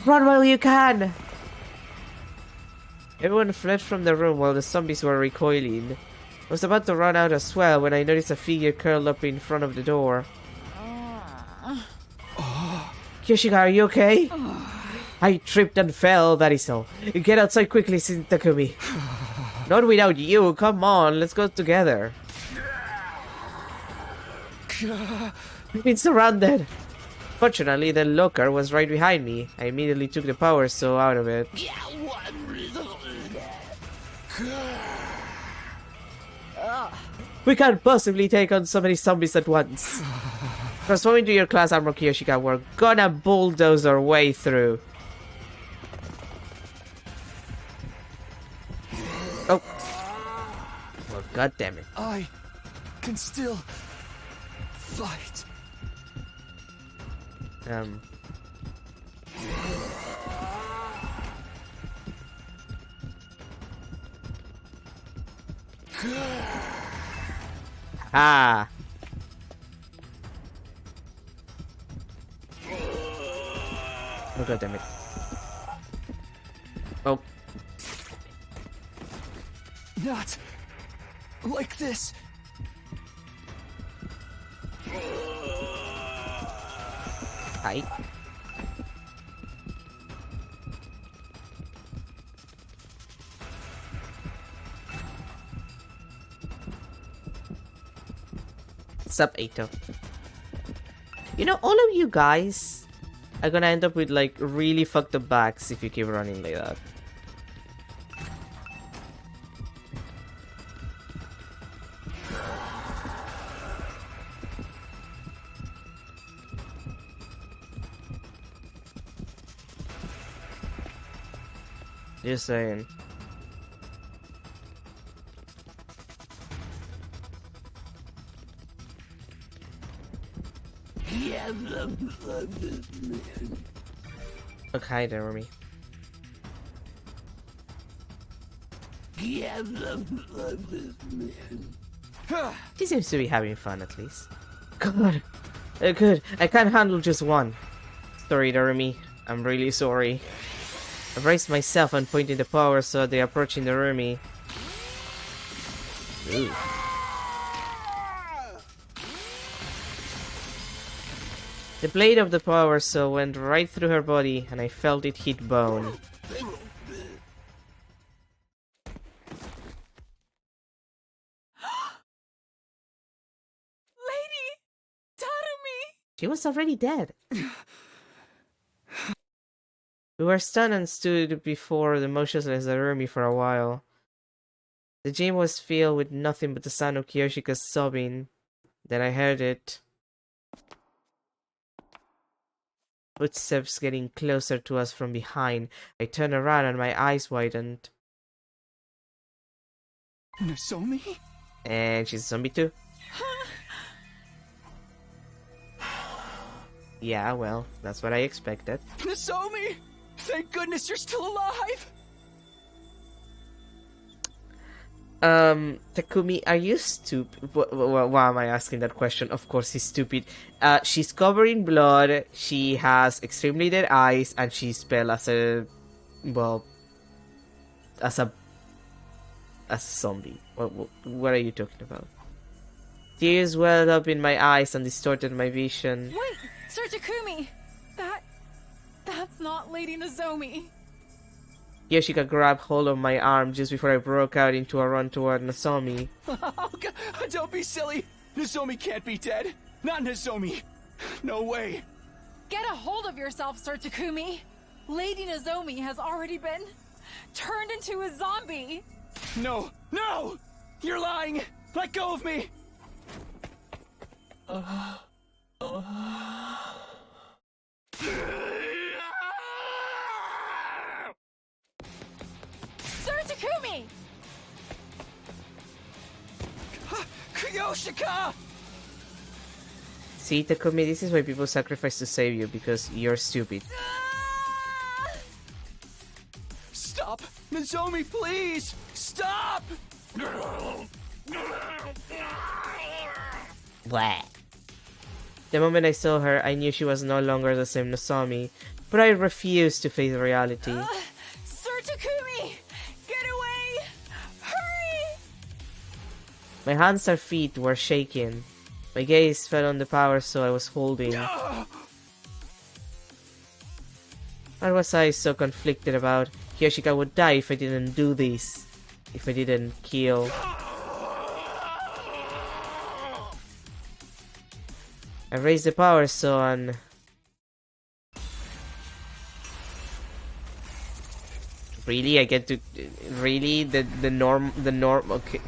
Run while you can! Everyone fled from the room while the zombies were recoiling. I was about to run out as well when I noticed a figure curled up in front of the door. Kyoshika, are you okay? I tripped and fell, that is all. Get outside quickly, Takumi. Not without you, come on, let's go together. We've been surrounded. Fortunately, the locker was right behind me. I immediately took the power saw out of it. We can't possibly take on so many zombies at once. Transforming to your class armor, Kyoshika, we're gonna bulldoze our way through. Oh. Well, god damn it.
I can still fight.
Ah. Oh god damn it. Oh.
Not like this.
Hi. What's up, Ato? You know, all of you guys are gonna end up with like really fucked up backs if you keep running like that. Just saying. Okay, Jeremy. He seems to be having fun at least. God. Good. I can't handle just one. Sorry, Jeremy. I'm really sorry. I braced myself and pointed the power saw they approaching the Rumi. Ooh. The blade of the power saw went right through her body and I felt it hit bone.
Lady Tarumi!
She was already dead. We were stunned and stood before the motionless Arumi for a while. The gym was filled with nothing but the sound of Kyoshika's sobbing. Then I heard it. Footsteps getting closer to us from behind. I turned around and my eyes widened.
Nozomi?
And she's a zombie too. Yeah, well, that's what I expected.
Nozomi! Thank goodness you're still alive!
Takumi, are you stupid? Why am I asking that question? Of course he's stupid. She's covered in blood, she has extremely dead eyes, and she's pale as a... well... as a as a zombie. What are you talking about? Tears welled up in my eyes and distorted my vision.
Wait! Sir Takumi! That's not Lady Nozomi.
Yoshika grabbed hold of my arm just before I broke out into a run toward Nozomi.
Oh, God, don't be silly. Nozomi can't be dead. Not Nozomi. No way.
Get a hold of yourself, Sir Takumi! Lady Nozomi has already been turned into a zombie!
No! No! You're lying! Let go of me!
Sir Takumi!
Yoshika!
See, Takumi, this is why people sacrifice to save you, because you're stupid.
Stop! Nozomi, please! Stop!
Blah. The moment I saw her, I knew she was no longer the same Nozomi, but I refused to face reality.
Sir Takumi! Get away! Hurry!
My hands and feet were shaking. My gaze fell on the power saw I was holding. What was I so conflicted about? Yoshika would die if I didn't do this. If I didn't kill. I raised the power saw and... Really? I get to... Really? The norm... Okay.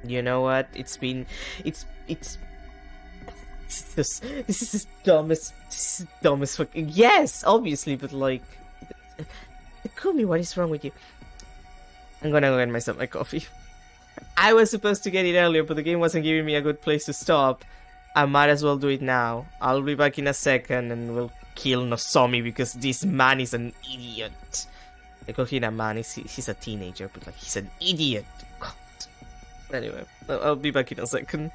You know what? It's this is the dumbest fucking... Yes, obviously, but like... Takumi, what is wrong with you? I'm gonna go get myself my coffee. I was supposed to get it earlier, but the game wasn't giving me a good place to stop. I might as well do it now. I'll be back in a second and we'll kill Nozomi because this man is an idiot. I call him a man, he's a teenager, but like, he's an idiot. God. Anyway, I'll be back in a second.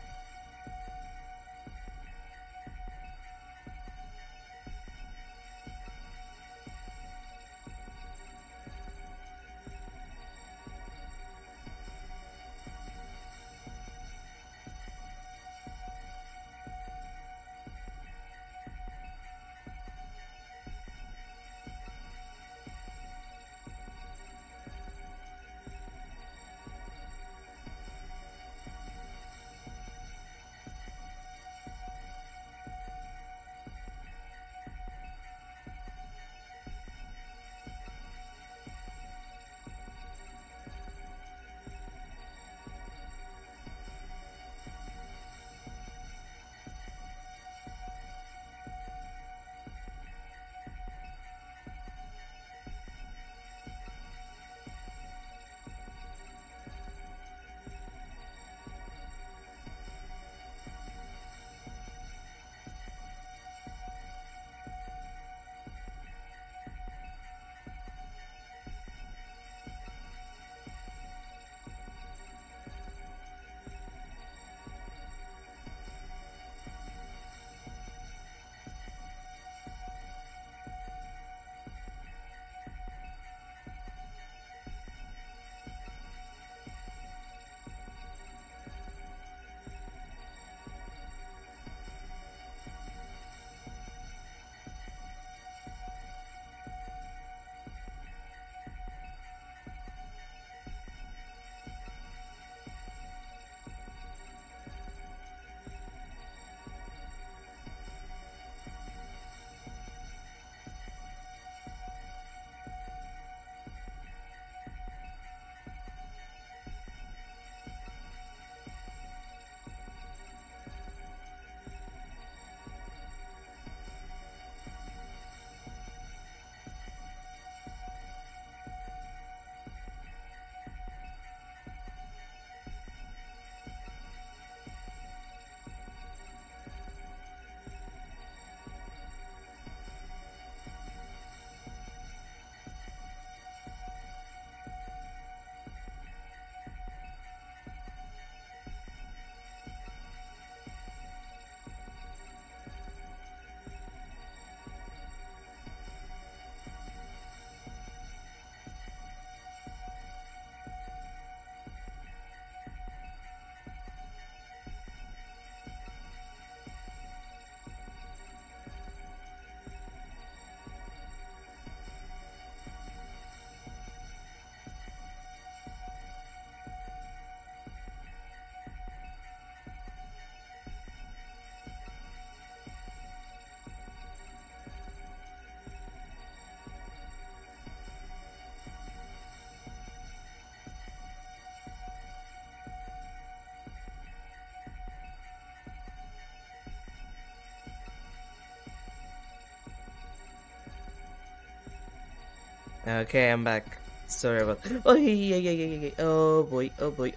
Okay, I'm back. Sorry about. Oh yeah. Oh boy. Okay.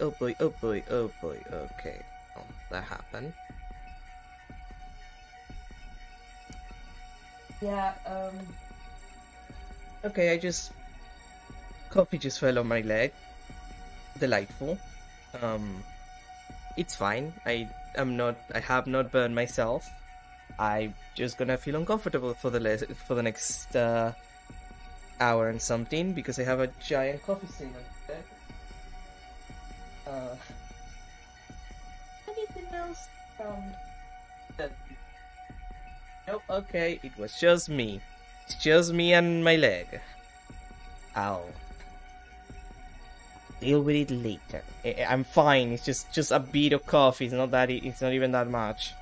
Oh, that happened. Yeah. Okay, coffee just fell on my leg. Delightful. It's fine. I have not burned myself. I'm just gonna feel uncomfortable for the next hour and something because I have a giant coffee stain on there. Anything else? Nope. Okay, it was just me. It's just me and my leg. I'll deal with it later. I'm fine. It's just a bit of coffee. It's not even that much.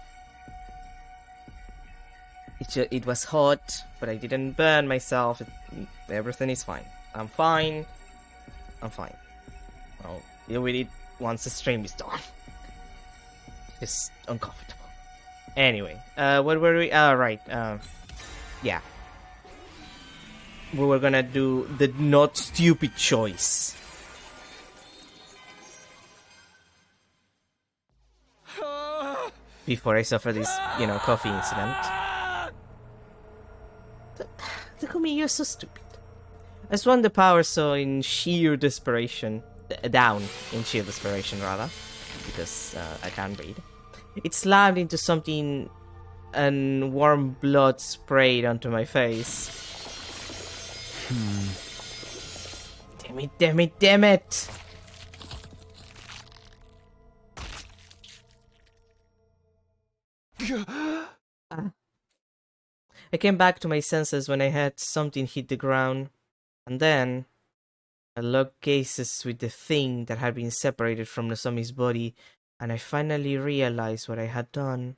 It was hot, but I didn't burn myself. Everything is fine. I'm fine. I'll deal with it once the stream is done. It's uncomfortable. Anyway, what were we? Right. Yeah. We were gonna do the not stupid choice. Before I suffer this, coffee incident. Takumi, you're so stupid. I swung the power saw in sheer desperation. Down in sheer desperation, rather. Because I can't read. It slammed into something and warm blood sprayed onto my face. Damn it! I came back to my senses when I heard something hit the ground, and then I locked gazes with the thing that had been separated from Nozomi's body, and I finally realized what I had done.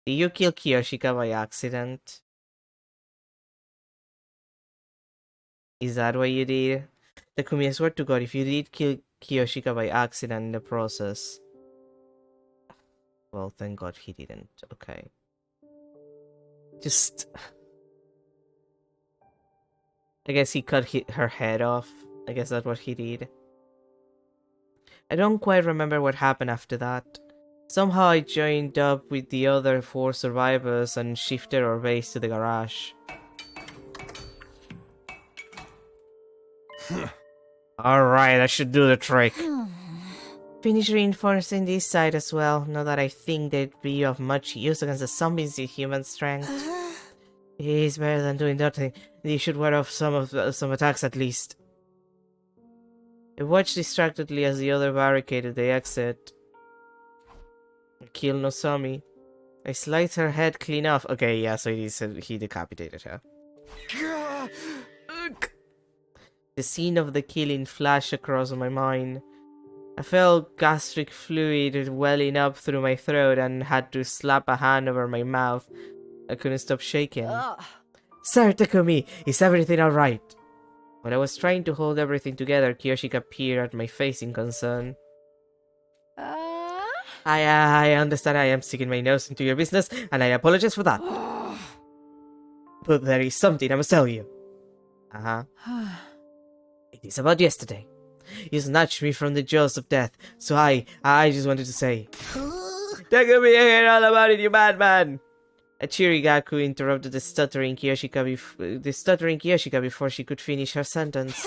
Did you kill Kiyoshika by accident? Is that what you did? Takumi, I swear to God, if you did kill Kiyoshika by accident in the process... Well, thank God he didn't. Okay. I guess he cut her head off. I guess that's what he did. I don't quite remember what happened after that. Somehow I joined up with the other 4 survivors and shifted our base to the garage. Alright, I should do the trick. Finish reinforcing this side as well, now that I think they'd be of much use against the zombies in human strength. It is better than doing nothing. You should ward off some attacks at least. I watched distractedly as the other barricaded the exit. Kill Nozomi. I sliced her head clean off. Okay, yeah, so he decapitated her. The scene of the killing flashed across my mind. I felt gastric fluid welling up through my throat and had to slap a hand over my mouth. I couldn't stop shaking. Sir Takumi, is everything alright? When I was trying to hold everything together, Kiyoshika peered at my face in concern. I understand I am sticking my nose into your business, and I apologize for that. But there is something I must tell you. It is about yesterday. You snatched me from the jaws of death, so I just wanted to say... Takumi, I heard all about it, you madman! A Chirigaku interrupted the stuttering Kiyoshika before she could finish her sentence.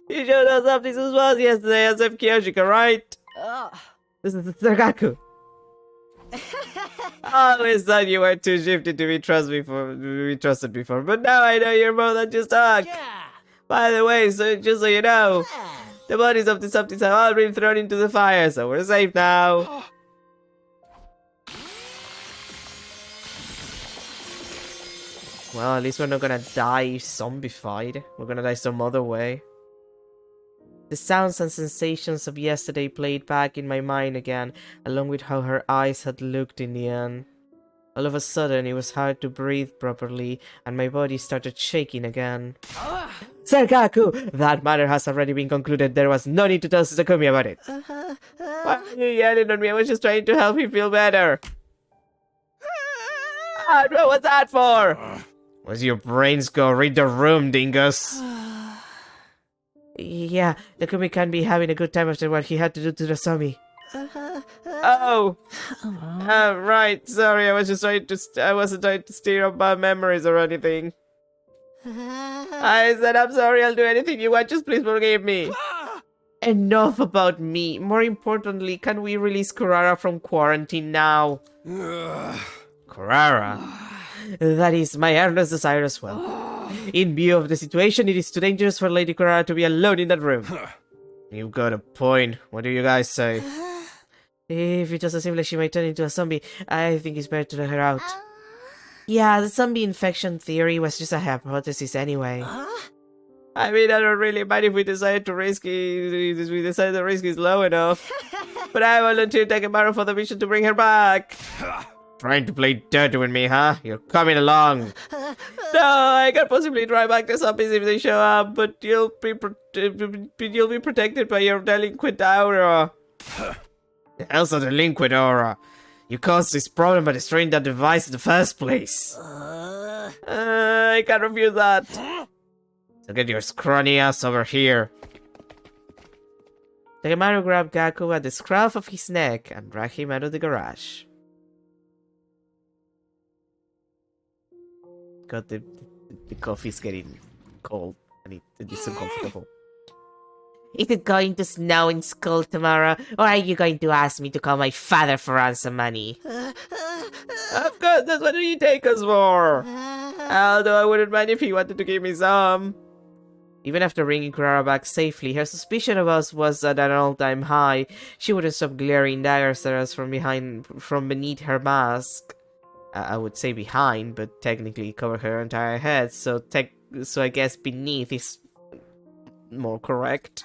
You showed us up this was yesterday as if Kiyoshika, right? This is the Sargaku. I always thought you were too shifty to be trusted before, but now I know you're more than just talk. By the way, just so you know, the bodies of the Subtis have all been thrown into the fire, so we're safe now. Well, at least we're not gonna die zombified. We're gonna die some other way. The sounds and sensations of yesterday played back in my mind again, along with how her eyes had looked in the end. All of a sudden, it was hard to breathe properly, and my body started shaking again. Sargaku! That matter has already been concluded. There was no need to tell Takumi about it. Why are you yelling at me? I was just trying to help you feel better. What was that for? Where's your brains go? Read the room, dingus. Yeah, Takumi can't be having a good time after what he had to do to the Sami. Oh! Right, sorry, I wasn't trying to stir up bad memories or anything. I said I'm sorry, I'll do anything you want, just please forgive me. Enough about me. More importantly, can we release Kurara from quarantine now? Kurara? That is my earnest desire as well. In view of the situation, it is too dangerous for Lady Kurara to be alone in that room. You've got a point. What do you guys say? If it doesn't seem like she might turn into a zombie, I think it's better to let her out. Yeah, the zombie infection theory was just a hypothesis anyway. I mean, I don't really mind if we decide the risk is low enough. But I volunteer Takemaru for the mission to bring her back. Trying to play dirty with me, huh? You're coming along. No, I can't possibly drive back the zombies if they show up, but you'll be protected by your delinquent aura. The hell's a delinquent aura? You caused this problem by destroying that device in the first place. I can't refuse that. So get your scrawny ass over here. Takemaru grabbed Gaku at the scruff of his neck and dragged him out of the garage. God, the coffee's getting cold and it is uncomfortable. Is it going to snow in school tomorrow, or are you going to ask me to call my father for ransom money? Of course, that's what you take us for! Although I wouldn't mind if he wanted to give me some. Even after bringing Kurara back safely, her suspicion of us was at an all-time high. She wouldn't stop glaring daggers at us from beneath her mask. I would say behind, but technically cover her entire head, so I guess beneath is more correct.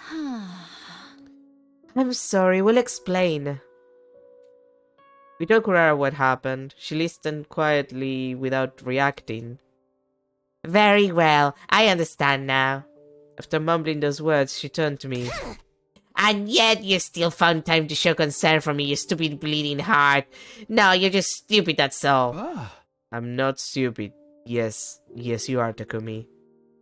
I'm sorry, we'll explain. We told Kurara what happened. She listened quietly without reacting. Very well, I understand now. After mumbling those words, she turned to me. And yet you still found time to show concern for me, you stupid bleeding heart. No, you're just stupid, that's all. I'm not stupid. Yes, you are, Takumi.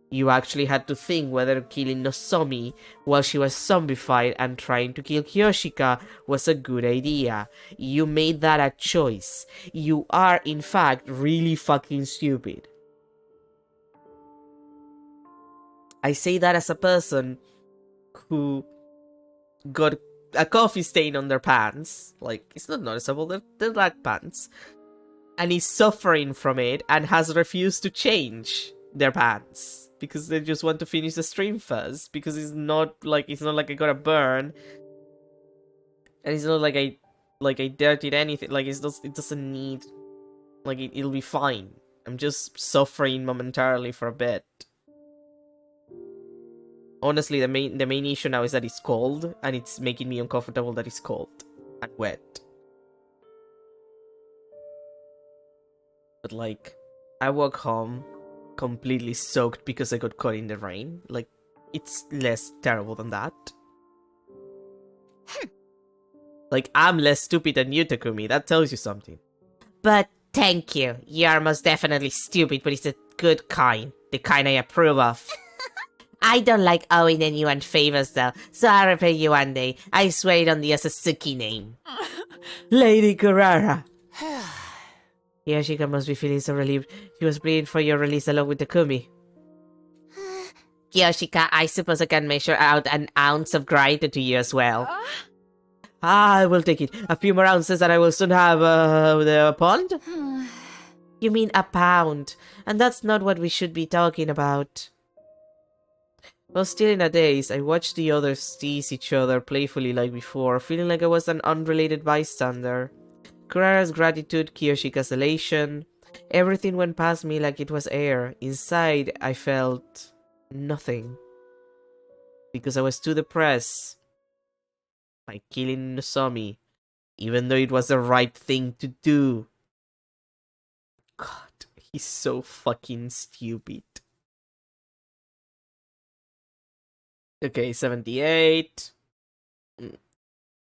You actually had to think whether killing Nozomi while she was zombified and trying to kill Kyoshika was a good idea. You made that a choice. You are, in fact, really fucking stupid. I say that as a person who got a coffee stain on their pants. Like, it's not noticeable, they're black pants. And is suffering from it and has refused to change their pants. Because they just want to finish the stream first. Because it's not like I got a burn. And it's not like I dirtied anything. Like, it doesn't need... Like, it'll be fine. I'm just suffering momentarily for a bit. Honestly, the main issue now is that it's cold, and it's making me uncomfortable that it's cold and wet. But like, I walk home completely soaked because I got caught in the rain. Like, it's less terrible than that. Like, I'm less stupid than you, Takumi. That tells you something. But thank you. You are most definitely stupid, but it's a good kind. The kind I approve of. I don't like owing anyone favors though, so I'll repay you one day. I swear it on the Sasuke name. Lady Kurara. Kyoshika must be feeling so relieved. She was pleading for your release along with Takumi. Kyoshika, I suppose I can measure out an ounce of gratitude to you as well. I will take it. A few more ounces and I will soon have the pond? You mean a pound. And that's not what we should be talking about. While still in a daze, I watched the others tease each other playfully like before, feeling like I was an unrelated bystander. Kurara's gratitude, Kyoshika's elation, everything went past me like it was air. Inside, I felt nothing. Because I was too depressed by killing Nozomi, even though it was the right thing to do. God, he's so fucking stupid. Okay, 78.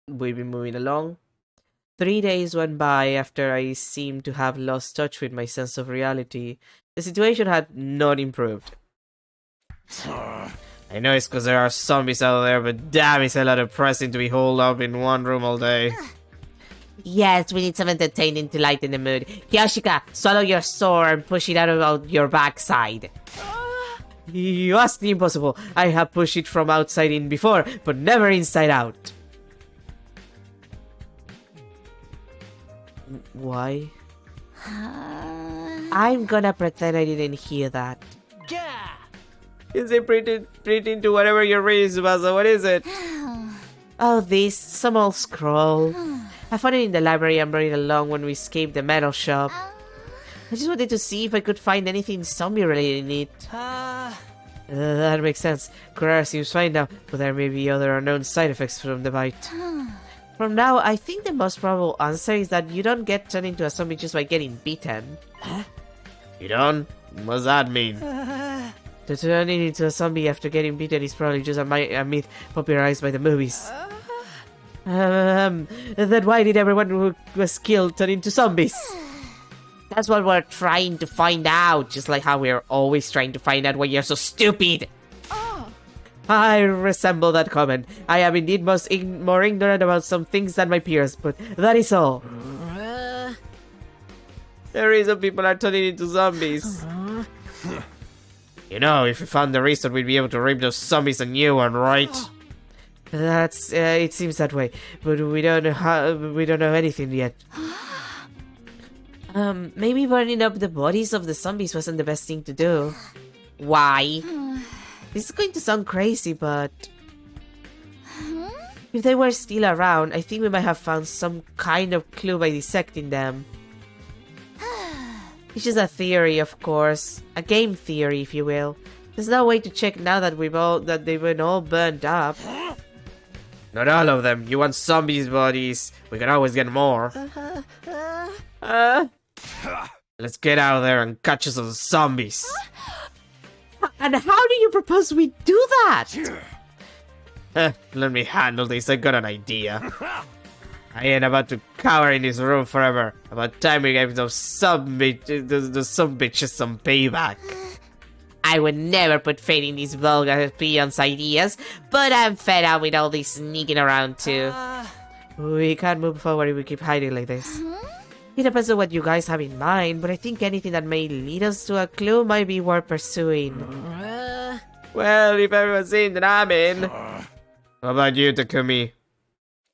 We've been moving along. 3 days went by after I seemed to have lost touch with my sense of reality. the situation had not improved. I know it's because there are zombies out there, but damn, it's a lot depressing to be holed up in one room all day. Yes, we need some entertaining to lighten the mood. Kyoshika, swallow your sword and push it out of your backside. You asked the impossible. I have pushed it from outside in before, but never inside out. Why? I'm gonna pretend I didn't hear that.
Gah!
Is it pretend to whatever you're reading, Tsubasa? What is it? Oh, this. Some old scroll. I found it in the library and brought it along when we escaped the metal shop. I just wanted to see if I could find anything zombie related in it. That makes sense. Kurara seems fine now, but there may be other unknown side effects from the bite. From now, I think the most probable answer is that you don't get turned into a zombie just by getting bitten. You don't? What's that mean? The turning into a zombie after getting bitten is probably just a myth popularized by the movies. Then why did everyone who was killed turn into zombies? That's what we're trying to find out, just like how we're always trying to find out why you're so stupid. I resemble that comment. I am indeed more ignorant about some things than my peers, but that is all. The reason people are turning into zombies. You know, if we found the reason, we'd be able to rip those zombies a new one, right? That's it seems that way, but we don't know anything yet. Maybe burning up the bodies of the zombies wasn't the best thing to do. Why? This is going to sound crazy, but if they were still around, I think we might have found some kind of clue by dissecting them. It's just a theory, of course. A game theory, if you will. There's no way to check now that they've been all burned up. Not all of them. You want zombies' bodies. We can always get more. Let's get out there and catch us some zombies. And how do you propose we do that? Let me handle this. I got an idea. I ain't about to cower in this room forever. About time we gave those some bitches some payback. I would never put faith in these vulgar peons' ideas, but I'm fed up with all this sneaking around too. We can't move forward if we keep hiding like this. It depends on what you guys have in mind, but I think anything that may lead us to a clue might be worth pursuing. Well, if everyone's in, then I'm in. How about you, Takumi?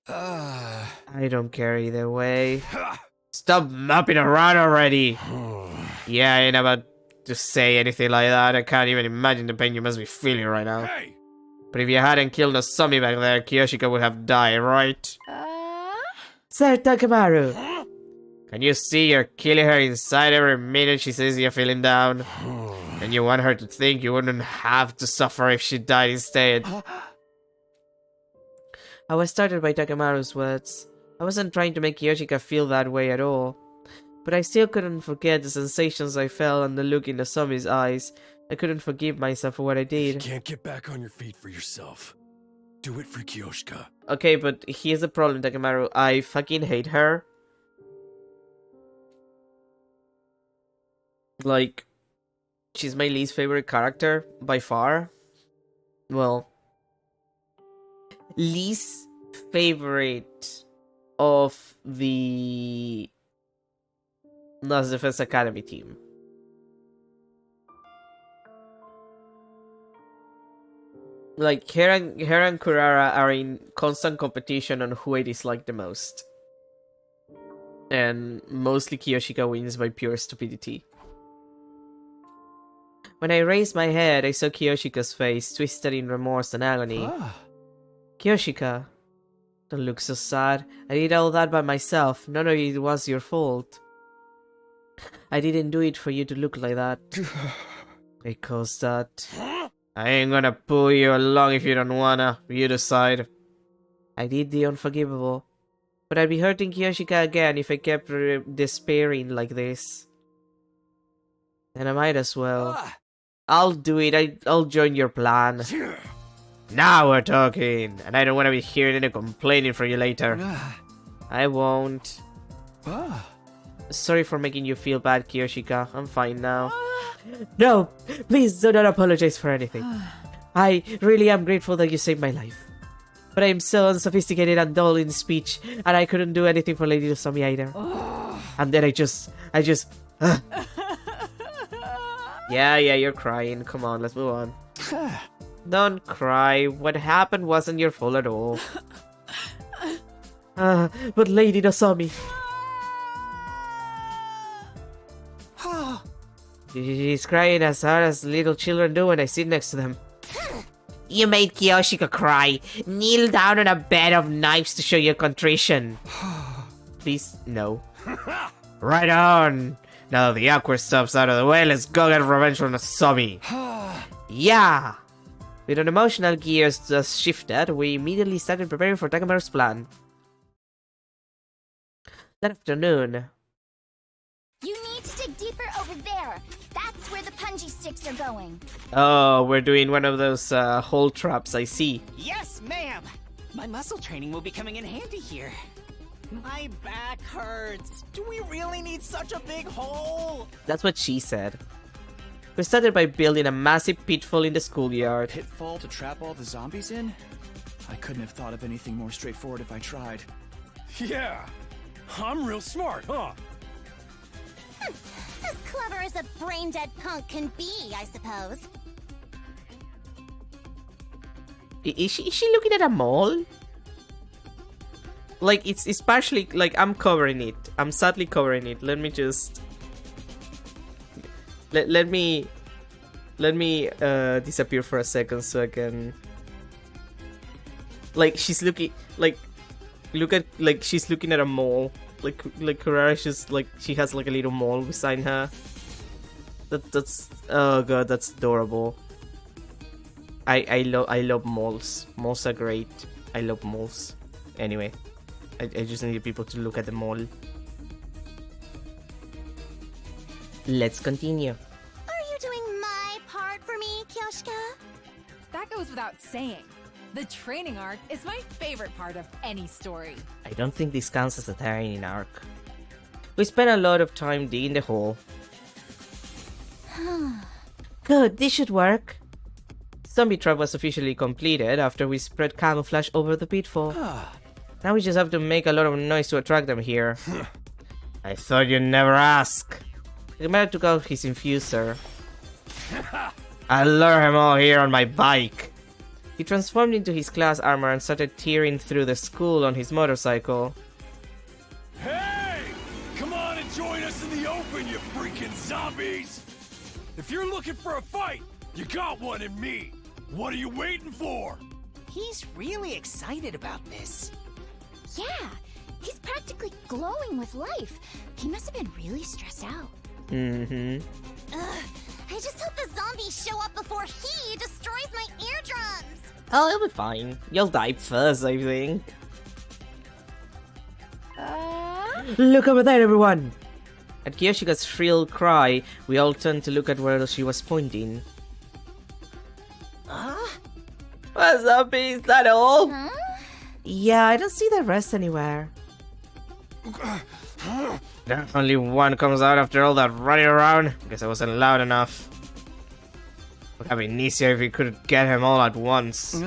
I don't care either way. Stop mopping around already! Yeah, I ain't about to say anything like that. I can't even imagine the pain you must be feeling right now.
Hey!
But if you hadn't killed a zombie back there, Kyoshika would have died, right? Sir Takemaru! Can you see you're killing her inside every minute she says you're feeling down? And you want her to think you wouldn't have to suffer if she died instead. I was startled by Takemaru's words. I wasn't trying to make Kyoshika feel that way at all. But I still couldn't forget the sensations I felt and the look in the zombie's eyes. I couldn't forgive myself for what I did.
You can't get back on your feet for yourself. Do it for Kyoshika.
Okay, but here's the problem, Takemaru. I fucking hate her. Like, she's my least favorite character by far. Well, least favorite of the Last Defense Academy team. Like, her and Kurara are in constant competition on who I dislike the most. And mostly Kyoshika wins by pure stupidity. When I raised my head, I saw Kyoshika's face, twisted in remorse and agony. Kyoshika, don't look so sad. I did all that by myself. None of it was your fault. I didn't do it for you to look like that. I caused that. I ain't gonna pull you along if you don't wanna. You decide. I did the unforgivable. But I'd be hurting Kyoshika again if I kept despairing like this. And I might as well. I'll do it. I'll join your plan. Now we're talking. And I don't want to be hearing any complaining from you later. I won't. Sorry for making you feel bad, Kyoshika. I'm fine now. No, please do not apologize for anything. I really am grateful that you saved my life. But I am so unsophisticated and dull in speech, and I couldn't do anything for Lady Nozomi either. And then I just... Yeah, you're crying. Come on, let's move on. Don't cry. What happened wasn't your fault at all. But Lady Nozomi... She's crying as hard as little children do when I sit next to them. You made Kiyoshika cry. Kneel down on a bed of knives to show your contrition. Please, no. Right on. Now that the awkward stuff's out of the way, let's go get revenge on Nozomi. Yeah. With an emotional gears just shifted, we immediately started preparing for Takamaru's plan. That afternoon.
You need to dig deeper over there. That's where the punji sticks are going.
Oh, we're doing one of those hole traps, I see.
Yes, ma'am! My muscle training will be coming in handy here.
My back hurts. Do we really need such a big hole?
That's what she said. We started by building a massive pitfall in the schoolyard.
Pitfall to trap all the zombies in? I couldn't have thought of anything more straightforward if I tried.
Yeah, I'm real smart, huh?
As clever as a brain-dead punk can be, I suppose.
Is she looking at a mole? Like, it's partially, like, I'm covering it. I'm sadly covering it. Let me just... Let me disappear for a second so I can... Like, she's looking... Like, look at... Like, she's looking at a mole. Like her eyes just, like, she has, like, a little mole beside her. That's... Oh, God, that's adorable. I love moles. Moles are great. I love moles. Anyway. I just need people to look at the mole. Let's continue.
Are you doing my part for me, Kiyoshika?
That goes without saying. The training arc is my favorite part of any story.
I don't think this counts as a training arc. We spent a lot of time digging the hole. Good, this should work. Zombie trap was officially completed after we spread camouflage over the pitfall. Now we just have to make a lot of noise to attract them here. I thought you'd never ask. The man took out his infuser. I'll lure him all here on my bike. He transformed into his class armor and started tearing through the school on his motorcycle.
Hey! Come on and join us in the open, you freaking zombies! If you're looking for a fight, you got one in me. What are you waiting for?
He's really excited about this.
Yeah, he's practically glowing with life. He must have been really stressed out.
Mm-hmm.
I just hope the zombies show up before he destroys my eardrums.
Oh, it'll be fine. You'll die first, I think. Look over there, everyone! At Kiyoshika's shrill cry, we all turned to look at where she was pointing. What's up, is that all?
Huh?
Yeah, I don't see the rest anywhere. Only one comes out after all that running around. Guess I wasn't loud enough. Would have been easier if we could get him all at once.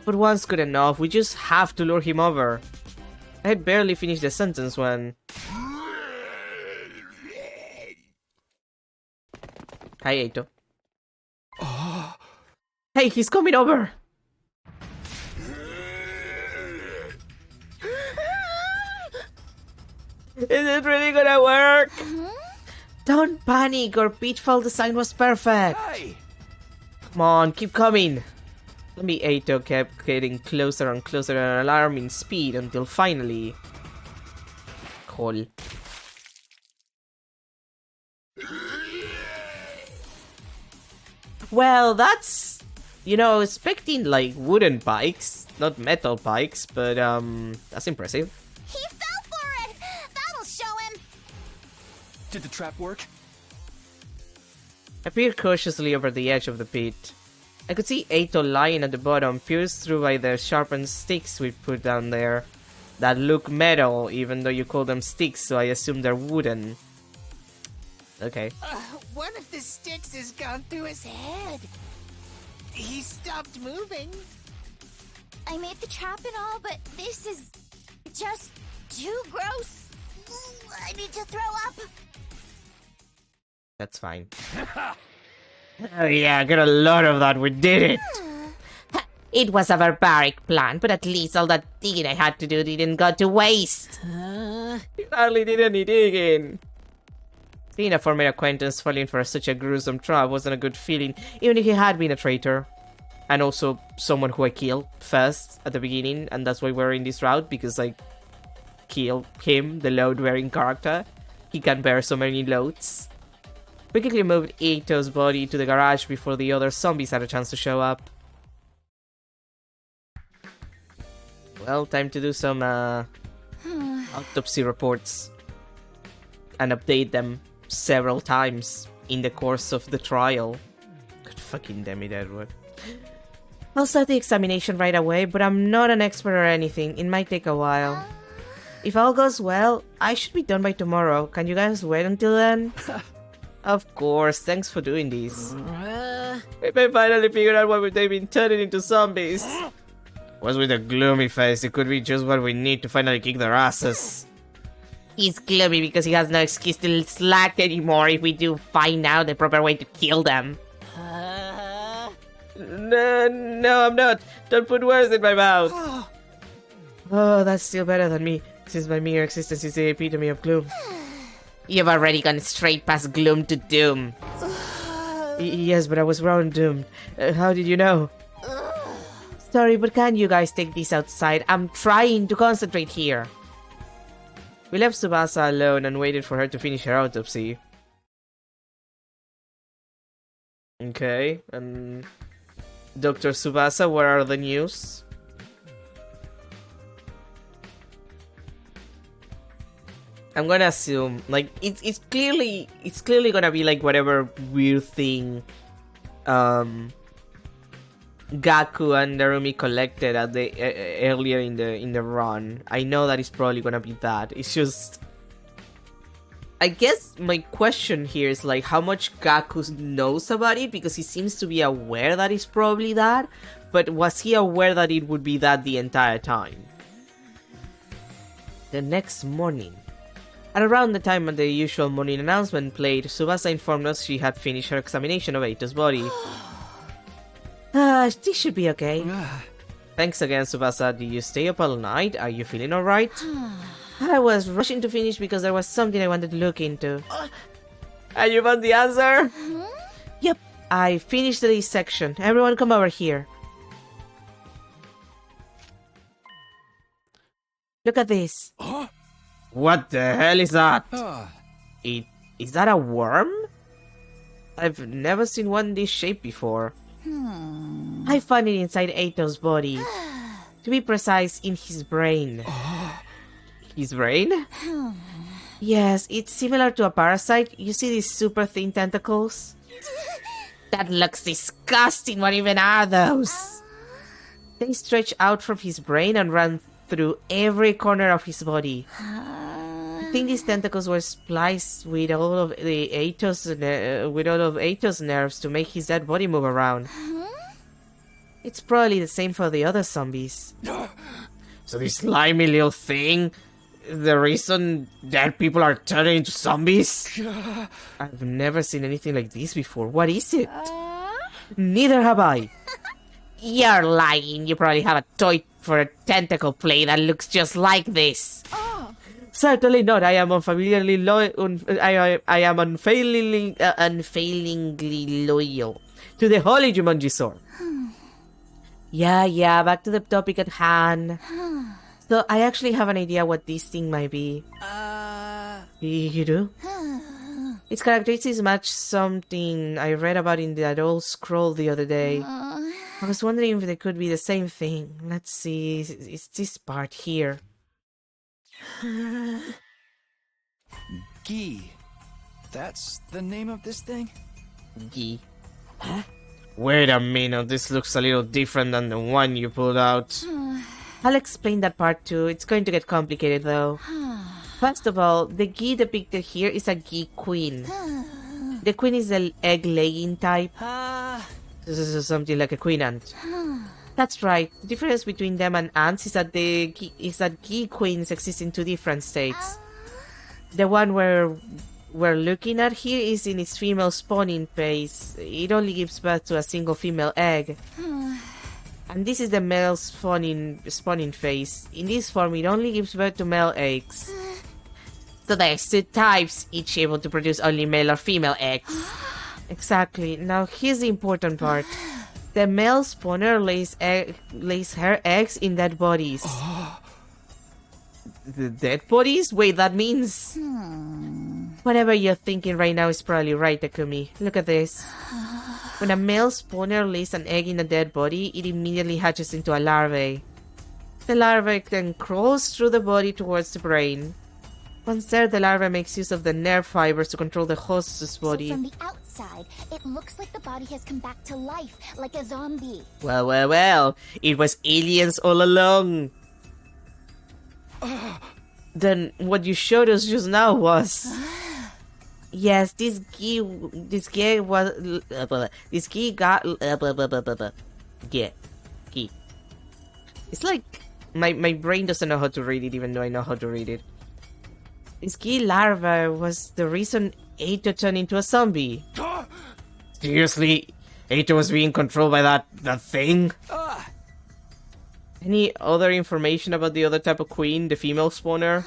But one's good enough, we just have to lure him over. I had barely finished the sentence when... Hi, Eito. Hey, he's coming over! Is it really gonna work? Don't panic, our pitfall design was perfect.
Hey!
Come on, keep coming. Zombie Eito kept getting closer and closer at an alarming speed until finally... Cool. Well, that's... You know, expecting like wooden bikes, not metal bikes, but that's impressive.
He fell for it! That'll show him!
Did the trap work?
I peered cautiously over the edge of the pit. I could see Eito lying at the bottom, pierced through by the sharpened sticks we put down there. That look metal, even though you call them sticks, so I assume they're wooden. Okay.
One of the sticks has gone through his head. He stopped moving.
I made the trap and all, but this is just too gross. I need to throw up.
That's fine. Oh yeah, I got a lot of that. We did it. It was a barbaric plan, but at least all that digging I had to do didn't go to waste. You hardly did any digging. Seeing a former acquaintance falling for such a gruesome trap wasn't a good feeling, even if he had been a traitor. And also someone who I killed first at the beginning, and that's why we're in this route, because I killed him, the load-bearing character. He can bear so many loads. We quickly moved Ito's body to the garage before the other zombies had a chance to show up. Well, time to do some autopsy reports and update them several times in the course of the trial. God fucking damn it, Edward. I'll start the examination right away, but I'm not an expert or anything. It might take a while. If all goes well, I should be done by tomorrow. Can you guys wait until then? Of course, thanks for doing this. We may finally figure out why they've been turning into zombies. What's with the gloomy face? It could be just what we need to finally kick their asses. He's gloomy because he has no excuse to slack anymore if we do find out the proper way to kill them. No, I'm not. Don't put words in my mouth. Oh, that's still better than me, since my mere existence is the epitome of gloom. You've already gone straight past gloom to doom. Yes, but I was wrong, doomed. How did you know? Sorry, but can you guys take this outside? I'm trying to concentrate here. We left Tsubasa alone and waited for her to finish her autopsy. Okay, and Dr. Tsubasa, what are the news? I'm gonna assume, like, it's clearly gonna be like whatever weird thing Gaku and Narumi collected at the earlier in the run. I know that it's probably gonna be that. It's just, I guess my question here is like how much Gaku knows about it, because he seems to be aware that it's probably that, but was he aware that it would be that the entire time? The next morning, at around the time when the usual morning announcement played, Tsubasa informed us she had finished her examination of Eito's body. This should be okay. Thanks again, Tsubasa. Did you stay up all night? Are you feeling alright? I was rushing to finish because there was something I wanted to look into. And you found the answer? Yep, I finished the dissection. Everyone come over here. Look at this. What the hell is that? Is that a worm? I've never seen one this shape before. I found it inside Eito's body. To be precise, in his brain. His brain? Yes, it's similar to a parasite. You see these super thin tentacles? That looks disgusting. What even are those? They stretch out from his brain and run through every corner of his body. I think these tentacles were spliced with all of Eito's nerves to make his dead body move around. It's probably the same for the other zombies. So this slimy little thing, the reason dead people are turning into zombies? I've never seen anything like this before. What is it? Neither have I. You're lying. You probably have a toy for a tentacle play that looks just like this. Certainly not. I am unfailingly loyal to the Holy Jumanji Sword. Yeah, back to the topic at hand. So, I actually have an idea what this thing might be. You do? Its characteristics match something I read about in that old scroll the other day. I was wondering if they could be the same thing. Let's see, it's this part here.
Gi. That's the name of this thing?
Gi. Huh? Wait a minute, this looks a little different than the one you pulled out. I'll explain that part too. It's going to get complicated though. First of all, the Gi depicted here is a Gi queen. The queen is the egg-laying type. This is something like a queen ant. That's right. The difference between them and ants is that key queens exist in two different states. The one we're looking at here is in its female spawning phase. It only gives birth to a single female egg. And this is the male spawning phase. In this form, it only gives birth to male eggs. So there's two types, each able to produce only male or female eggs. Exactly. Now here's the important part. The male spawner lays her eggs in dead bodies. The dead bodies? Wait, that means... Whatever you're thinking right now is probably right, Takumi. Look at this. When a male spawner lays an egg in a dead body, it immediately hatches into a larvae. The larvae then crawls through the body towards the brain. Once there, the larva makes use of the nerve fibers to control the host's body.
So from the outside, it looks like the body has come back to life, like a zombie.
Well. It was aliens all along. Then what you showed us just now was... Yes, this key got... Yeah, key. It's like... My brain doesn't know how to read it, even though I know how to read it. This key larva was the reason Eito turned into a zombie. Seriously? Eito was being controlled by that thing? Any other information about the other type of queen, the female spawner?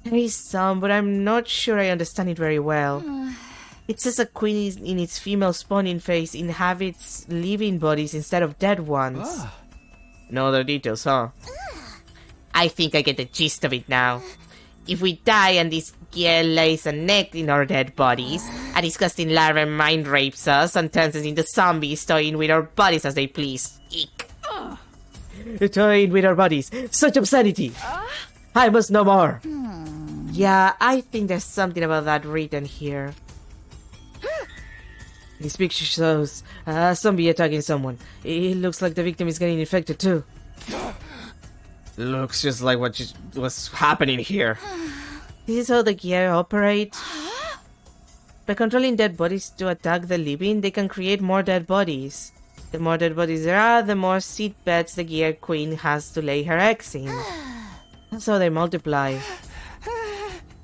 There is some, but I'm not sure I understand it very well. It says a queen in its female spawning phase inhabits living bodies instead of dead ones. No other details, huh? I think I get the gist of it now. If we die and this girl lays an egg in our dead bodies, a disgusting larva mind rapes us and turns us into zombies, toying with our bodies as they please. Eek. Toying with our bodies. Such obscenity. I must know more. Yeah, I think there's something about that written here. This picture shows a zombie attacking someone. It looks like the victim is getting infected too. Looks just like what's happening here. This is how the gear operate. By controlling dead bodies to attack the living, they can create more dead bodies. The more dead bodies there are, the more seed beds the gear queen has to lay her eggs in. That's how they multiply.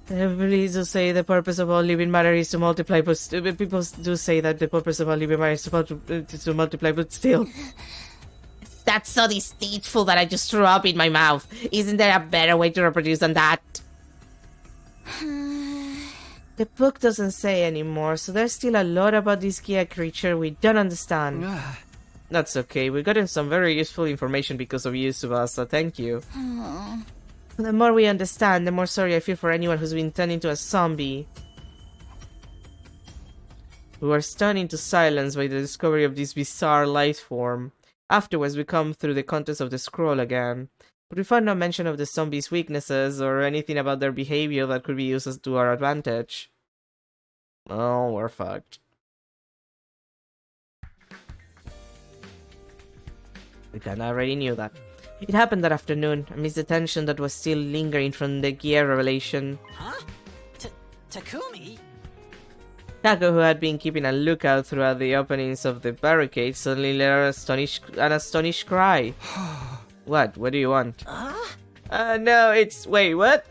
Please do say the purpose of all living matter is to multiply, but people do say that the purpose of all living matter is to multiply, but still. That's so distasteful that I just threw up in my mouth. Isn't there a better way to reproduce than that? The book doesn't say anymore, so there's still a lot about this Gia creature we don't understand. That's okay, we've gotten some very useful information because of you, Tsubasa, thank you. The more we understand, the more sorry I feel for anyone who's been turned into a zombie. We were stunned into silence by the discovery of this bizarre life form. Afterwards, we come through the contents of the scroll again, but we found no mention of the zombies' weaknesses or anything about their behavior that could be used to our advantage. Oh, we're fucked. We kinda already knew that. It happened that afternoon, amidst the tension that was still lingering from the gear revelation.
Huh? Takumi?
Taco, who had been keeping a lookout throughout the openings of the barricade, suddenly let an astonished cry. What? What do you want? No, it's... Wait, what?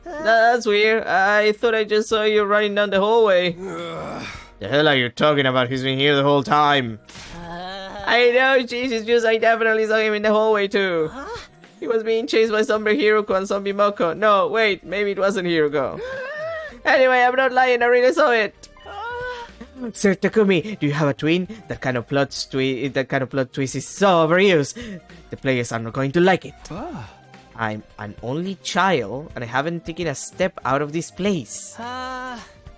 That's weird. I thought I just saw you running down the hallway. The hell are you talking about? He's been here the whole time. I know, Jesus, just I definitely saw him in the hallway too. He was being chased by Zombie Hiruko and Zombie Moko. No, wait, maybe it wasn't Hiruko. Anyway, I'm not lying, I really saw it. Sir Takumi, do you have a twin? That kind of plot twist is so overused. The players are not going to like it. I'm an only child, and I haven't taken a step out of this place.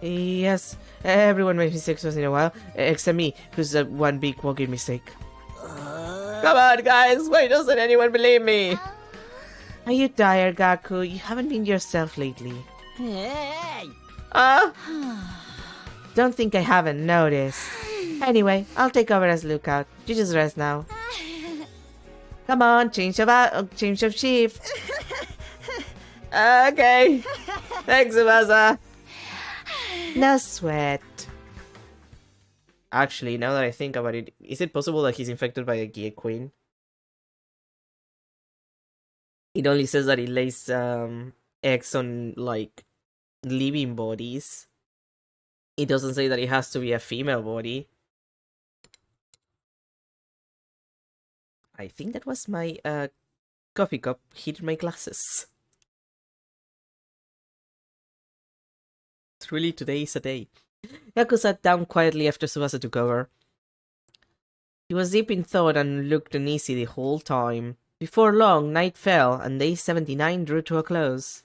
Yes, everyone makes mistakes once in a while, except me, who's one big walking mistake. Come on, guys, why doesn't anyone believe me? Are you tired, Gaku? You haven't been yourself lately.
Hey!
Don't think I haven't noticed. Anyway, I'll take over as lookout. You just rest now. Come on, change of shift. Okay. Thanks, Tsubasa. No sweat. Actually, now that I think about it, is it possible that he's infected by a Gear Queen? It only says that it lays eggs on, like, living bodies. It doesn't say that it has to be a female body. I think that was my coffee cup hitting my glasses. Truly, today is a day. Gaku sat down quietly after Tsubasa took over. He was deep in thought and looked uneasy the whole time. Before long, night fell, and day 79 drew to a close.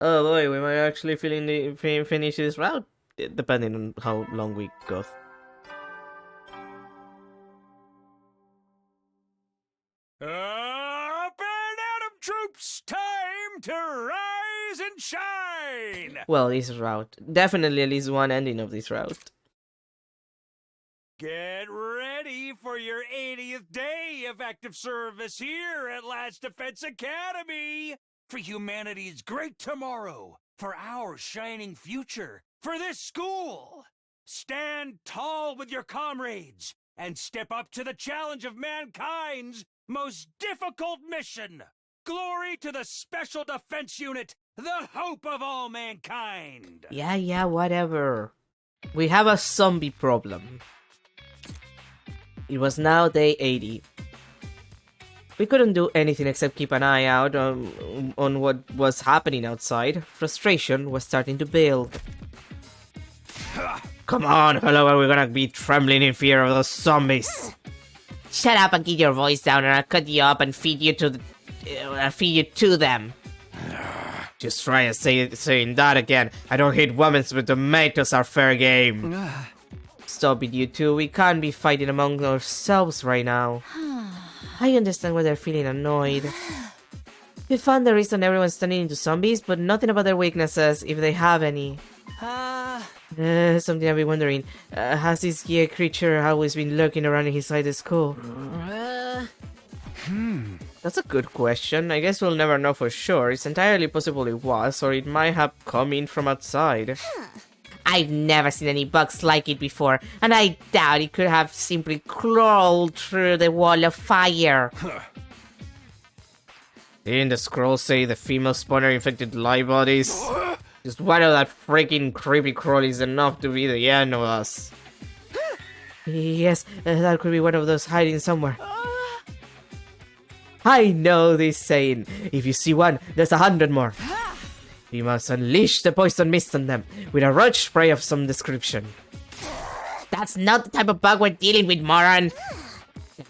Oh boy, we might actually finish this route, depending on how long we go.
Up and Atom troops, time to rise and shine!
Well, this route. Definitely at least one ending of this route.
Get ready for your 80th day of active service here at Last Defense Academy! For humanity's great tomorrow, for our shining future, for this school! Stand tall with your comrades, and step up to the challenge of mankind's most difficult mission! Glory to the Special Defense Unit, the hope of all mankind!
Yeah, whatever. We have a zombie problem. It was now day 80. We couldn't do anything except keep an eye out on what was happening outside. Frustration was starting to build. Come on, hello, are we gonna be trembling in fear of those zombies? Shut up and keep your voice down, or I'll cut you up and feed you to them. Just try and saying that again. I don't hate women, but tomatoes are fair game. Stop it, you two. We can't be fighting among ourselves right now. I understand why they're feeling annoyed. We found the reason everyone's turning into zombies, but nothing about their weaknesses, if they have any. Something I've been wondering. Has this gear creature always been lurking around inside the school? That's a good question. I guess we'll never know for sure. It's entirely possible it was, or it might have come in from outside. I've never seen any bugs like it before, and I doubt it could have simply crawled through the wall of fire. Didn't the scroll say the female spawner infected live bodies? Just one of that freaking creepy crawl is enough to be the end of us. Yes, that could be one of those hiding somewhere. I know this saying. If you see one, there's 100 more. We must unleash the poison mist on them with a roach spray of some description. That's not the type of bug we're dealing with, moron.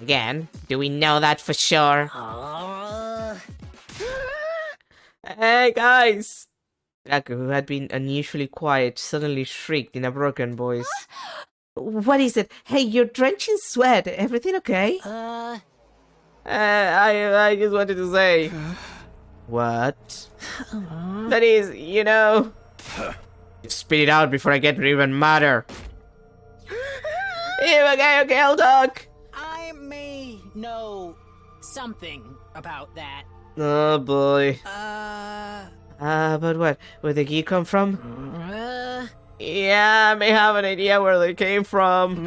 Again, do we know that for sure? Hey, guys! Gaku, who had been unusually quiet, suddenly shrieked in a broken voice. What is it? Hey, you're drenched in sweat. Everything okay? I just wanted to say... What? That is, you know... Spit it out before I get even madder. Okay, I'll talk.
I may know something about that.
Oh boy. But what? Where the gear come from? Yeah, I may have an idea where they came from.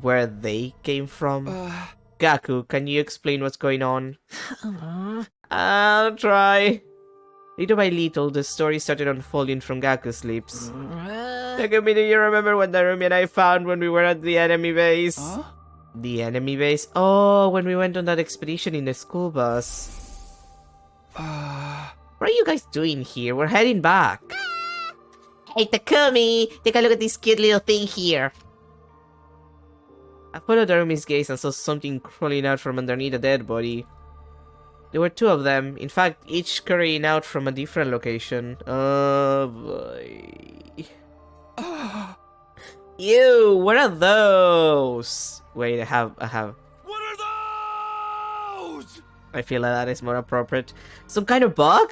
Where they came from? Gaku, can you explain what's going on? I'll try. Little by little, the story started unfolding from Gaku's lips. Takumi, do you remember what Narumi and I found when we were at the enemy base? The enemy base? Oh, when we went on that expedition in the school bus. What are you guys doing here? We're heading back. Hey, Takumi! Take a look at this cute little thing here. I followed Narumi's gaze and saw something crawling out from underneath a dead body. There were two of them, in fact, each scurrying out from a different location. Oh boy. Ew, what are those? Wait, I have.
What are those?
I feel like that is more appropriate. Some kind of bug?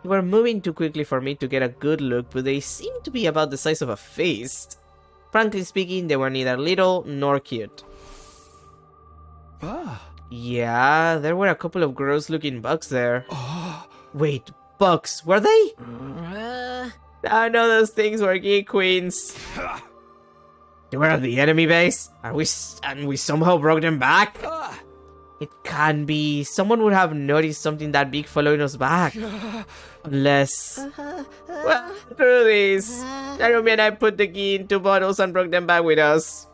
They were moving too quickly for me to get a good look, but they seemed to be about the size of a fist. Frankly speaking, they were neither little nor cute. Yeah, there were a couple of gross-looking bugs there. Wait, bugs, were they? I know those things were geek queens. They were at the enemy base, and we somehow brought them back? It can't be. Someone would have noticed something that big following us back. Unless... Well, through this, Narumi and I put the key into bottles and brought them back with us.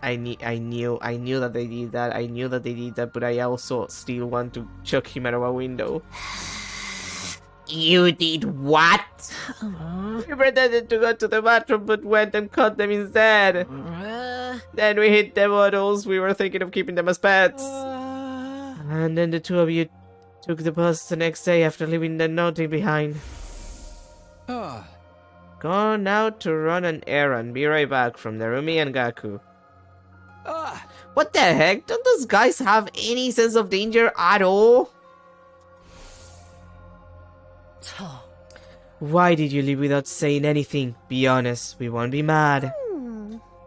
I knew that they did that. I knew that they did that, but I also still want to chuck him out of a window. You did what? We pretended to go to the bathroom, but went and caught them instead. Then we hid the bottles. We were thinking of keeping them as pets. And then the two of you took the bus the next day after leaving the nothing behind. Gone out to run an errand. Be right back from Narumi and Gaku. What the heck? Don't those guys have any sense of danger at all? Why did you leave without saying anything? Be honest, we won't be mad.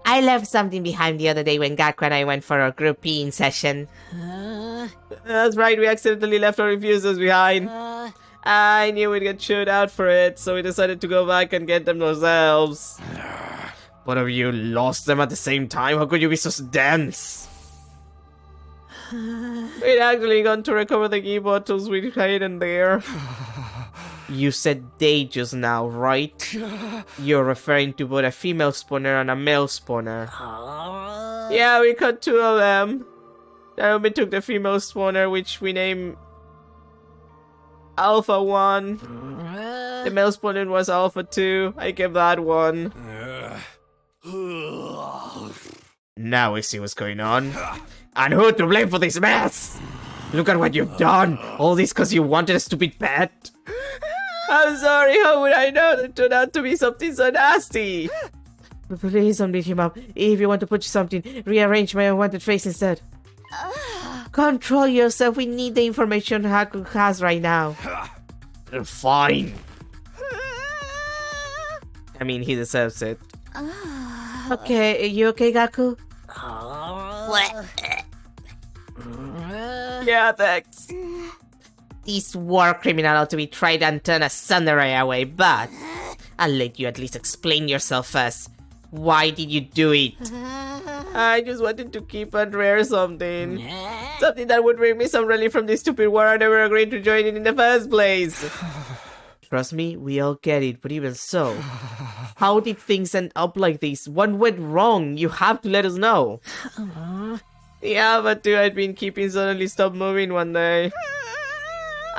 I left something behind the other day when Gaku and I went for a group peeing session. That's right, we accidentally left our refusers behind. I knew we'd get chewed out for it, so we decided to go back and get them ourselves. Both of you lost them at the same time? How could you be so dense? We'd actually gone to recover the key bottles we'd hidden there. You said they just now, right? You're referring to both a female spawner and a male spawner. Yeah, we caught two of them. Narumi took the female spawner, which we named Alpha 1. The male spawner was Alpha 2. I kept that one. Now we see what's going on. And who to blame for this mess? Look at what you've done. All this because you wanted a stupid pet. I'm sorry, how would I know that turned out to be something so nasty? But please don't beat him up. If you want to put something, rearrange my unwanted face instead. Control yourself, we need the information Haku has right now. Fine. I mean, he deserves it. Okay, you okay, Gaku? Yeah, thanks. This war criminal ought to be tried and turned asunder right away, but I'll let you at least explain yourself first. Why did you do it? I just wanted to keep and rare something. Something that would bring me some relief from this stupid war I never agreed to join in the first place. Trust me, we all get it, but even so, how did things end up like this? What went wrong? You have to let us know. Yeah, but two I'd been keeping suddenly stopped moving one day.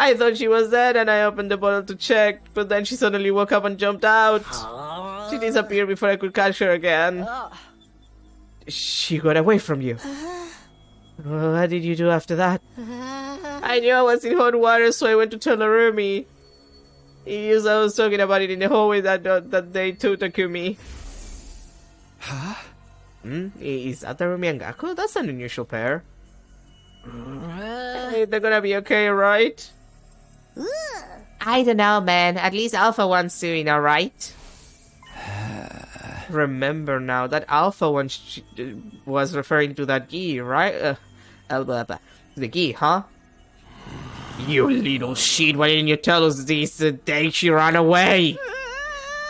I thought she was dead and I opened the bottle to check, but then she suddenly woke up and jumped out. She disappeared before I could catch her again. She got away from you. What did you do after that? I knew I was in hot water, so I went to tell Narumi. I was talking about it in the hallway that day too, Takumi. Huh? Is that Narumi and Gaku? That's an unusual pair. Hey, they're gonna be okay, right? I don't know, man. At least Alpha 1's doing alright. Remember now, that Alpha 1 was referring to that Gi, right? The Gi, huh? You little shit, why didn't you tell us this the day she ran away?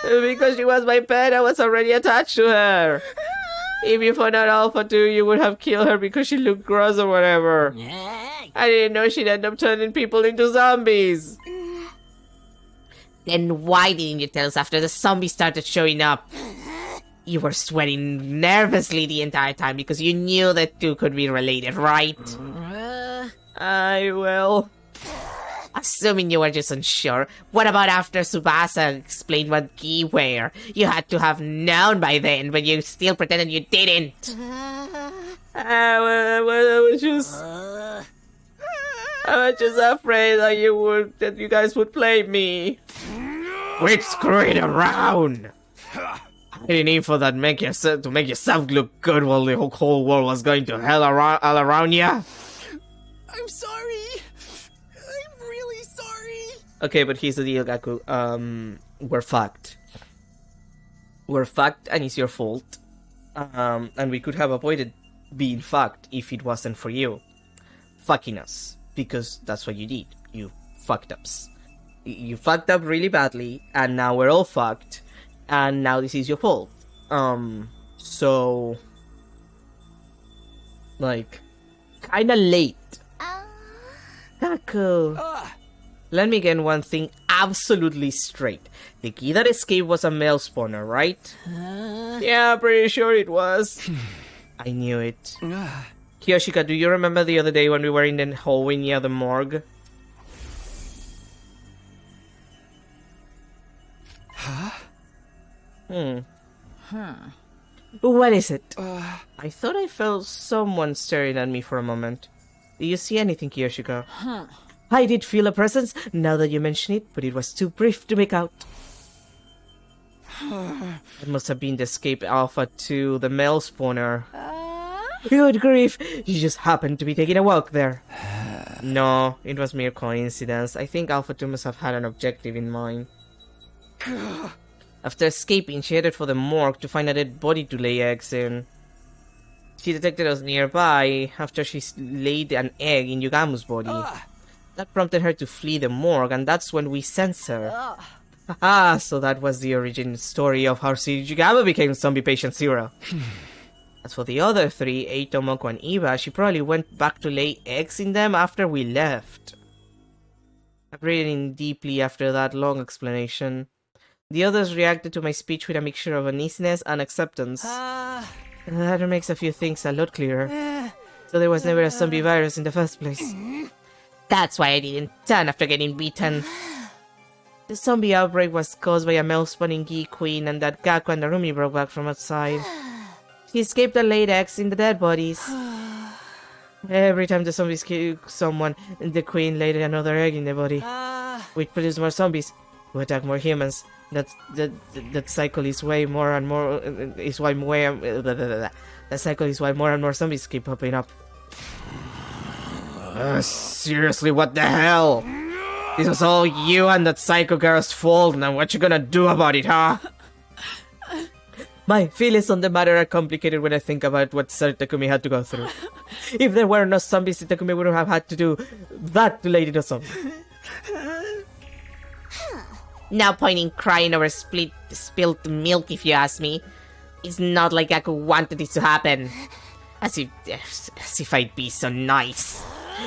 Because she was my pet, I was already attached to her. If you found out Alpha 2, you would have killed her because she looked gross or whatever. I didn't know she'd end up turning people into zombies. Then why didn't you tell us after the zombies started showing up? You were sweating nervously the entire time because you knew the two could be related, right? I will. Assuming you were just unsure, what about after Tsubasa explained what Gi were? You had to have known by then, but you still pretended you didn't. I was just afraid that you guys would play me. Quit screwing around. I didn't aim for that to make yourself look good while the whole world was going to hell all around you.
I'm sorry. I'm really sorry.
Okay, but here's the deal, Gaku. We're fucked. We're fucked, and it's your fault. And we could have avoided being fucked if it wasn't for you fucking us, because that's what you did. You fucked ups. You fucked up really badly, and now we're all fucked. and now this is your fault. So, like, kinda late. Kaku, let me get one thing absolutely straight. The key that escaped was a male spawner, right? Yeah, pretty sure it was. I knew it. Kiyoshika, do you remember the other day when we were in the hallway near the morgue? What is it? I thought I felt someone staring at me for a moment. Do you see anything, Kiyoshika? I did feel a presence, now that you mention it, but it was too brief to make out. It must have been the escape Alpha 2, the male spawner. Good grief, you just happened to be taking a walk there. No, it was mere coincidence. I think Alpha 2 must have had an objective in mind. After escaping, she headed for the morgue to find a dead body to lay eggs in. She detected us nearby after she laid an egg in Yugamu's body. That prompted her to flee the morgue, and that's when we sensed her. Haha, so that was the origin story of how Yugamu became zombie patient 0. As for the other three, Eito, Moko, and Iba, she probably went back to lay eggs in them after we left. I breathed in deeply after that long explanation. The others reacted to my speech with a mixture of uneasiness and acceptance. That makes a few things a lot clearer. So there was never a zombie virus in the first place. That's why I didn't turn after getting beaten. The zombie outbreak was caused by a male-spawning geek queen, and that Gaku and Narumi broke back from outside. She escaped and laid eggs in the dead bodies. Every time the zombies killed someone, the queen laid another egg in their body, which produced more zombies, who attack more humans. That cycle is way more and more. That cycle is why more and more zombies keep popping up. Seriously, what the hell? This was all you and that psycho girl's fault. Now what you gonna do about it, huh? My feelings on the matter are complicated when I think about what Sir Takumi had to go through. If there were no zombies, Takumi wouldn't have had to do that to Lady Nozomi. Now pointing crying over spilled milk, if you ask me. It's not like I could wanted this to happen. As if I'd be so nice.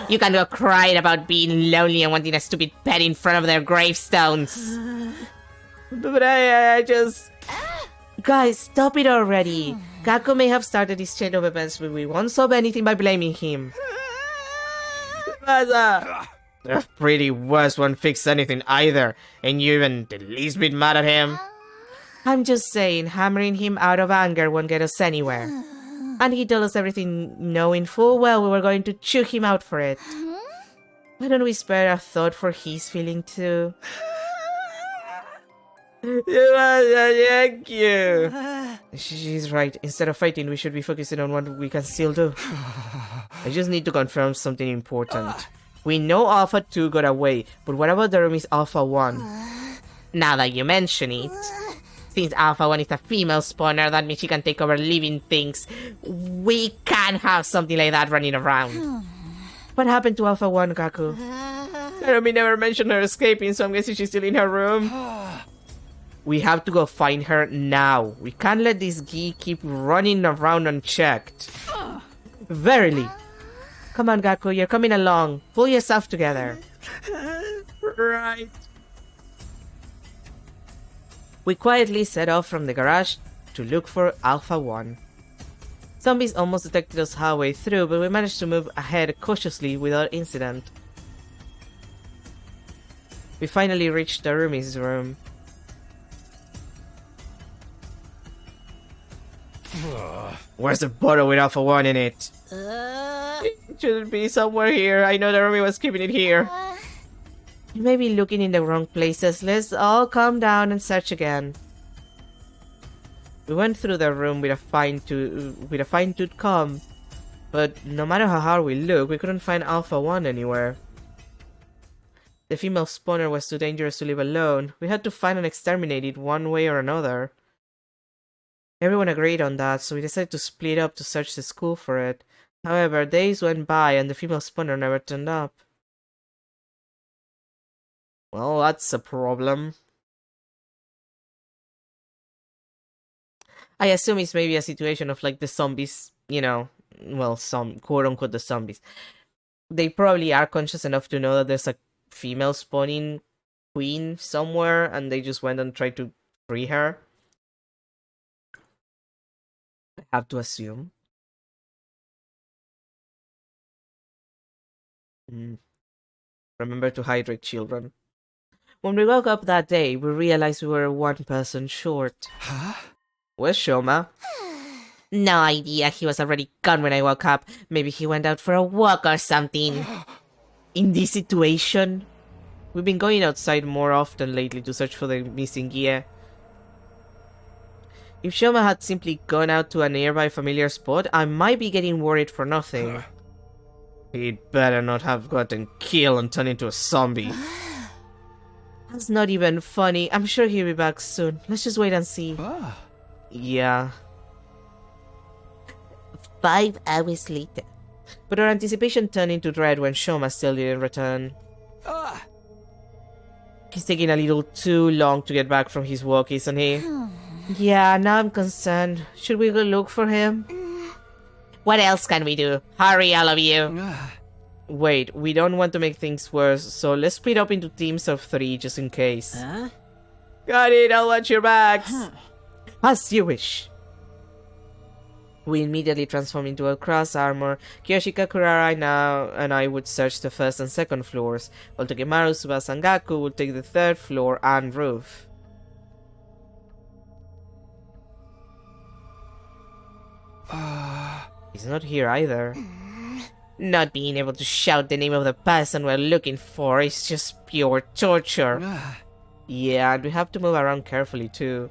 You can go crying about being lonely and wanting a stupid pet in front of their gravestones. But I just... Guys, stop it already. Gaku may have started this chain of events, but we won't solve anything by blaming him. The pretty worst won't fix anything either, and you even the least bit mad at him. I'm just saying, hammering him out of anger won't get us anywhere. And he told us everything knowing full well we were going to chew him out for it. Why don't we spare a thought for his feeling too? Thank you. She's right. Instead of fighting, we should be focusing on what we can still do. I just need to confirm something important. We know Alpha 2 got away, but what about Darumi's Alpha 1? Now that you mention it, since Alpha 1 is a female spawner, that means she can take over living things. We can't have something like that running around. What happened to Alpha 1, Gaku? Darumi never mentioned her escaping, so I'm guessing she's still in her room. We have to go find her now. We can't let this geek keep running around unchecked. Verily. Come on, Gaku, you're coming along. Pull yourself together. Right. We quietly set off from the garage to look for Alpha 1. Zombies almost detected us halfway through, but we managed to move ahead cautiously without incident. We finally reached Darumi's room. Where's the bottle with Alpha 1 in it? It should be somewhere here. I know Darumi was keeping it here. You may be looking in the wrong places. Let's all calm down and search again. We went through the room with a fine-tooth comb, but no matter how hard we looked, we couldn't find Alpha 1 anywhere. The female spawner was too dangerous to leave alone. We had to find and exterminate it one way or another. Everyone agreed on that, so we decided to split up to search the school for it. However, days went by and the female spawner never turned up. Well, that's a problem. I assume it's maybe a situation of like the zombies, you know, well, some quote unquote the zombies. They probably are conscious enough to know that there's a female spawning queen somewhere, and they just went and tried to free her. I have to assume. Remember to hydrate, children. When we woke up that day, we realized we were one person short.
Huh?
Where's Shoma? No idea. He was already gone when I woke up. Maybe he went out for a walk or something. In this situation, we've been going outside more often lately to search for the missing gear. If Shoma had simply gone out to a nearby familiar spot, I might be getting worried for nothing. He'd better not have gotten killed and turned into a zombie. That's not even funny. I'm sure he'll be back soon. Let's just wait and see. Yeah. 5 hours later. But our anticipation turned into dread when Shoma still didn't return. He's taking a little too long to get back from his walk, isn't he? Yeah, now I'm concerned. Should we go look for him? What else can we do? Hurry, all of you. Wait, we don't want to make things worse, so let's split up into teams of 3 just in case.
Huh?
Got it, I'll watch your backs. As you wish. We immediately transform into a cross armor. Kiyoshika, Kurara, and I would search the first and second floors, while Tokemaru, Tsubasa, and Gaku would take the 3rd floor and roof. He's not here either. Not being able to shout the name of the person we're looking for is just pure torture. Yeah, and we have to move around carefully too.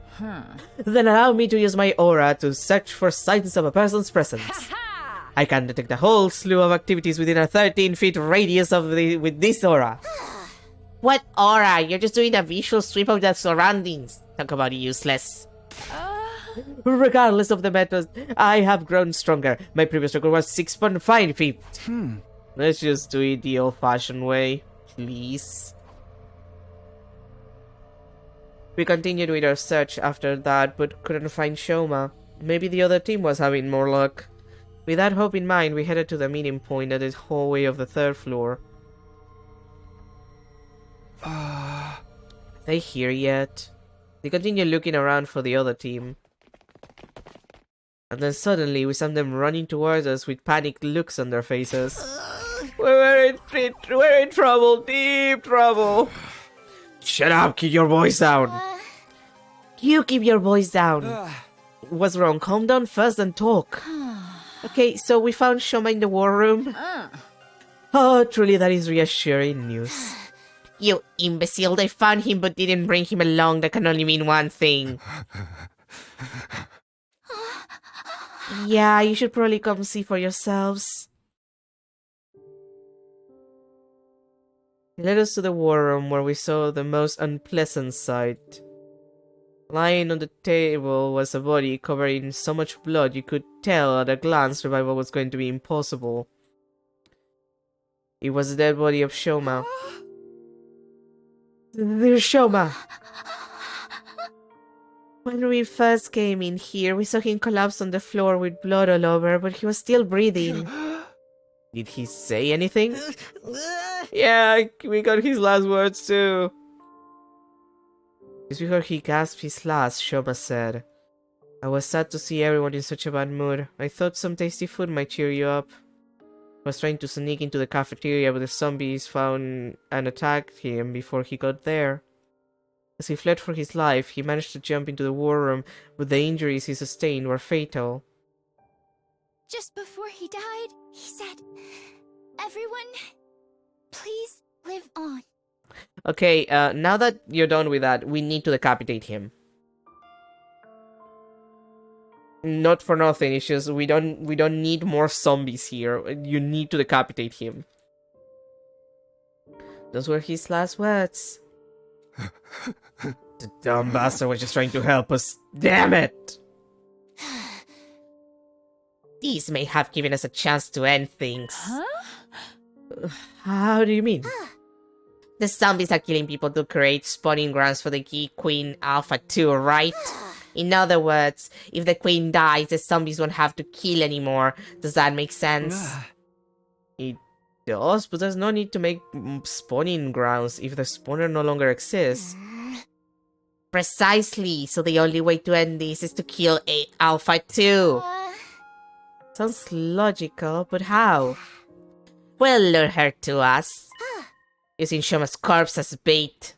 Then allow me to use my aura to search for signs of a person's presence. I can detect a whole slew of activities within a 13-feet radius with this aura. What aura? You're just doing a visual sweep of the surroundings. Talk about useless. Regardless of the methods, I have grown stronger. My previous record was 6.5 feet. Let's just do it the old-fashioned way, please. We continued with our search after that, but couldn't find Shoma. Maybe the other team was having more luck. With that hope in mind, we headed to the meeting point at the hallway of the 3rd floor. Are they here yet? They continued looking around for the other team. And then suddenly we saw them running towards us with panicked looks on their faces. We're in trouble, deep trouble. Shut up, keep your voice down. You keep your voice down. What's wrong? Calm down first and talk. Okay, so we found Shoma in the war room. Oh, truly that is reassuring news. You imbecile, they found him but didn't bring him along. That can only mean one thing. Yeah, you should probably come see for yourselves. He led us to the war room where we saw the most unpleasant sight. Lying on the table was a body covered in so much blood you could tell at a glance revival was going to be impossible. It was the dead body of Shoma. There's Shoma! When we first came in here, we saw him collapse on the floor with blood all over, but he was still breathing. Did he say anything? Yeah, we got his last words too. As we heard he gasped his last, Shoma said. I was sad to see everyone in such a bad mood. I thought some tasty food might cheer you up. I was trying to sneak into the cafeteria, but the zombies found and attacked him before he got there. As he fled for his life, he managed to jump into the war room, but the injuries he sustained were fatal.
Just before he died, he said, "Everyone, please live on."
Okay, now that you're done with that, we need to decapitate him. Not for nothing, it's just we don't need more zombies here. You need to decapitate him. Those were his last words. The dumb bastard was just trying to help us. Damn it! These may have given us a chance to end things. Huh? How do you mean? The zombies are killing people to create spawning grounds for the Geek Queen Alpha 2, right? In other words, if the queen dies, the zombies won't have to kill anymore. Does that make sense? It does, but there's no need to make spawning grounds if the spawner no longer exists. Precisely, so the only way to end this is to kill Alpha 2. Sounds logical, but how? We'll lure her to us, using Shoma's corpse as bait.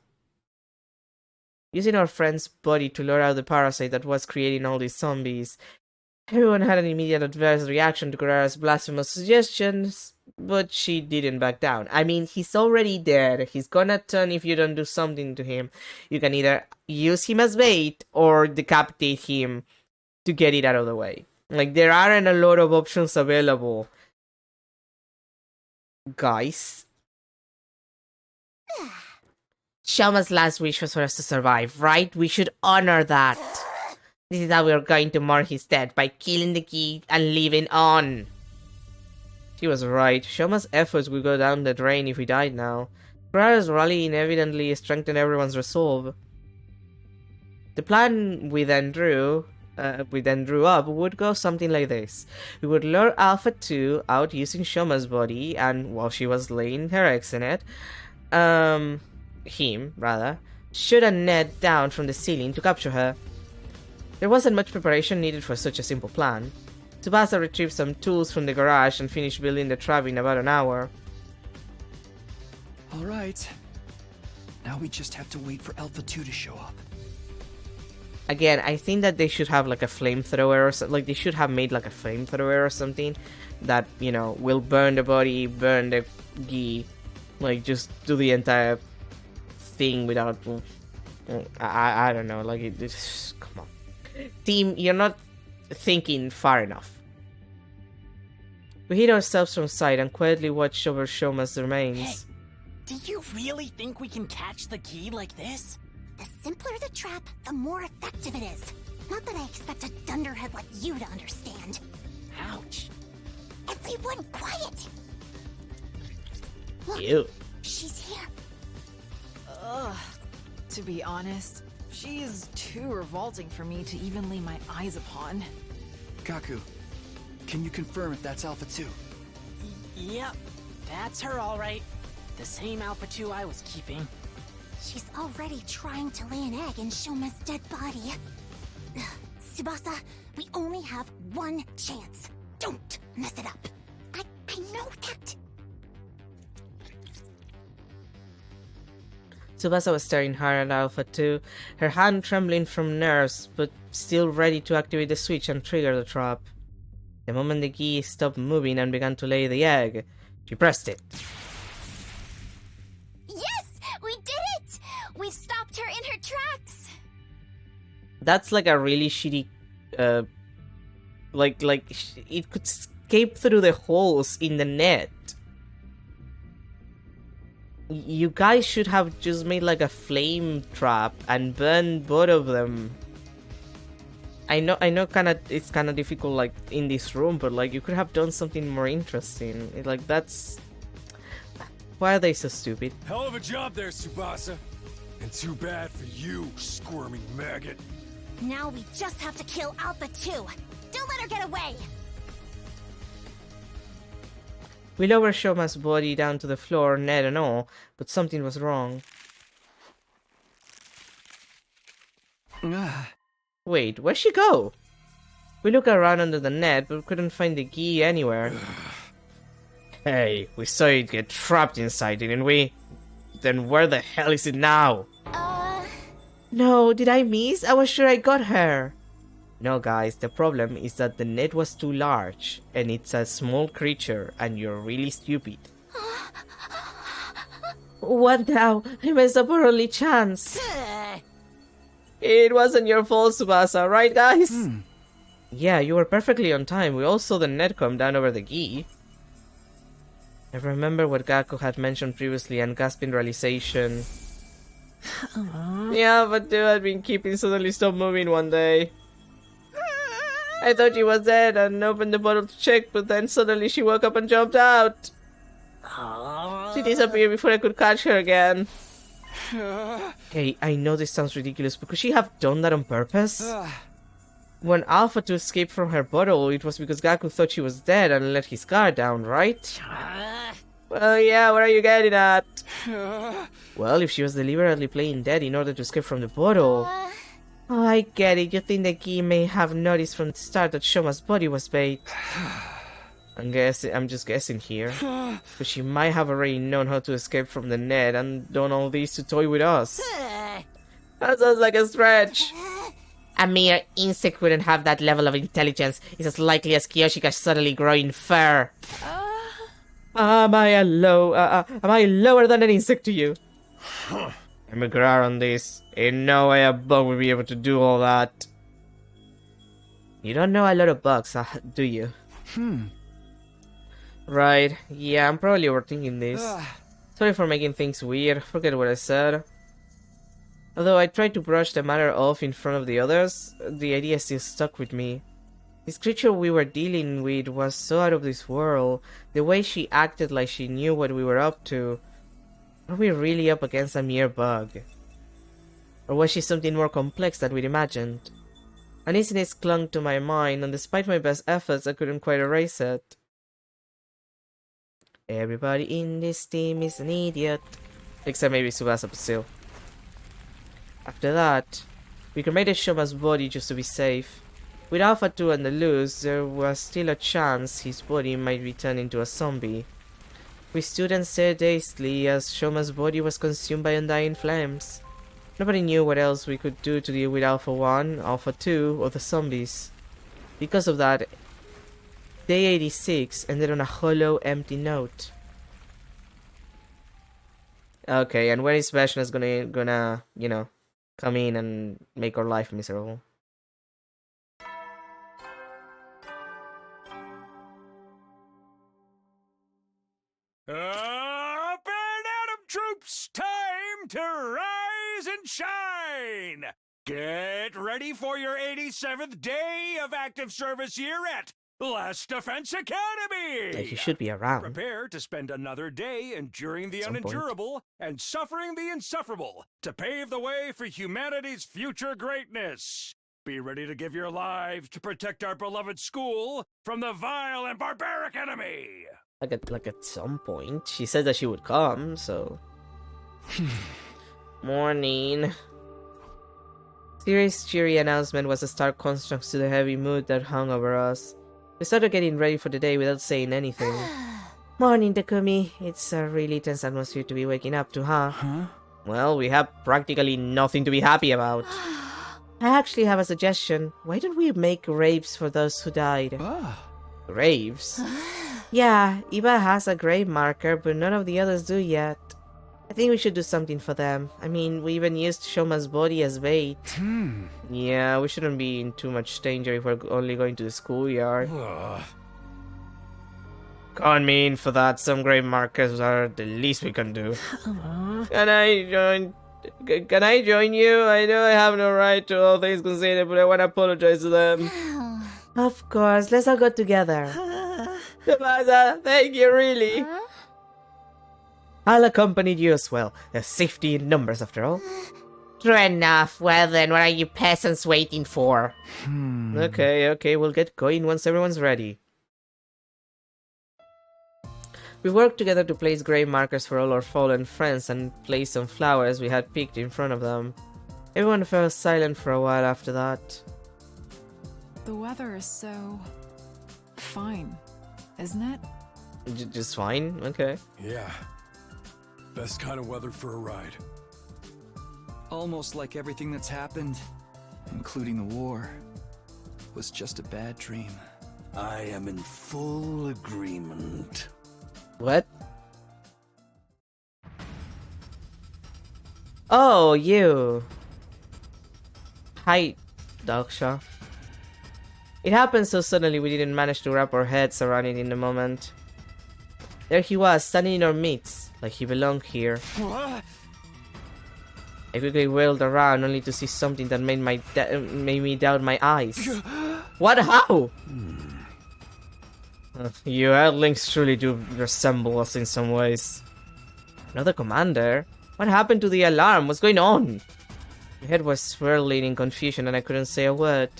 Using our friend's body to lure out the parasite that was creating all these zombies. Everyone had an immediate adverse reaction to Kurara's blasphemous suggestions, but she didn't back down. I mean, he's already dead. He's gonna turn if you don't do something to him. You can either use him as bait or decapitate him to get it out of the way. Like, there aren't a lot of options available, guys. Shoma's last wish was for us to survive, right? We should honor that. This is how we are going to mourn his death, by killing the key and living on. She was right. Shoma's efforts would go down the drain if we died now. Kurara's rally evidently strengthened everyone's resolve. The plan we then drew up would go something like this. We would lure Alpha 2 out using Shoma's body, and while she was laying her eggs in it, shoot a net down from the ceiling to capture her. There wasn't much preparation needed for such a simple plan. Tsubasa retrieved some tools from the garage and finished building the trap in about an hour.
Alright. Now we just have to wait for Alpha 2 to show up.
Again, I think that they should have like a flamethrower or something. Like, they should have made like a flamethrower or something that, you know, will burn the body, burn the gi. Like, just do the entire thing without... I don't know, like, it's... Come on. Team, you're not thinking far enough. We hid ourselves from sight and quietly watched over Shoma's remains.
Hey, do you really think we can catch the key like this?
The simpler the trap, the more effective it is. Not that I expect a dunderhead like you to understand.
Ouch.
Everyone quiet! Look,
Ew.
she's here.
Ugh. To be honest, she is too revolting for me to even lay my eyes upon.
Kaku, can you confirm if that's Alpha 2?
Yep, that's her alright. The same Alpha 2 I was keeping.
She's already trying to lay an egg in Shoma's dead body. Ugh, Tsubasa, we only have one chance. Don't mess it up. I know that.
Tsubasa was staring hard at Alpha 2, her hand trembling from nerves, but still ready to activate the switch and trigger the trap. The moment the key stopped moving and began to lay the egg, she pressed it.
Yes! We did it! We stopped her in her tracks!
That's like a really shitty, it could escape through the holes in the net. You guys should have just made like a flame trap and burned both of them. I know it's kind of difficult like in this room, but like you could have done something more interesting. Like, that's... Why are they so stupid?
Hell of a job there, Tsubasa. And too bad for you, squirming maggot.
Now we just have to kill Alpha 2. Don't let her get away!
We lowered Shoma's body down to the floor, net and all, but something was wrong. Wait, where'd she go? We looked around under the net, but couldn't find the key anywhere. Hey, we saw it get trapped inside, didn't we? Then where the hell is it now?
No,
did I miss? I was sure I got her. No, guys, the problem is that the net was too large, and it's a small creature, and you're really stupid. What now? I messed up our only chance. It wasn't your fault, Tsubasa, right, guys? Yeah, you were perfectly on time. We all saw the net come down over the gi. I remember what Gaku had mentioned previously and gasped in realization. Yeah, but dude had been keeping suddenly stopped moving one day. I thought she was dead and opened the bottle to check, but then suddenly she woke up and jumped out. She disappeared before I could catch her again. Hey, I know this sounds ridiculous, but could she have done that on purpose? When Alpha 2 escaped from her bottle, it was because Gaku thought she was dead and let his guard down, right? Well, yeah, what are you getting at? Well, if she was deliberately playing dead in order to escape from the bottle... Oh, I get it. You think the key may have noticed from the start that Shoma's body was bait. I'm just guessing here. But she might have already known how to escape from the net and done all this to toy with us. That sounds like a stretch. A mere insect wouldn't have that level of intelligence. It's as likely as Kyoshika suddenly growing fur. Am I lower than an insect to you? I'm a grar on this. Ain't no way a bug would be able to do all that. You don't know a lot of bugs, do you? Right, yeah, I'm probably overthinking this. Sorry for making things weird, forget what I said. Although I tried to brush the matter off in front of the others, the idea still stuck with me. This creature we were dealing with was so out of this world, the way she acted like she knew what we were up to. Were we really up against a mere bug? Or was she something more complex than we'd imagined? Uneasiness clung to my mind, and despite my best efforts, I couldn't quite erase it. Everybody in this team is an idiot. Except maybe Tsubasa, but still. After that, we cremated Shoma's body just to be safe. With Alpha 2 on the loose, there was still a chance his body might be turned into a zombie. We stood and stared dazedly as Shoma's body was consumed by undying flames. Nobody knew what else we could do to deal with Alpha 1, Alpha 2, or the zombies. Because of that, Day 86 ended on a hollow, empty note. Okay, and when is Vashna's gonna, you know, come in and make our life miserable?
Up and Atom troops, time to rise and shine! Get ready for your 87th day of active service here at Last Defense Academy!
Like he should be around.
Prepare to spend another day enduring the unendurable and suffering the insufferable to pave the way for humanity's future greatness. Be ready to give your lives to protect our beloved school from the vile and barbaric enemy!
Like at some point, she said that she would come, so... Morning. Siri's cheery announcement was a stark contrast to the heavy mood that hung over us. We started getting ready for the day without saying anything. Morning, Takumi. It's a really tense atmosphere to be waking up to, huh? Well, we have practically nothing to be happy about. I actually have a suggestion. Why don't we make graves for those who died? Graves? Yeah, Iba has a grave marker, but none of the others do yet. I think we should do something for them. I mean, we even used Shoma's body as bait. Yeah, we shouldn't be in too much danger if we're only going to the schoolyard. Con me in for that. Some grave markers are the least we can do. Can I join you? I know I have no right to all things considered, but I want to apologize to them. Of course, let's all go together. Tsubasa, thank you, really. I'll accompany you as well. There's safety in numbers, after all. True enough. Well then, what are you peasants waiting for? Okay, we'll get going once everyone's ready. We worked together to place grave markers for all our fallen friends and place some flowers we had picked in front of them. Everyone fell silent for a while after that.
The weather is so... fine, isn't it?
Just fine? Okay.
Yeah. Best kind of weather for a ride.
Almost like everything that's happened, including the war, was just a bad dream.
I am in full agreement.
What? Oh, you. Hi, Daksha. It happened so suddenly we didn't manage to wrap our heads around it in the moment. There he was, standing in our midst, like he belonged here. I quickly whirled around only to see something that made me doubt my eyes. What? How? You Earthlings truly do resemble us in some ways. Another commander? What happened to the alarm? What's going on? My head was swirling in confusion and I couldn't say a word.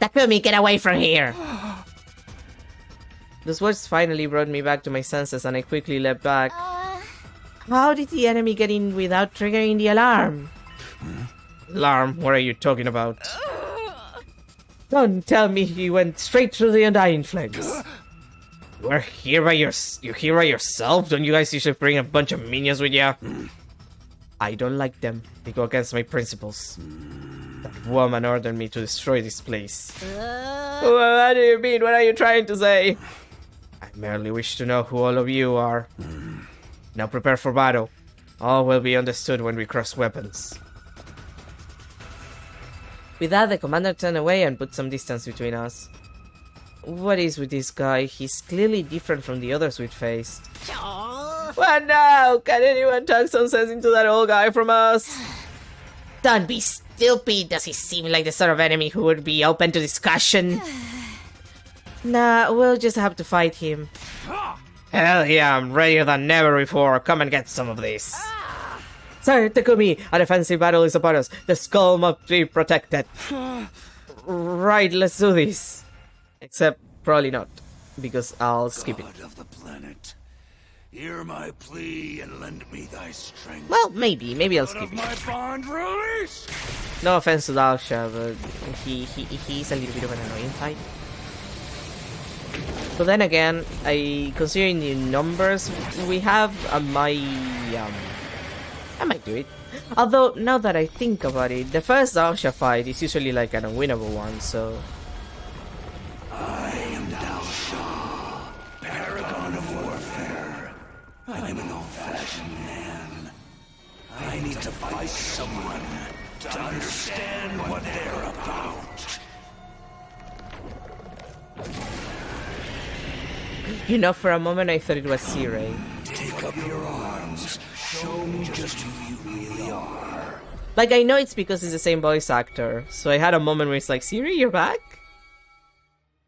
Takumi, get away from here! Those words finally brought me back to my senses and I quickly leapt back. How did the enemy get in without triggering the alarm? Alarm? What are you talking about? Don't tell me he went straight through the Undying Flames. You're here by yourself? Don't you guys usually bring a bunch of minions with you? I don't like them. They go against my principles. That woman ordered me to destroy this place. What do you mean? What are you trying to say? I merely wish to know who all of you are. Now prepare for battle. All will be understood when we cross weapons. With that, the commander turned away and put some distance between us. What is with this guy? He's clearly different from the others we'd faced. What now? Can anyone talk some sense into that old guy from us? Don't be stupid. Does he seem like the sort of enemy who would be open to discussion? Nah, we'll just have to fight him. Hell yeah, I'm readier than ever before. Come and get some of this. Sir Takumi, a defensive battle is upon us. The skull must be protected. Right, let's do this. Except, probably not. Because I'll skip it.
God of the planet, hear my plea and lend me thy strength.
Well, maybe I'll skip
My
it.
bond release.
No offense to Dalsha, but he's a little bit of an annoying type. But then again, considering the numbers we have, I might do it. Although, now that I think about it, the first Dalsha fight is usually like an unwinnable one, so...
I am Dalsha, paragon of warfare. I'm an old-fashioned man. I need to fight someone to understand what they're about.
You know, for a moment I thought it was Sirei.
Take up your arms. Show me just who you really are.
Like, I know it's because it's the same voice actor, so I had a moment where it's like, Sirei, you're back?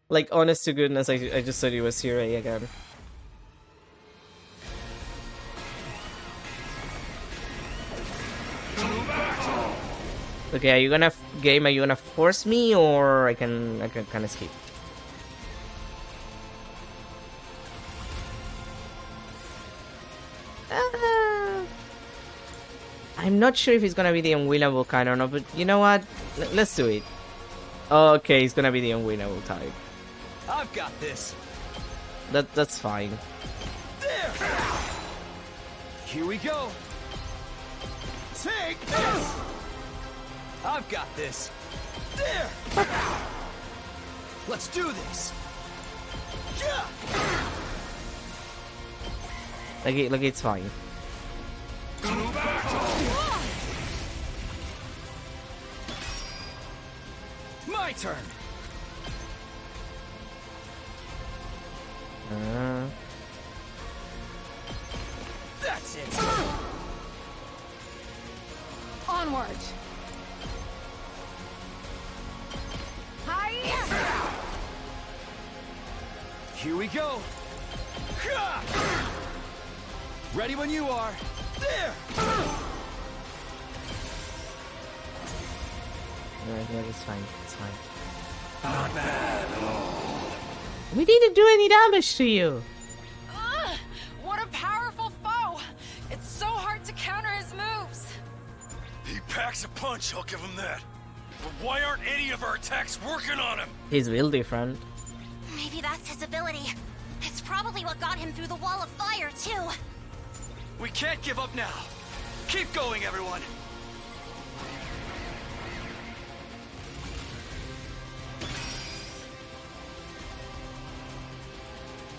Like, honest to goodness, I just thought it was Sirei again. Okay, are you gonna force me, or I can kind of skip? I'm not sure if it's gonna be the unwinnable kind or not, but you know what? Let's do it. Okay, it's gonna be the unwinnable type.
I've got this.
That's fine.
There. Here we go. Take this. I've got this. There. Let's do this. Yeah.
Like it's fine.
My turn. That's it.
Onward. Hi.
Here we go. Ready when you are. There.
No, it's fine. It's fine.
Not bad at all.
We didn't do any damage to you.
What a powerful foe! It's so hard to counter his moves.
He packs a punch, I'll give him that. But why aren't any of our attacks working on him?
He's real different.
Maybe that's his ability. It's probably what got him through the wall of fire, too.
We can't give up now. Keep going, everyone.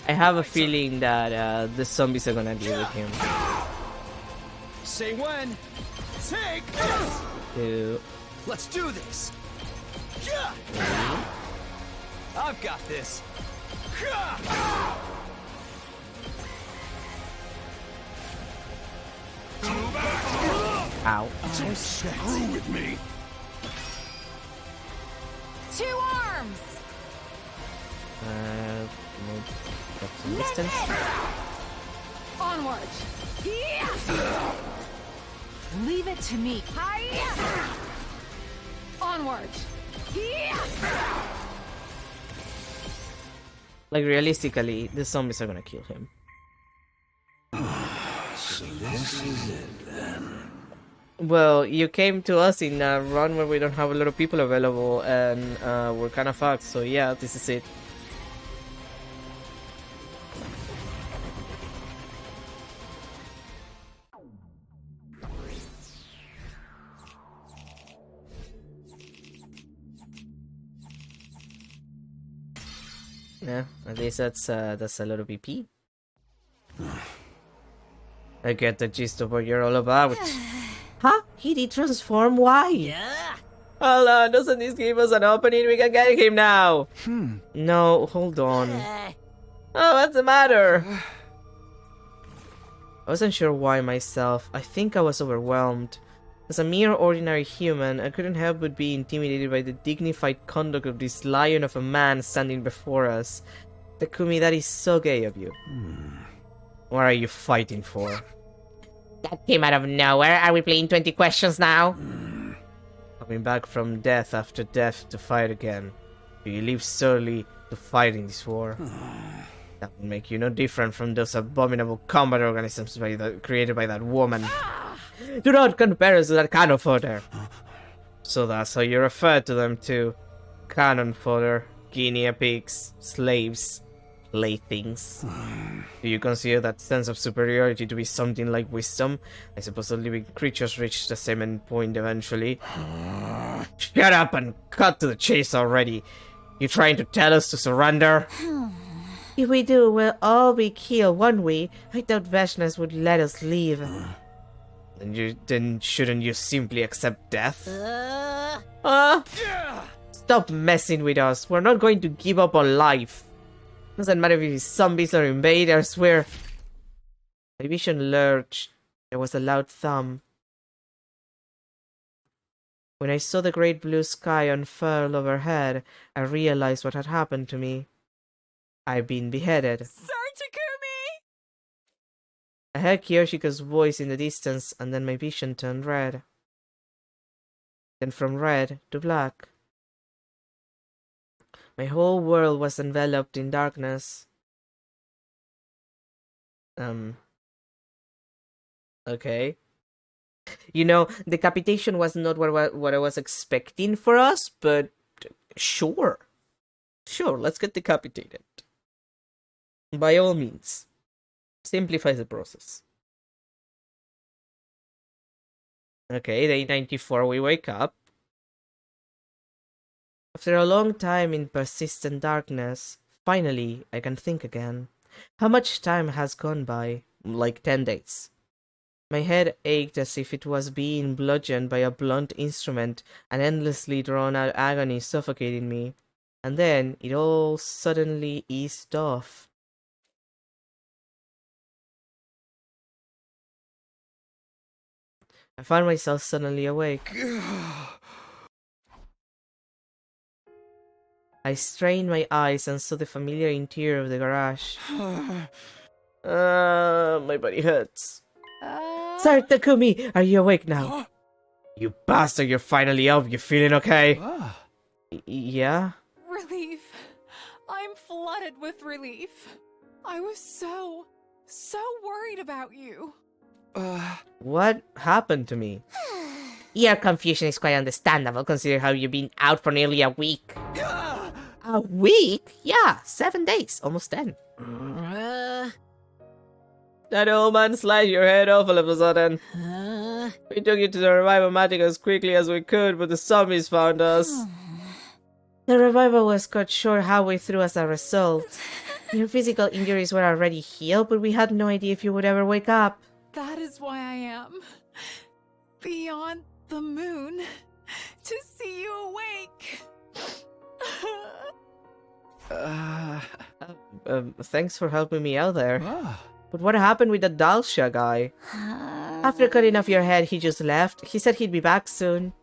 I have a feeling that the zombies are gonna deal with him.
Say when. Take this.
2.
Let's do this. I've got this.
Ow.
Don't screw with me.
2 arms.
Move. Got some distance.
Onward. Leave it to me. Onward.
Like, realistically, the zombies are gonna kill him.
So this is it then.
Well, you came to us in a run where we don't have a lot of people available, and we're kind of fucked, so yeah, this is it. Yeah, at least that's a lot of BP. I get the gist of what you're all about. Huh? He did transform? Why?
Yeah.
Hold on, doesn't this give us an opening? We can get him now. No, hold on. Oh, what's the matter? I wasn't sure why myself. I think I was overwhelmed. As a mere ordinary human, I couldn't help but be intimidated by the dignified conduct of this lion of a man standing before us. Takumi, that is so gay of you. What are you fighting for? That came out of nowhere. Are we playing 20 questions now? Coming back from death after death to fight again. Do you live solely to fight in this war? That will make you no different from those abominable combat organisms created by that woman. Do not compare us to that cannon fodder. So that's how you refer to them too. Cannon fodder, guinea pigs, slaves, playthings. Do you consider that sense of superiority to be something like wisdom? I suppose the living creatures reach the same end point eventually. Shut up and cut to the chase already. You trying to tell us to surrender? If we do, we'll all be killed, won't we? I doubt Vashnas would let us leave. Then shouldn't you simply accept death? Stop messing with us. We're not going to give up on life. Doesn't matter if it's zombies or invaders, we're... My vision lurched. There was a loud thump. When I saw the great blue sky unfurl overhead, I realized what had happened to me. I'd been beheaded.
Sir Takumi!
I heard Kiyoshiko's voice in the distance, and then my vision turned red. Then from red to black. My whole world was enveloped in darkness. Okay. You know, decapitation was not what I was expecting for us, but sure. Sure, let's get decapitated. By all means. Simplify the process. Okay, day 94, we wake up. After a long time in persistent darkness, finally I can think again. How much time has gone by? Like 10 days. My head ached as if it was being bludgeoned by a blunt instrument, and endlessly drawn-out agony suffocating me. And then it all suddenly eased off. I found myself suddenly awake. I strained my eyes and saw the familiar interior of the garage. My body hurts. Sir Takumi, are you awake now? You bastard, you're finally up. You feeling okay? Yeah?
Relief. I'm flooded with relief. I was so worried about you.
What happened to me? Your confusion is quite understandable, considering how you've been out for nearly a week. A week? Yeah, 7 days, almost 10. That old man sliced your head off all of a sudden. We took you to the Revive-O-Matic as quickly as we could, but the zombies found us. The revival was cut short halfway through as a result. Your physical injuries were already healed, but we had no idea if you would ever wake up.
That is why I am beyond the moon to see you awake.
Thanks for helping me out there. But what happened with the Dalsha guy? After cutting off your head, he just left. He said he'd be back soon.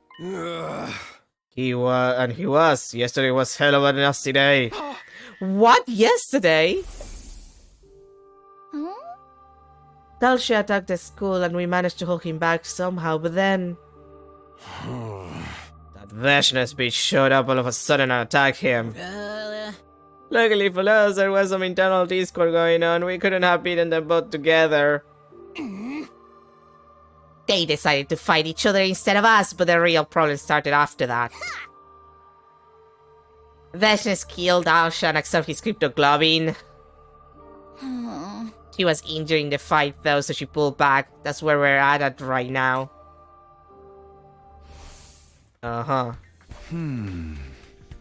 He was. Yesterday was hell of a nasty day. What? Yesterday? Dalsha attacked the school and we managed to hold him back somehow, but then... that Vashna's bitch showed up all of a sudden and attacked him. Luckily for us, there was some internal discord going on. We couldn't have beaten them both together. They decided to fight each other instead of us, but the real problem started after that. Vashna's killed Dalsha and accepted his cryptoglobin. He was injured in the fight though, so she pulled back. That's where we're at right now. Uh-huh.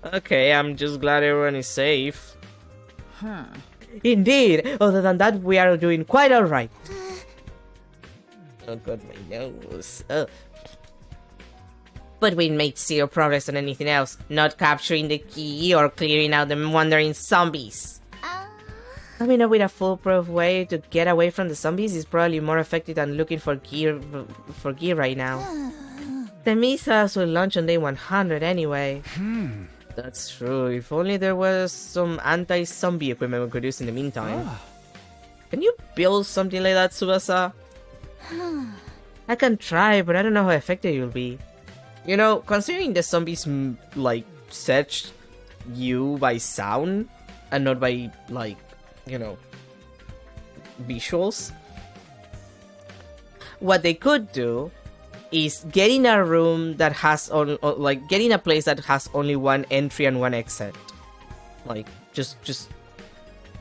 Okay, I'm just glad everyone is safe. Indeed! Other than that, we are doing quite alright. Oh god, my nose. But we made zero progress on anything else. Not capturing the key or clearing out the wandering zombies. I mean, with a foolproof way to get away from the zombies is probably more effective than looking for gear right now. The missiles will launch on day 100 anyway. That's true. If only there was some anti-zombie equipment we could use in the meantime. Can you build something like that, Tsubasa? I can try, but I don't know how effective it will be. You know, considering the zombies, like, search you by sound and not by, like, you know, visuals. What they could do is get in a room that has get in a place that has only one entry and one exit. Like just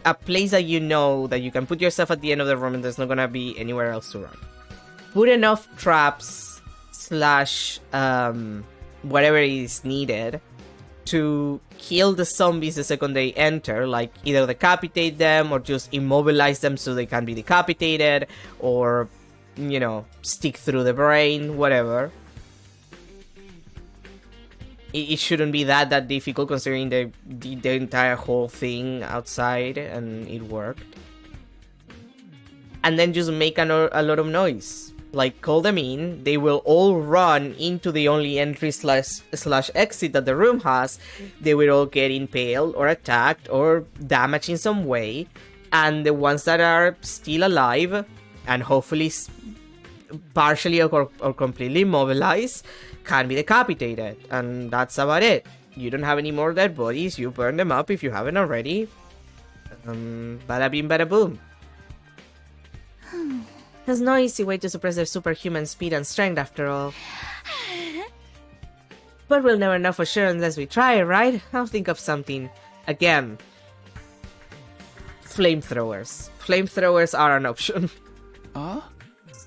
a place that you know that you can put yourself at the end of the room and there's not gonna be anywhere else to run. Put enough traps / whatever is needed to kill the zombies the second they enter, like either decapitate them or just immobilize them so they can be decapitated, or, you know, stick through the brain, whatever. It shouldn't be that difficult considering the entire whole thing outside, and it worked. And then just make a lot of noise. Like, call them in, they will all run into the only entry / exit that the room has. They will all get impaled or attacked or damaged in some way. And the ones that are still alive, and hopefully partially or completely immobilized, can be decapitated. And that's about it. You don't have any more dead bodies, you burn them up if you haven't already. Bada bing bada boom. There's no easy way to suppress their superhuman speed and strength after all. But we'll never know for sure unless we try, right? I'll think of something. Again. Flamethrowers. Flamethrowers are an option.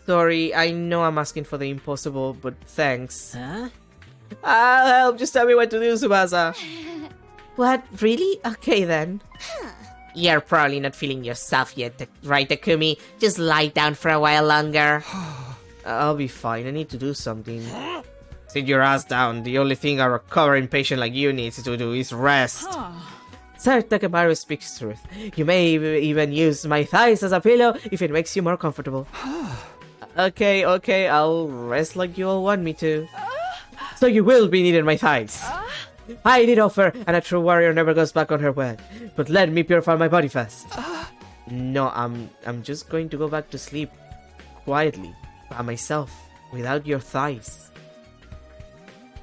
Sorry, I know I'm asking for the impossible, but thanks. I'll help, just tell me what to do, Tsubasa. What? Really? Okay then. You're probably not feeling yourself yet, right, Takumi? Just lie down for a while longer. I'll be fine, I need to do something. Sit your ass down. The only thing a recovering patient like you needs to do is rest. Sir, Takemaru speaks truth. You may even use my thighs as a pillow if it makes you more comfortable. Okay, I'll rest like you all want me to. So you will be needing my thighs. I did offer, and a true warrior never goes back on her word. But let me purify my body first. No, I'm just going to go back to sleep. Quietly. By myself. Without your thighs.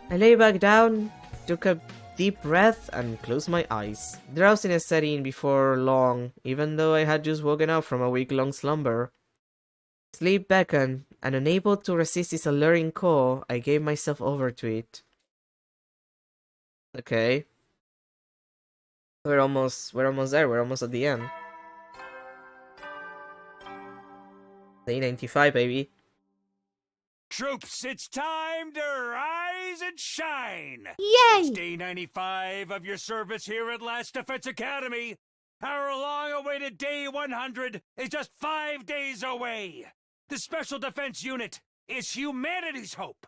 I lay back down, took a deep breath, and closed my eyes. Drowsiness set in before long, even though I had just woken up from a week-long slumber. Sleep beckoned, and unable to resist its alluring call, I gave myself over to it. Okay. We're almost there. We're almost at the end. Day 95, baby.
Troops, it's time to rise and shine!
Yay!
It's day 95 of your service here at Last Defense Academy. Our long-awaited day 100 is just 5 days away. The Special Defense Unit is humanity's hope.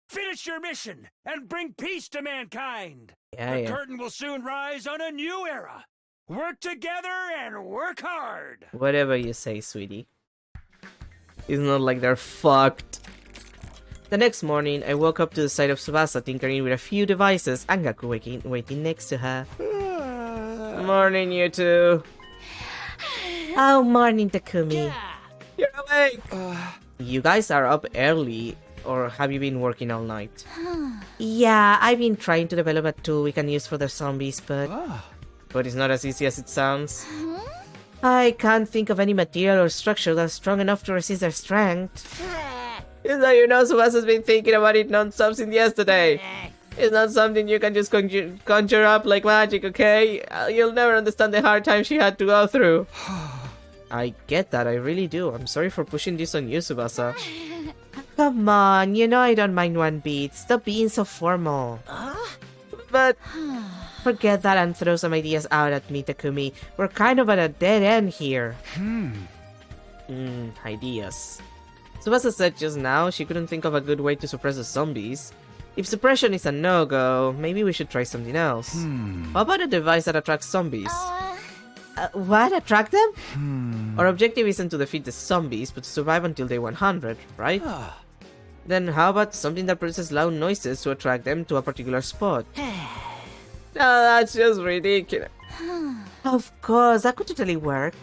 Finish your mission and bring peace to mankind. The curtain will soon rise on a new era. Work together and work hard.
Whatever you say, sweetie. It's not like they're fucked. The next morning, I woke up to the sight of Tsubasa tinkering with a few devices and Gaku waiting next to her. Morning, you two. Oh, morning, Takumi.
You're
awake! You guys are up early, or have you been working all night? Yeah, I've been trying to develop a tool we can use for the zombies, but it's not as easy as it sounds. I can't think of any material or structure that's strong enough to resist their strength. Is that you know Subasa's been thinking about it non-stop since yesterday? It's not something you can just conjure up like magic, okay? You'll never understand the hard time she had to go through. I get that, I really do. I'm sorry for pushing this on you, Tsubasa. Come on, you know I don't mind one bit. Stop being so formal. But forget that and throw some ideas out at me, Takumi. We're kind of at a dead end here. Ideas. Tsubasa said just now she couldn't think of a good way to suppress the zombies. If suppression is a no-go, maybe we should try something else. How about a device that attracts zombies? What? Attract them? Our objective isn't to defeat the zombies, but to survive until day 100, right? Then how about something that produces loud noises to attract them to a particular spot? No, that's just ridiculous. Of course, that could totally work.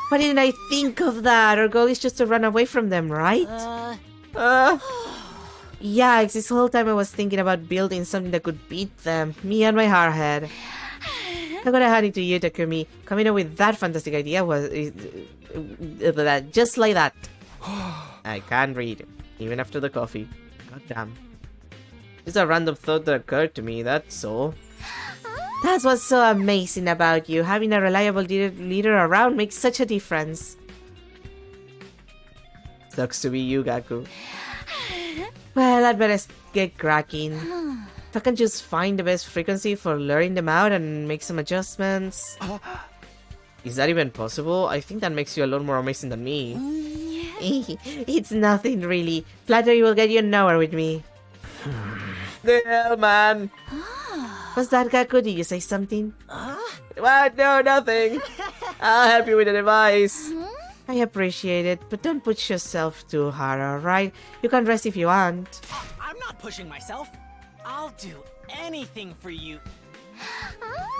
Why didn't I think of that? Our goal is just to run away from them, right? Yeah, this whole time I was thinking about building something that could beat them. Me and my hardhead. I'm gonna hand it to you, Takumi. Coming up with that fantastic idea was... just like that. I can't read, even after the coffee. God damn. Just a random thought that occurred to me, that's all. That's what's so amazing about you. Having a reliable leader around makes such a difference. Sucks to be you, Gaku. Well, I'd better get cracking. If I can just find the best frequency for luring them out and make some adjustments. Is that even possible? I think that makes you a lot more amazing than me. It's nothing really. Flattery will get you nowhere with me. The hell, man? What's that, Gaku? Did you say something? What? No, nothing. I'll help you with the device. I appreciate it, but don't push yourself too hard, alright? You can rest if you want.
I'm not pushing myself. I'll do anything for you.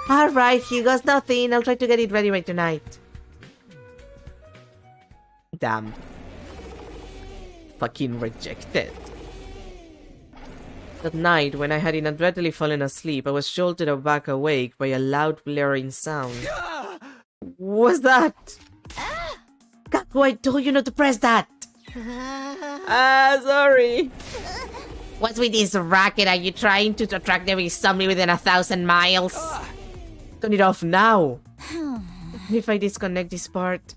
Alright, he goes nothing. I'll try to get it ready by tonight. Damn. Fucking rejected. That night, when I had inadvertently fallen asleep, I was jolted back awake by a loud blaring sound. What's that? Gaku, I told you not to press that! Sorry. What's with this racket? Are you trying to attract every zombie within 1,000 miles? Turn it off now! If I disconnect this part...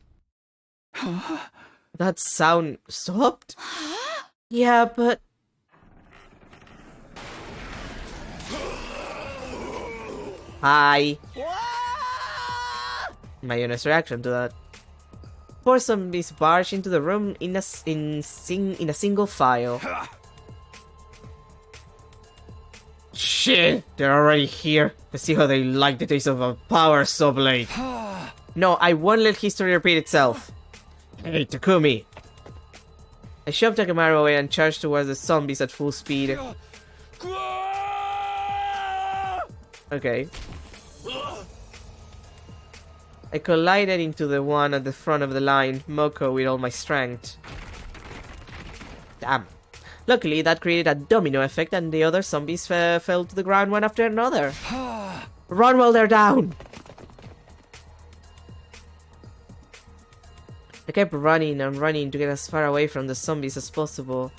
That sound stopped? Yeah, but... Hi! My honest reaction to that. 4 zombies barge into the room in a single file. Shit! They're already here. Let's see how they like the taste of a power saw blade. No, I won't let history repeat itself. Hey, Takumi! I shoved Takemaru away and charged towards the zombies at full speed. Okay. I collided into the one at the front of the line, Moko, with all my strength. Damn. Luckily, that created a domino effect and the other zombies fell to the ground one after another. Run while they're down! I kept running and running to get as far away from the zombies as possible.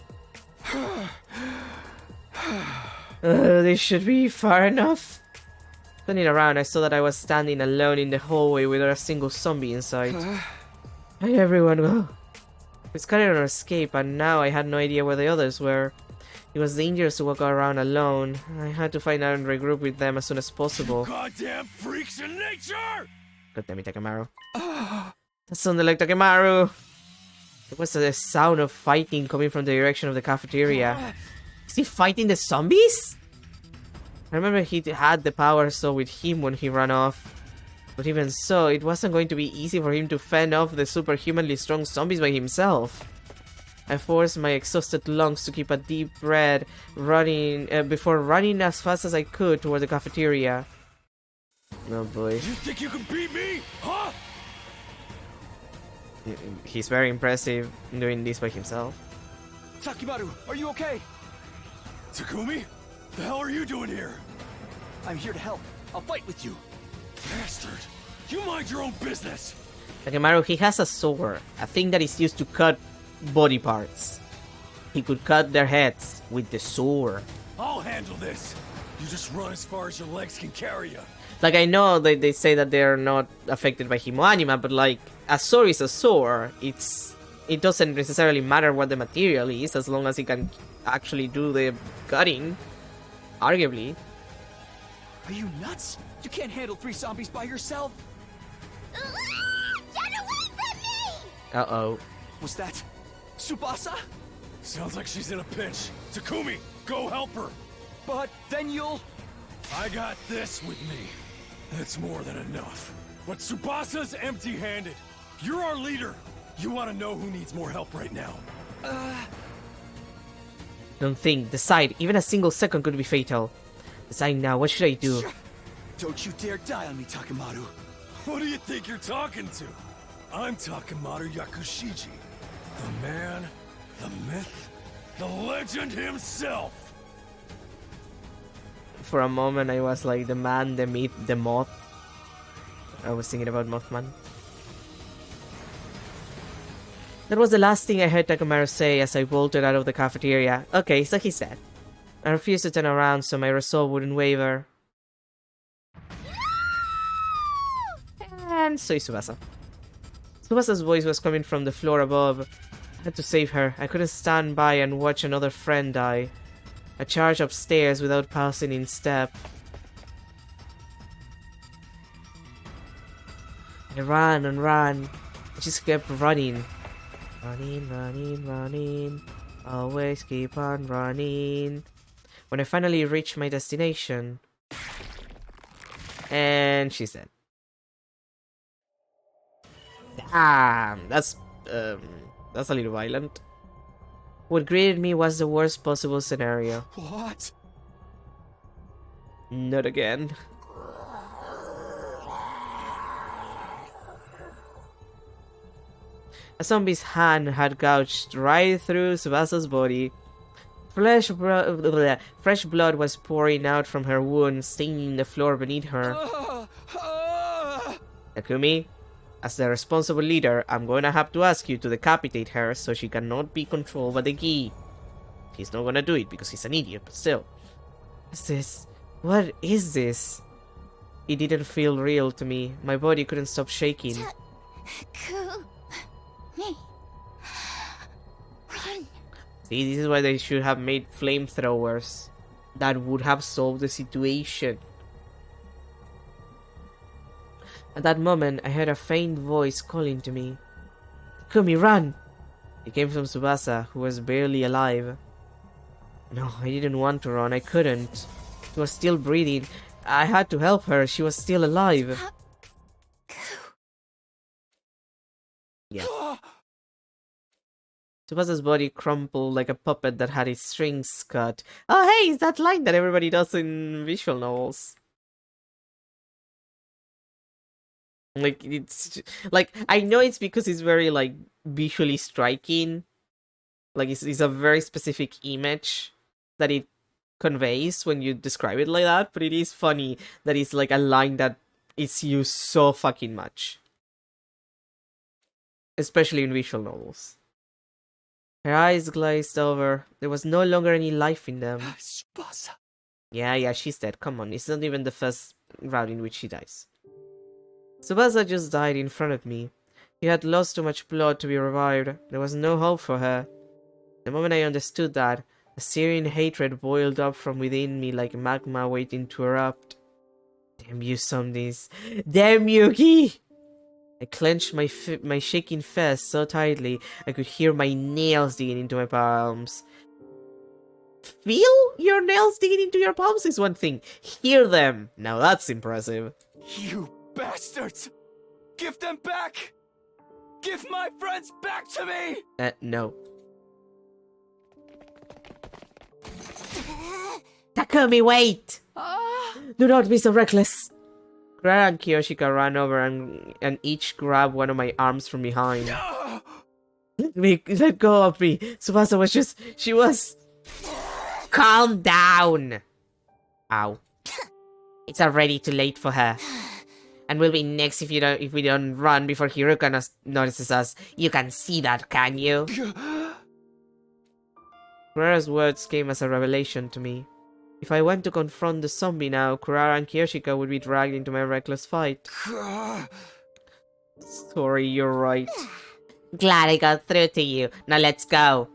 This should be far enough. Turning around, I saw that I was standing alone in the hallway without a single zombie inside. Where'd everyone go? We scattered our escape, and now I had no idea where the others were. It was dangerous to walk around alone. I had to find out and regroup with them as soon as possible.
Goddamn freaks in nature!
God damn it, Takemaru. That sounded like Takemaru! There was a sound of fighting coming from the direction of the cafeteria. Is he fighting the zombies? I remember he had the power saw with him when he ran off. But even so, it wasn't going to be easy for him to fend off the superhumanly strong zombies by himself. I forced my exhausted lungs to keep a deep breath before running as fast as I could toward the cafeteria. Oh boy.
You think you can beat me? Huh?
He's very impressive doing this by himself.
Takimaru, are you okay? Takumi? The hell are you doing here? I'm here to help. I'll fight with you. Bastard! You mind your own business!
Takimaru, he has a sword, a thing that is used to cut body parts. He could cut their heads with the sword.
I'll handle this. You just run as far as your legs can carry you.
Like, I know they say that they're not affected by Himoanima, but like, a sword is a sword. It doesn't necessarily matter what the material is, as long as it can actually do the cutting. Arguably.
Are you nuts? You can't handle 3 zombies by yourself.
Get away from me!
Uh-oh.
Was that Tsubasa?
Sounds like she's in a pinch. Takumi, go help her.
But then you'll...
I got this with me. That's more than enough. But Tsubasa's empty-handed. You're our leader. You want to know who needs more help right now?
Don't think. Decide. Even a single second could be fatal. Decide now. What should I do?
Don't you dare die on me, Takimaru.
What do you think you're talking to? I'm Takimaru Yakushiji. The man, the myth, the legend himself.
For a moment, I was like, the man, the myth, the moth. I was thinking about Mothman. That was the last thing I heard Takimaru say as I bolted out of the cafeteria. Okay, so he said. I refused to turn around so my resolve wouldn't waver. And so is Tsubasa. Tsubasa's voice was coming from the floor above. I had to save her. I couldn't stand by and watch another friend die. I charged upstairs without pausing in step. I ran and ran. I just kept running. Running, running, running. Always keep on running. When I finally reached my destination. And she's dead. Damn, that's a little violent. What greeted me was the worst possible scenario.
What?
Not again. A zombie's hand had gouged right through Tsubasa's body. Fresh blood was pouring out from her wound, staining the floor beneath her. Takumi, as the responsible leader, I'm going to have to ask you to decapitate her so she cannot be controlled by the gi. He's not going to do it because he's an idiot, but still. What's this? What is this? It didn't feel real to me. My body couldn't stop shaking.
Me. Run.
See, this is why they should have made flamethrowers. That would have solved the situation. At that moment, I heard a faint voice calling to me. Takumi, run! It came from Tsubasa, who was barely alive. No, I didn't want to run. I couldn't. She was still breathing. I had to help her. She was still alive. Yeah. Tsubasa's body crumpled like a puppet that had its strings cut. Oh hey, it's that line that everybody does in visual novels. Like, it's... like, I know it's because it's very, like, visually striking. Like, it's a very specific image that it conveys when you describe it like that. But it is funny that it's, like, a line that is used so fucking much. Especially in visual novels. Her eyes glazed over. There was no longer any life in them.
Tsubasa.
Yeah, she's dead. Come on, it's not even the first round in which she dies. Tsubasa just died in front of me. He had lost too much blood to be revived. There was no hope for her. The moment I understood that, a searing hatred boiled up from within me like magma waiting to erupt. Damn you, zombies. Damn Yuki! I clenched my shaking fist so tightly I could hear my nails digging into my palms. Feel your nails digging into your palms is one thing. Hear them! Now that's impressive.
You bastards! Give them back! Give my friends back to me!
No. Takumi, wait! Do not be so reckless. Kurara and Kiyoshika ran over and each grabbed one of my arms from behind. Let go of me. Tsubasa was just... She was... Calm down! Ow. It's already too late for her. And we'll be next if we don't run before Hiruka notices us. You can see that, can you? Kurara's words came as a revelation to me. If I went to confront the zombie now, Kurara and Kiyoshika would be dragged into my reckless fight. Sorry, you're right. Glad I got through to you. Now let's go.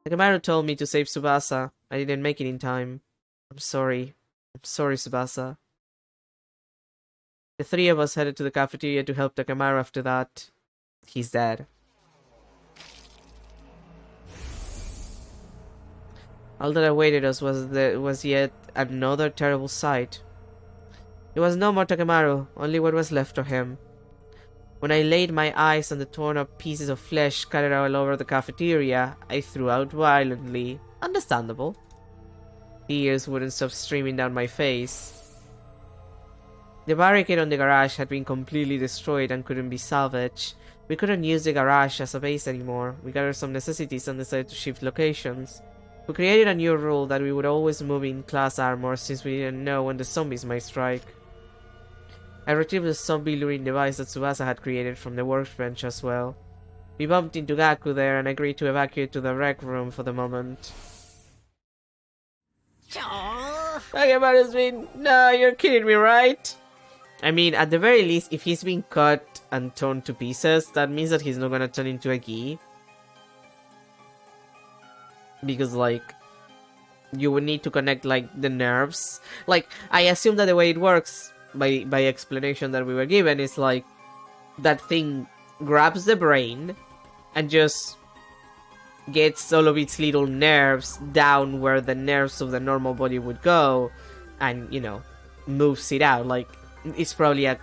Takemaru told me to save Tsubasa. I didn't make it in time. I'm sorry. I'm sorry, Tsubasa. The three of us headed to the cafeteria to help Takemaru after that. He's dead. All that awaited us was yet another terrible sight. It was no more Takemaru, only what was left of him. When I laid my eyes on the torn up pieces of flesh scattered all over the cafeteria, I threw out violently. Understandable. Tears wouldn't stop streaming down my face. The barricade on the garage had been completely destroyed and couldn't be salvaged. We couldn't use the garage as a base anymore. We gathered some necessities and decided to shift locations. We created a new rule that we would always move in class armor since we didn't know when the zombies might strike. I retrieved the zombie luring device that Tsubasa had created from the workbench as well. We bumped into Gaku there and agreed to evacuate to the rec room for the moment. Takemaru's been... No, you're kidding me, right? I mean, at the very least, if he's been cut and torn to pieces, that means that he's not gonna turn into a gi. Because, like, you would need to connect, like, the nerves. Like, I assume that the way it works, by explanation that we were given, is like, that thing grabs the brain and just gets all of its little nerves down where the nerves of the normal body would go, and, you know, moves it out. Like, it's probably a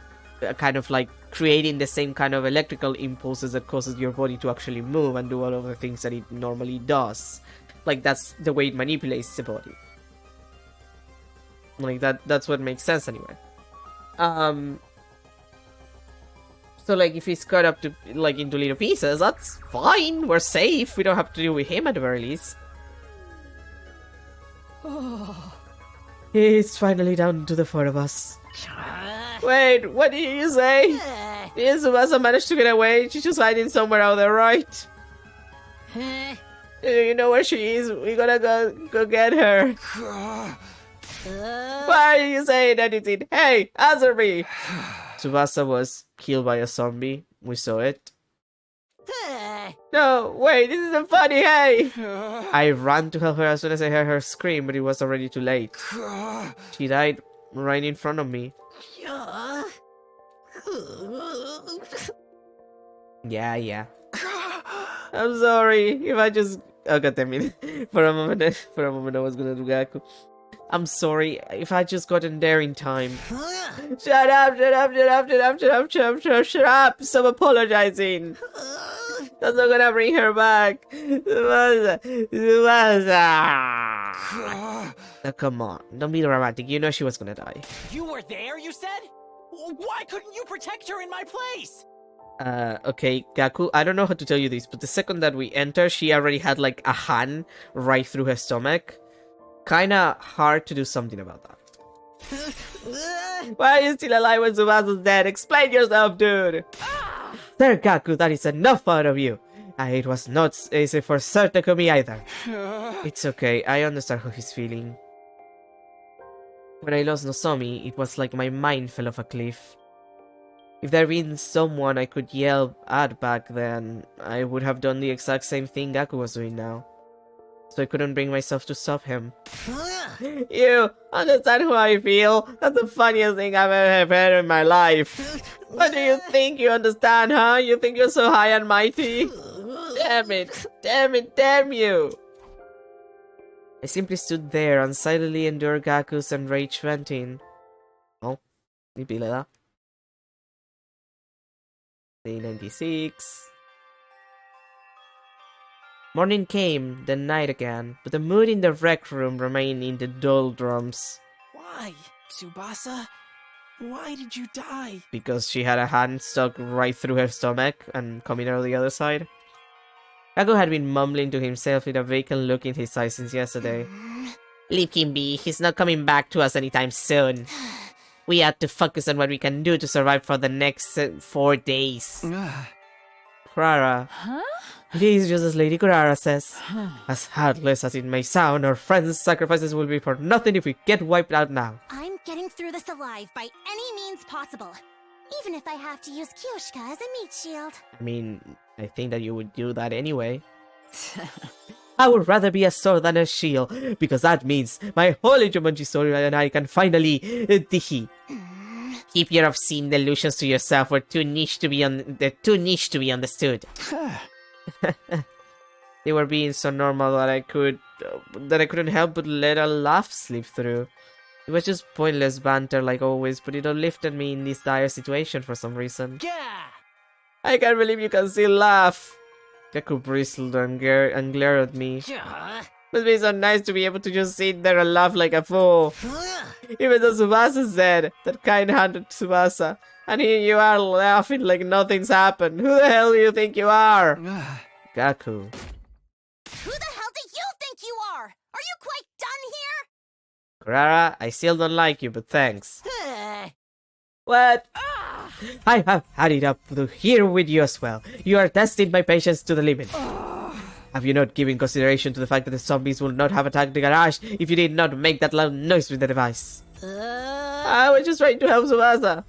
kind of like creating the same kind of electrical impulses that causes your body to actually move and do all of the things that it normally does. Like, that's the way it manipulates the body. Like, that's what makes sense anyway. So, like, if he's cut up to, like, into little pieces, that's fine. We're safe. We don't have to deal with him at the very least. It's finally down to the four of us. Wait, what did you say? Did Tsubasa manage to get away? She's just hiding somewhere out there, right? You know where she is. We gotta go get her. Why are you saying anything? Hey, answer me! Tsubasa was killed by a zombie. We saw it. No, wait, this isn't funny, hey! I ran to help her as soon as I heard her scream, but it was already too late. She died right in front of me. Yeah. I'm sorry if I just... Oh, god damn it. For a moment I was gonna do Gaku. I'm sorry if I just got in there in time. Shut up! Stop apologizing. That's not gonna bring her back. Tsubasa. Now, come on, don't be dramatic. You know she was gonna die.
You were there, you said? Why couldn't you protect her in my place?
Okay, Gaku, I don't know how to tell you this, but the second that we enter, she already had, like, a hand right through her stomach. Kinda hard to do something about that. Why are you still alive when Tsubasa's dead? Explain yourself, dude! There, Gaku, that is enough out of you. It was not easy for Sir Takumi either. It's okay, I understand how he's feeling. When I lost Nozomi, it was like my mind fell off a cliff. If there had been someone I could yell at back then, I would have done the exact same thing Gaku was doing now. So I couldn't bring myself to stop him. You understand how I feel? That's the funniest thing I've ever heard in my life. What do you think you understand, huh? You think you're so high and mighty? Damn you! I simply stood there and silently endured Gaku's enraged venting. Oh, hindi pila. Day 96. Morning came, then night again, but the mood in the rec room remained in the doldrums.
Why, Tsubasa?
Why did you die?
Because she had a hand stuck right through her stomach and coming out the other side. Gaku had been mumbling to himself with a vacant look in his eyes since yesterday. Leave him be, he's not coming back to us anytime soon. We have to focus on what we can do to survive for the next 4 days. Kurara.
Huh?
It is just as Lady Kurara says. As heartless as it may sound, our friends' sacrifices will be for nothing if we get wiped out now.
I'm getting through this alive by any means possible. Even if I have to use Kyoshika as a meat shield.
I mean, I think that you would do that anyway. I would rather be a sword than a shield, because that means my holy Jumanji story and I can finally dihi. Keep your obscene delusions to yourself. They're too niche to be understood. They were being so normal that I couldn't help but let a laugh slip through. It was just pointless banter like always, but it uplifted me in this dire situation for some reason. I can't believe you can still laugh. Gaku bristled and glared at me. Must be so nice to be able to just sit there and laugh like a fool. Even though Tsubasa said, that kind-hearted Tsubasa, and here you are laughing like nothing's happened. Who the hell do you think you are? Gaku.
Who the hell do you think you are? Are you quite done here?
Kurara, I still don't like you, but thanks. What? I have had it up to here with you as well. You are testing my patience to the limit. Have you not given consideration to the fact that the zombies will not have attacked the garage if you did not make that loud noise with the device? I was just trying to help Tsubasa.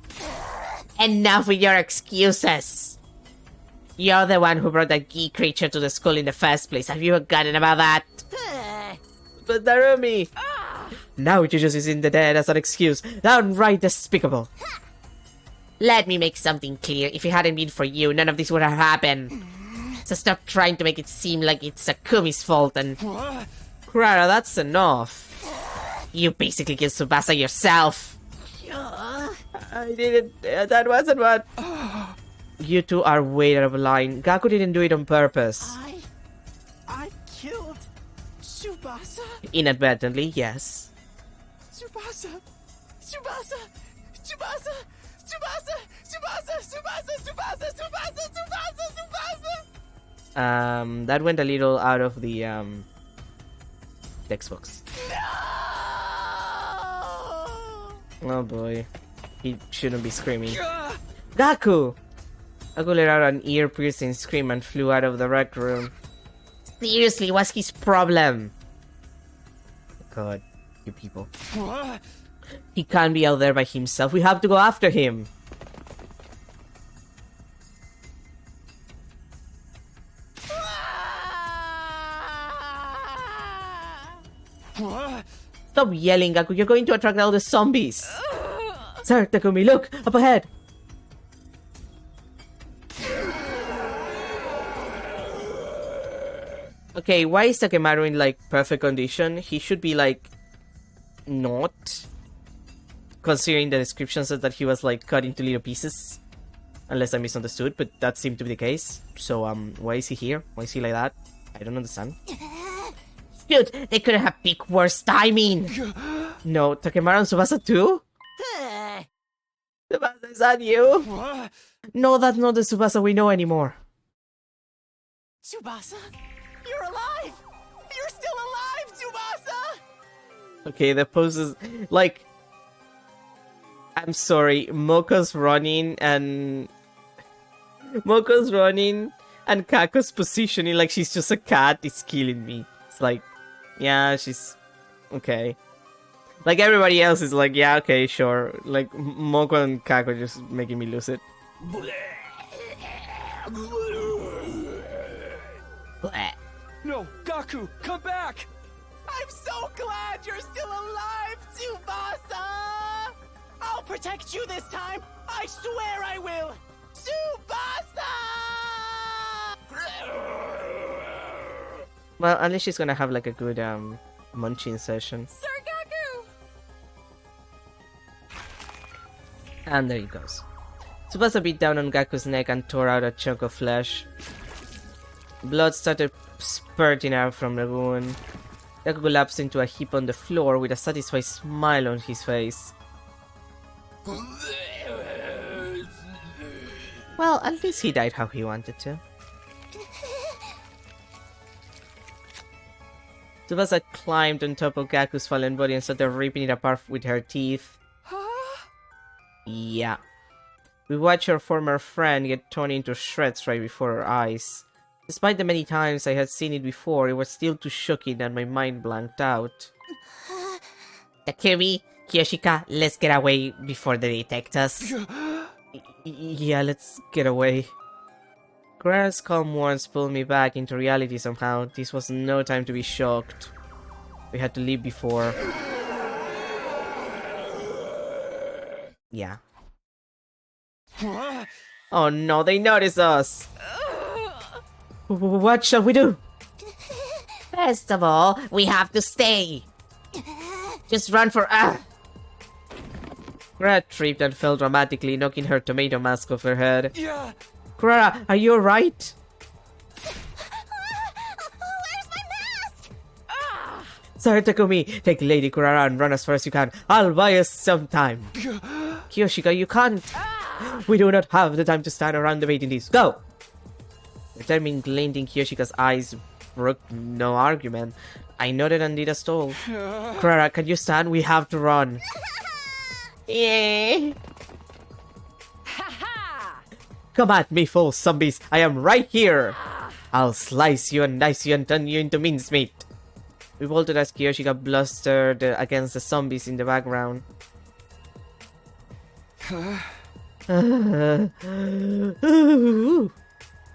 Enough with your excuses. You're the one who brought that geek creature to the school in the first place. Have you forgotten about that? But Darumi! Now you're just using the dead as an excuse. Downright despicable. Let me make something clear. If it hadn't been for you, none of this would have happened. So stop trying to make it seem like it's Akumi's fault and... Kurara, that's enough. You basically killed Tsubasa yourself. I didn't... that wasn't what... You two are way out of line. Gaku didn't do it on purpose.
I killed Tsubasa?
Inadvertently, yes.
Tsubasa! Tsubasa! Tsubasa! Tsubasa! Tsubasa! Tsubasa! Tsubasa! Tsubasa! Tsubasa! Tsubasa!
That went a little out of the, text box. Oh boy. He shouldn't be screaming. Gaku! Gaku let out an ear-piercing scream and flew out of the rec room. Seriously, what's his problem? God, you people. He can't be out there by himself. We have to go after him. Stop yelling, Gaku. You're going to attract all the zombies. Sir, Takumi, look! Up ahead! Okay, why is Takemaru in, like, perfect condition? He should be, like, not. Considering the description says that he was, like, cut into little pieces. Unless I misunderstood, but that seemed to be the case. So, why is he here? Why is he like that? I don't understand. Dude, they couldn't have picked worse timing! No, Takemaru and Tsubasa too? Tsubasa, is that you? No, that's not the Tsubasa we know anymore.
Tsubasa? You're alive! You're still alive, Tsubasa!
Okay, the pose is... like... I'm sorry, Moko's running and Kako's positioning like she's just a cat is killing me. It's like, yeah, she's... okay. Like, everybody else is like, yeah, okay, sure. Like, Moko and Kako just making me lose it.
No, Gaku, come back!
I'm so glad you're still alive, Tsubasa! I'll protect you this time! I swear I will! Tsubasa!
Well, at least she's gonna have like a good munching session.
Sir Gaku!
And there he goes. Tsubasa beat down on Gaku's neck and tore out a chunk of flesh. Blood started spurting out from the wound. Gaku collapsed into a heap on the floor with a satisfied smile on his face. Well, at least he died how he wanted to. Tsubasa climbed on top of Gaku's fallen body and started ripping it apart with her teeth. Yeah. We watched our former friend get torn into shreds right before our eyes. Despite the many times I had seen it before, it was still too shocking that my mind blanked out. Takumi, Kiyoshika, let's get away before they detect us. Yeah, let's get away. Kurara's calm words pulled me back into reality somehow. This was no time to be shocked. We had to leave before. Yeah. Oh no, they noticed us! What shall we do? First of all, we have to stay. Just run for Kurara tripped and fell dramatically, knocking her tomato mask off her head.
Yeah.
Kurara, are you alright?
Where's my mask?
Sorry, Takumi. Take Lady Kurara and run as far as you can. I'll buy us some time. Kiyoshika, you can't. We do not have the time to stand around debating this. Go! The determined glint in Kiyoshika's eyes broke no argument. I nodded and did a stall. Kurara, can you stand? We have to run. Yeah. Come at me, fool zombies. I am right here. I'll slice you and dice you and turn you into mincemeat. We bolted as Kiyoshika blustered against the zombies in the background.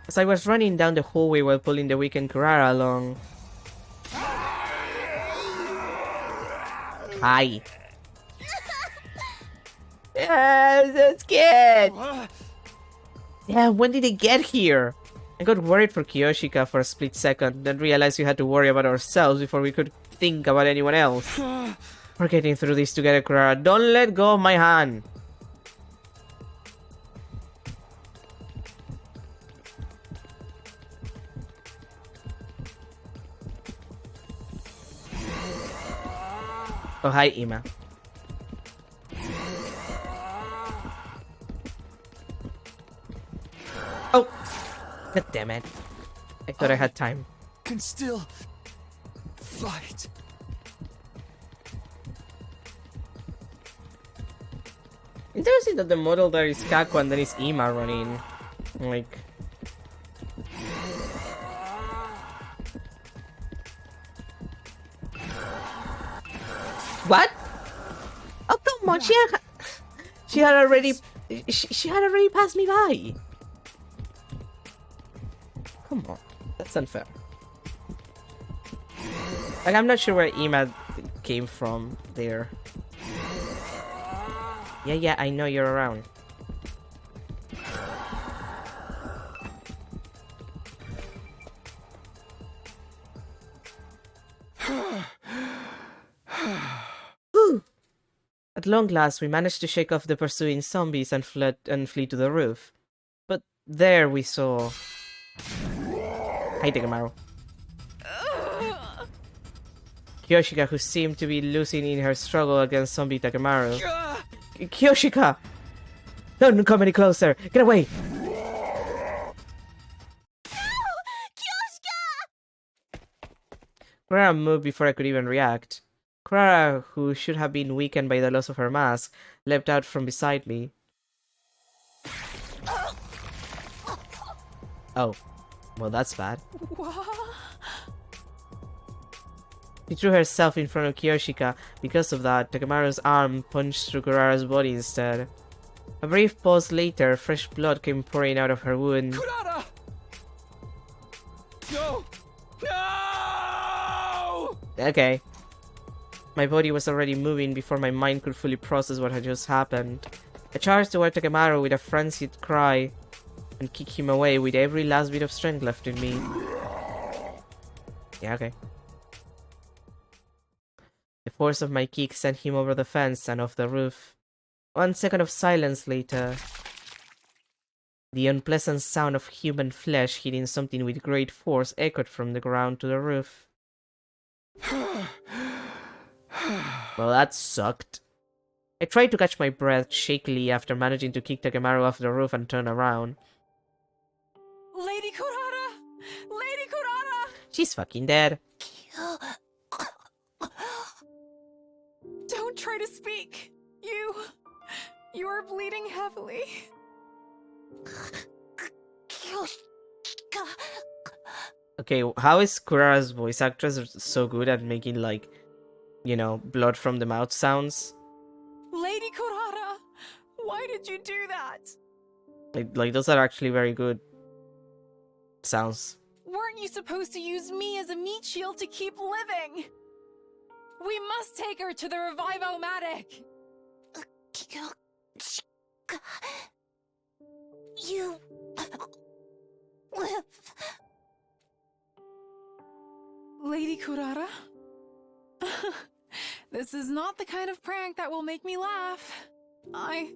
As I was running down the hallway while pulling the weakened Kurara along. Hi. I'm so scared. Yeah, when did they get here? I got worried for Kiyoshika for a split second, then realized we had to worry about ourselves before we could think about anyone else. We're getting through this together, Kurara. Don't let go of my hand. Oh, hi, Ima. Oh! God damn it. I thought I had time.
Can still fight.
Interesting that the model there is Kaku and then is Ima running. Like... What? Oh, come on, she had already passed me by. Come on, that's unfair. Like, I'm not sure where Ima came from there. Yeah, I know you're around. At long last, we managed to shake off the pursuing zombies and flee to the roof. But there we saw... Hi, Takemaru. Kiyoshika, who seemed to be losing in her struggle against zombie Takemaru. Kiyoshika! Don't come any closer! Get away! Kurara moved before I could even react. Kurara, who should have been weakened by the loss of her mask, leapt out from beside me. Oh. Well, that's bad. She threw herself in front of Kiyoshika. Because of that, Takemaru's arm punched through Kurara's body instead. A brief pause later, fresh blood came pouring out of her wound.
Kurara! No! No!
Okay. My body was already moving before my mind could fully process what had just happened. I charged toward Takemaru with a frenzied cry and kicked him away with every last bit of strength left in me. Yeah, okay. The force of my kick sent him over the fence and off the roof. 1 second of silence later, the unpleasant sound of human flesh hitting something with great force echoed from the ground to the roof. Well, that sucked. I tried to catch my breath shakily after managing to kick Takemaru off the roof and turn around.
Lady Kurara! Lady Kurara!
She's fucking dead.
Don't try to speak. You are bleeding heavily.
Okay, how is Kurara's voice actress so good at making, like, you know, blood from the mouth sounds?
Lady Kurara! Why did you do that?
Like those are actually very good sounds.
Weren't you supposed to use me as a meat shield to keep living? We must take her to the Revive-O-Matic!
You... live.
Lady Kurara? This is not the kind of prank that will make me laugh. I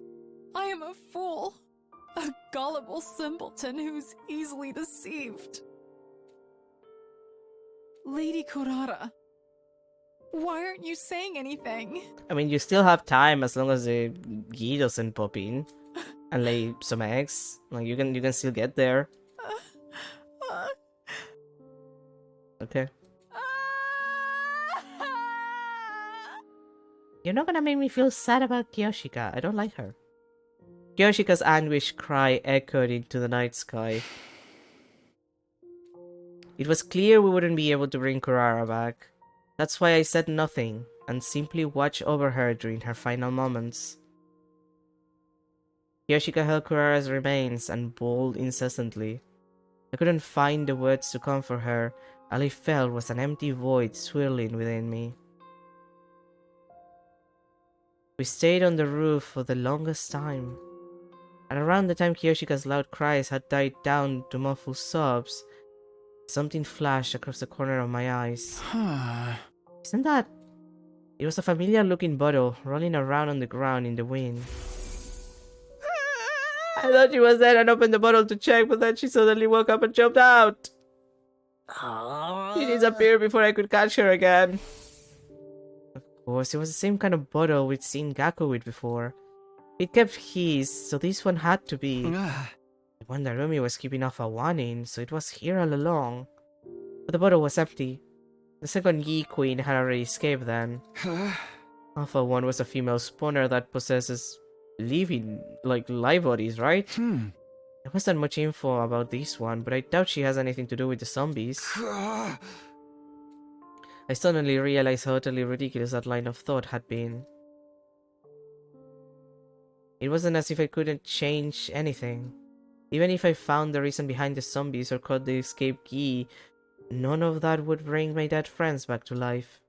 am a fool. A gullible simpleton who's easily deceived. Lady Kurara, why aren't you saying anything?
I mean, you still have time as long as the ghee doesn't pop in and lay some eggs. Like you can still get there. Okay. You're not gonna make me feel sad about Kyoshika. I don't like her. Kyoshika's anguish cry echoed into the night sky. It was clear we wouldn't be able to bring Kurara back. That's why I said nothing and simply watched over her during her final moments. Kyoshika held Kurara's remains and bawled incessantly. I couldn't find the words to comfort her. All I felt was an empty void swirling within me. We stayed on the roof for the longest time. And around the time Kyoshika's loud cries had died down to muffled sobs, something flashed across the corner of my eyes. Isn't that... It was a familiar-looking bottle rolling around on the ground in the wind. I thought she was dead and opened the bottle to check, but then she suddenly woke up and jumped out. She disappeared before I could catch her again. Of course, it was the same kind of bottle we'd seen Gaku with before. It kept his, so this one had to be. The one that Rumi was keeping Alpha 1 in, so it was here all along. But the bottle was empty. The second Yi Queen had already escaped then. Alpha 1 was a female spawner that possesses living, like, live bodies, right? There wasn't much info about this one, but I doubt she has anything to do with the zombies. I suddenly realized how utterly ridiculous that line of thought had been. It wasn't as if I couldn't change anything. Even if I found the reason behind the zombies or caught the escape key, none of that would bring my dead friends back to life.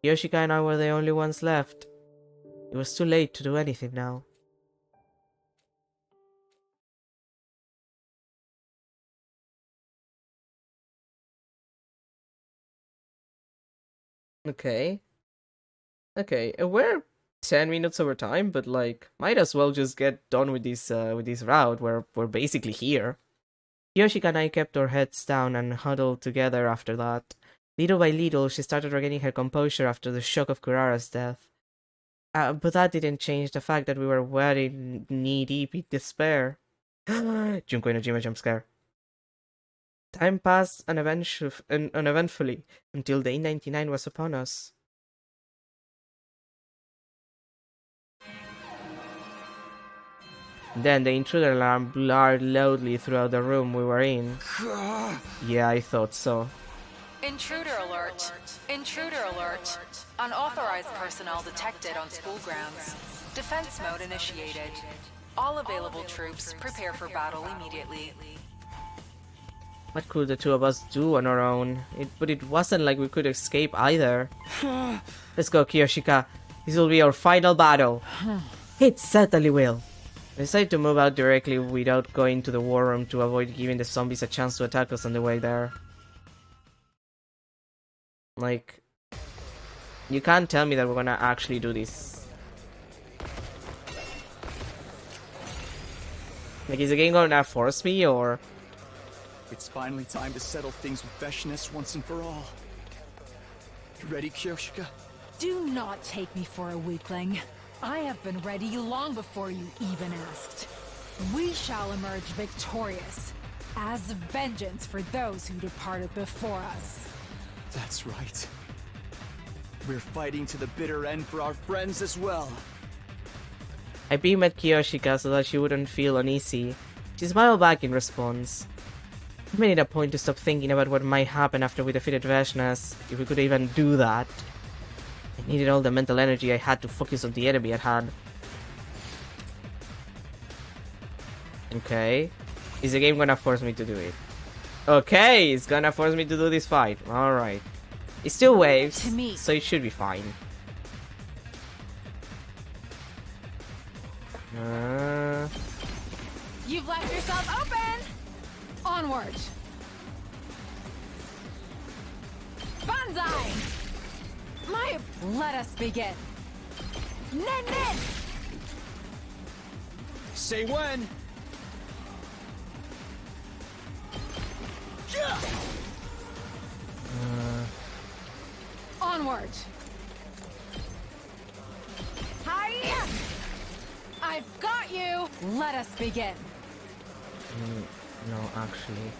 Kyoshika and I were the only ones left. It was too late to do anything now. Okay. We're 10 minutes over time, but like, might as well just get done with this route. We're basically here. Kyoshika and I kept our heads down and huddled together after that. Little by little, she started regaining her composure after the shock of Kurara's death. But that didn't change the fact that we were very knee-deep in despair. Junko Inojima jump scare. Time passed uneventfully until day 99 was upon us. Then the intruder alarm blared loudly throughout the room we were in. Yeah, I thought so.
Intruder alert. Intruder alert. Unauthorized personnel detected on school grounds. Defense mode initiated. All available troops prepare for battle immediately.
What could the two of us do on our own? But it wasn't like we could escape either. Let's go, Kyoshika. This will be our final battle. It certainly will. I decided to move out directly without going to the war room to avoid giving the zombies a chance to attack us on the way there. Like, you can't tell me that we're gonna actually do this. Like, is the game gonna force me, or...?
It's finally time to settle things with Veshness once and for all. You ready, Kyoshika?
Do not take me for a weakling. I have been ready long before you even asked. We shall emerge victorious, as vengeance for those who departed before us.
That's right. We're fighting to the bitter end for our friends as well.
I beamed at Kiyoshika so that she wouldn't feel uneasy. She smiled back in response. I made it a point to stop thinking about what might happen after we defeated Vashnas, if we could even do that. I needed all the mental energy I had to focus on the enemy at hand. Okay. Is the game gonna force me to do it? Okay, it's gonna force me to do this fight. Alright. It's still waves, so it should be fine.
You've left yourself open! Onward! Banzai! Let us begin! Nen Nen!
Say when!
Onward! Hiya! I've got you! Let us begin!
No, actually.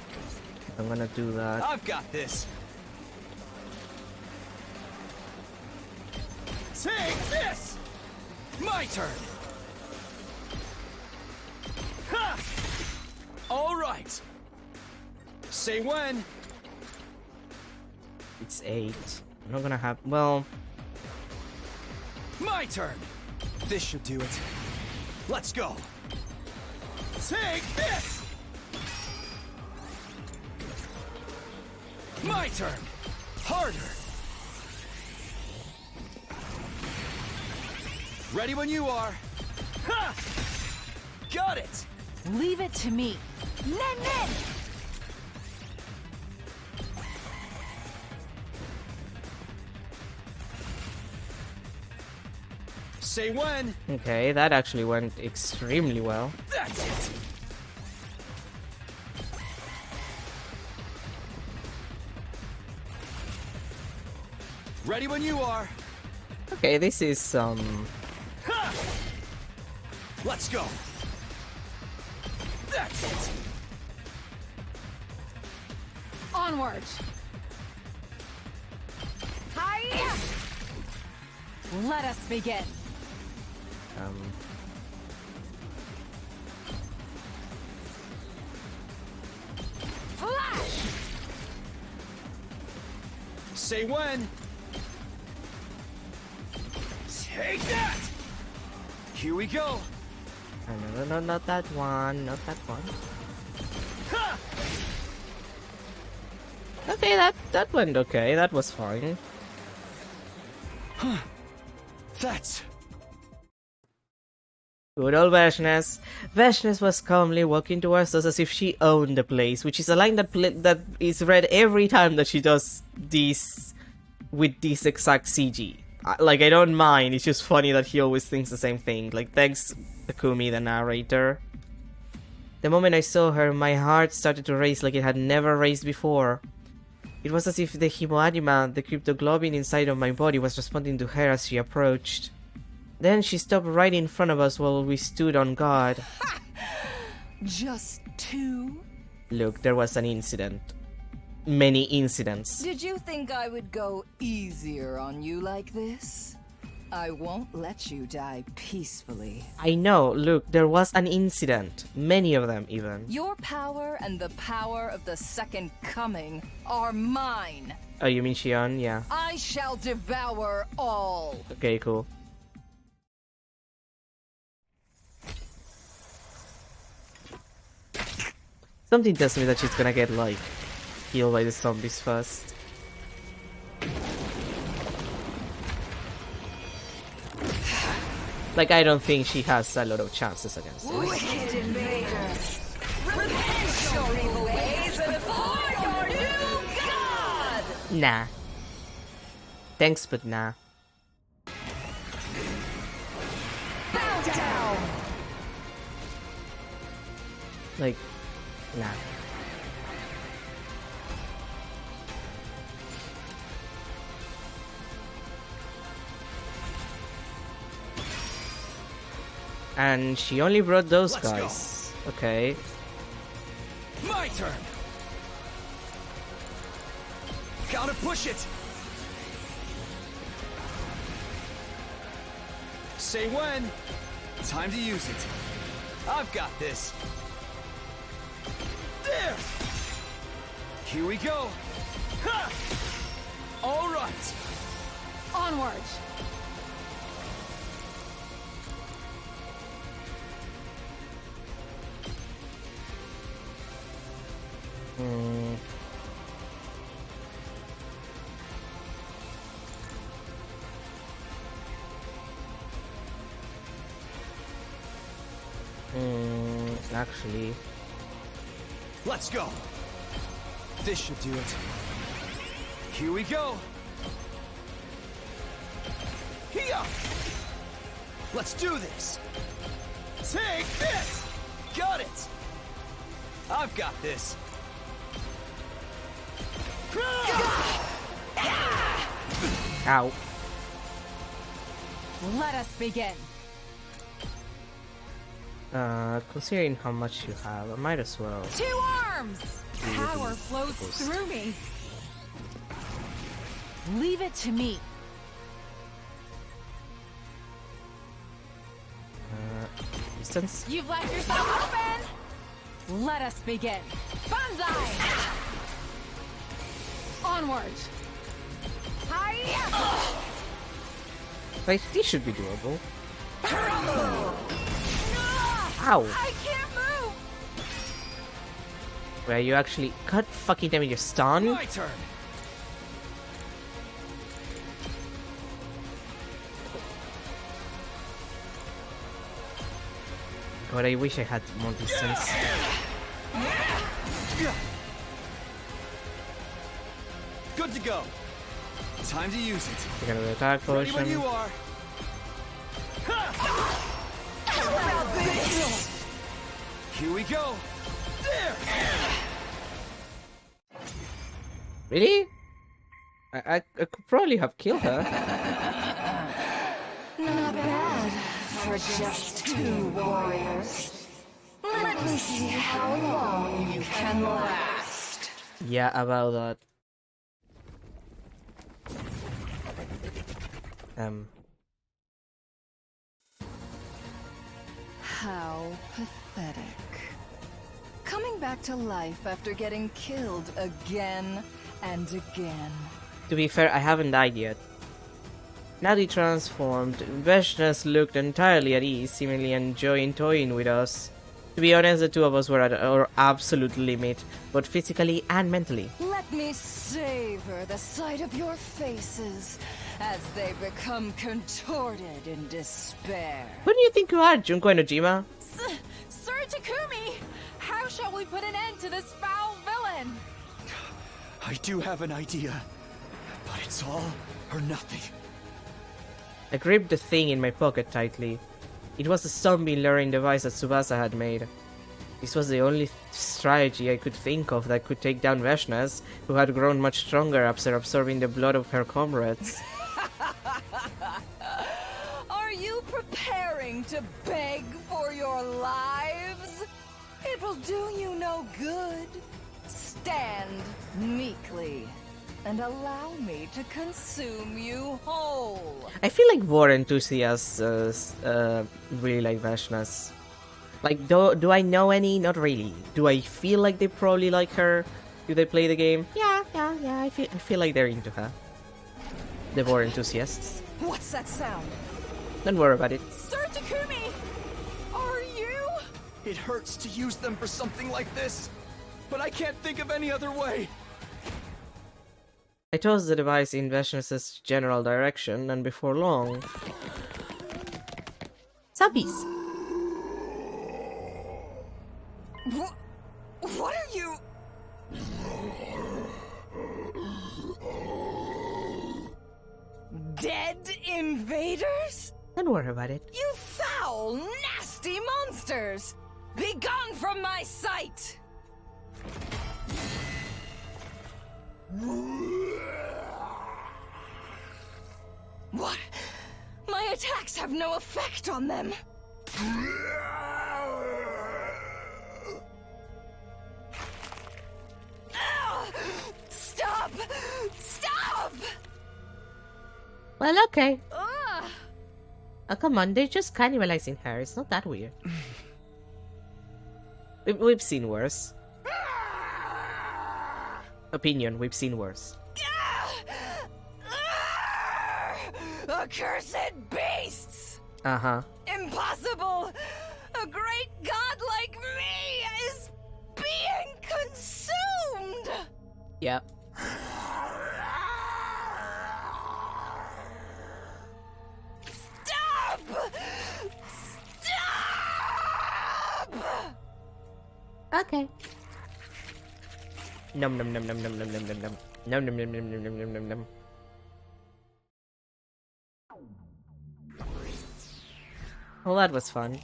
I'm gonna do that.
I've got this! Take this! My turn! Ha! All right! Say when!
It's 8. I'm not gonna have... Well...
My turn! This should do it. Let's go! Take this! My turn! Harder! Ready when you are! Ha! Got it!
Leave it to me! Nen Nen!
Say when!
Okay, that actually went extremely well.
That's it! Ready when you are!
Okay, this is
Ha! Let's go! That's it!
Onward! Hiya! Let us begin! Flash!
Say when! Take that! Here we go!
No, not that one, not that one.
Ha!
Okay, that went okay, that was fine.
That's...
Good old Vashnas. Vashnas was calmly walking towards us as if she owned the place, which is a line that is read every time that she does this with this exact CG. Like, I don't mind, it's just funny that he always thinks the same thing. Like, thanks, Takumi, the narrator. The moment I saw her, my heart started to race like it had never raced before. It was as if the hemoanima, the cryptoglobin inside of my body, was responding to her as she approached. Then she stopped right in front of us while we stood on guard.
Just 2?
Look, there was an incident. Many incidents.
Did you think I would go easier on you like this? I won't let you die peacefully.
I know, look, there was an incident. Many of them, even.
Your power and the power of the Second Coming are mine.
Oh, you mean Shion? Yeah.
I shall devour all.
Okay, cool. Something tells me that she's gonna get, like, killed by the zombies first. Like, I don't think she has a lot of chances against this.
Wicked invaders! Repent your evil ways before your new god!
Nah. Thanks, but nah.
Bow down!
Like, nah. And she only brought those
Let's
guys. Okay.
My turn! Gotta push it! Say when! Time to use it. I've got this. There! Here we go! Ha! All right!
Onward!
Actually,
Let's go! This should do it. Here we go! Here! Let's do this! Take this! Got it! I've got this!
ow.
Let us begin.
Considering how much you have, I might as well.
2 arms! Power flows through me. Leave it to me.
Distance.
You've left yourself open!
Let us begin.
Banzai! Onward! Hiya!
Like, this should be doable. Ow!
I can't move!
Where you actually cut fucking damn it, you're stunned?
My turn!
God, I wish I had more distance.
Good to go. Time to use it.
You're gonna attack
Ready when
potion.
you are. Here we go. There.
Really? I could probably have killed her.
Not bad for just 2 warriors. Let me see how long you can last.
Yeah, about that.
How pathetic. Coming back to life after getting killed again and again.
To be fair, I haven't died yet. Now they transformed, Veshnas looked entirely at ease, seemingly enjoying toying with us. To be honest, the two of us were at our absolute limit, both physically and mentally.
Let me savor the sight of your faces as they become contorted in despair.
Who do you think you are, Junko and Ojima?
Sir Takumi! How shall we put an end to this foul villain?
I do have an idea, but it's all or nothing.
I gripped the thing in my pocket tightly. It was the zombie luring device that Tsubasa had made. This was the only strategy I could think of that could take down Veshnas, who had grown much stronger after absorbing the blood of her comrades.
Are you preparing to beg for your lives? It will do you no good. Stand meekly and allow me to consume you whole.
I feel like war enthusiasts really like Veshnas. Like, do I know any? Not really. Do I feel like they probably like her? Do they play the game? Yeah. I feel like they're into her. The war enthusiasts.
What's that sound?
Don't worry about it.
Sir Takumi! Are you?
It hurts to use them for something like this, but I can't think of any other way.
I tossed the device in Veshnas' general direction, and before long... Zombies!
What are you... Dead invaders?
Don't worry about it.
You foul, nasty monsters! Be gone from my sight! What? My attacks have no effect on them. Stop! Stop!
Well, okay. Oh, come on, they're just cannibalizing her. It's not that weird. We've seen worse. Opinion, we've seen worse.
Accursed beasts!
Uh-huh.
Impossible! A great god like me is being consumed!
Yep.
Stop! Stop!
Okay. Num num num num num num num num num num num num num num num num num. Well, that was fun.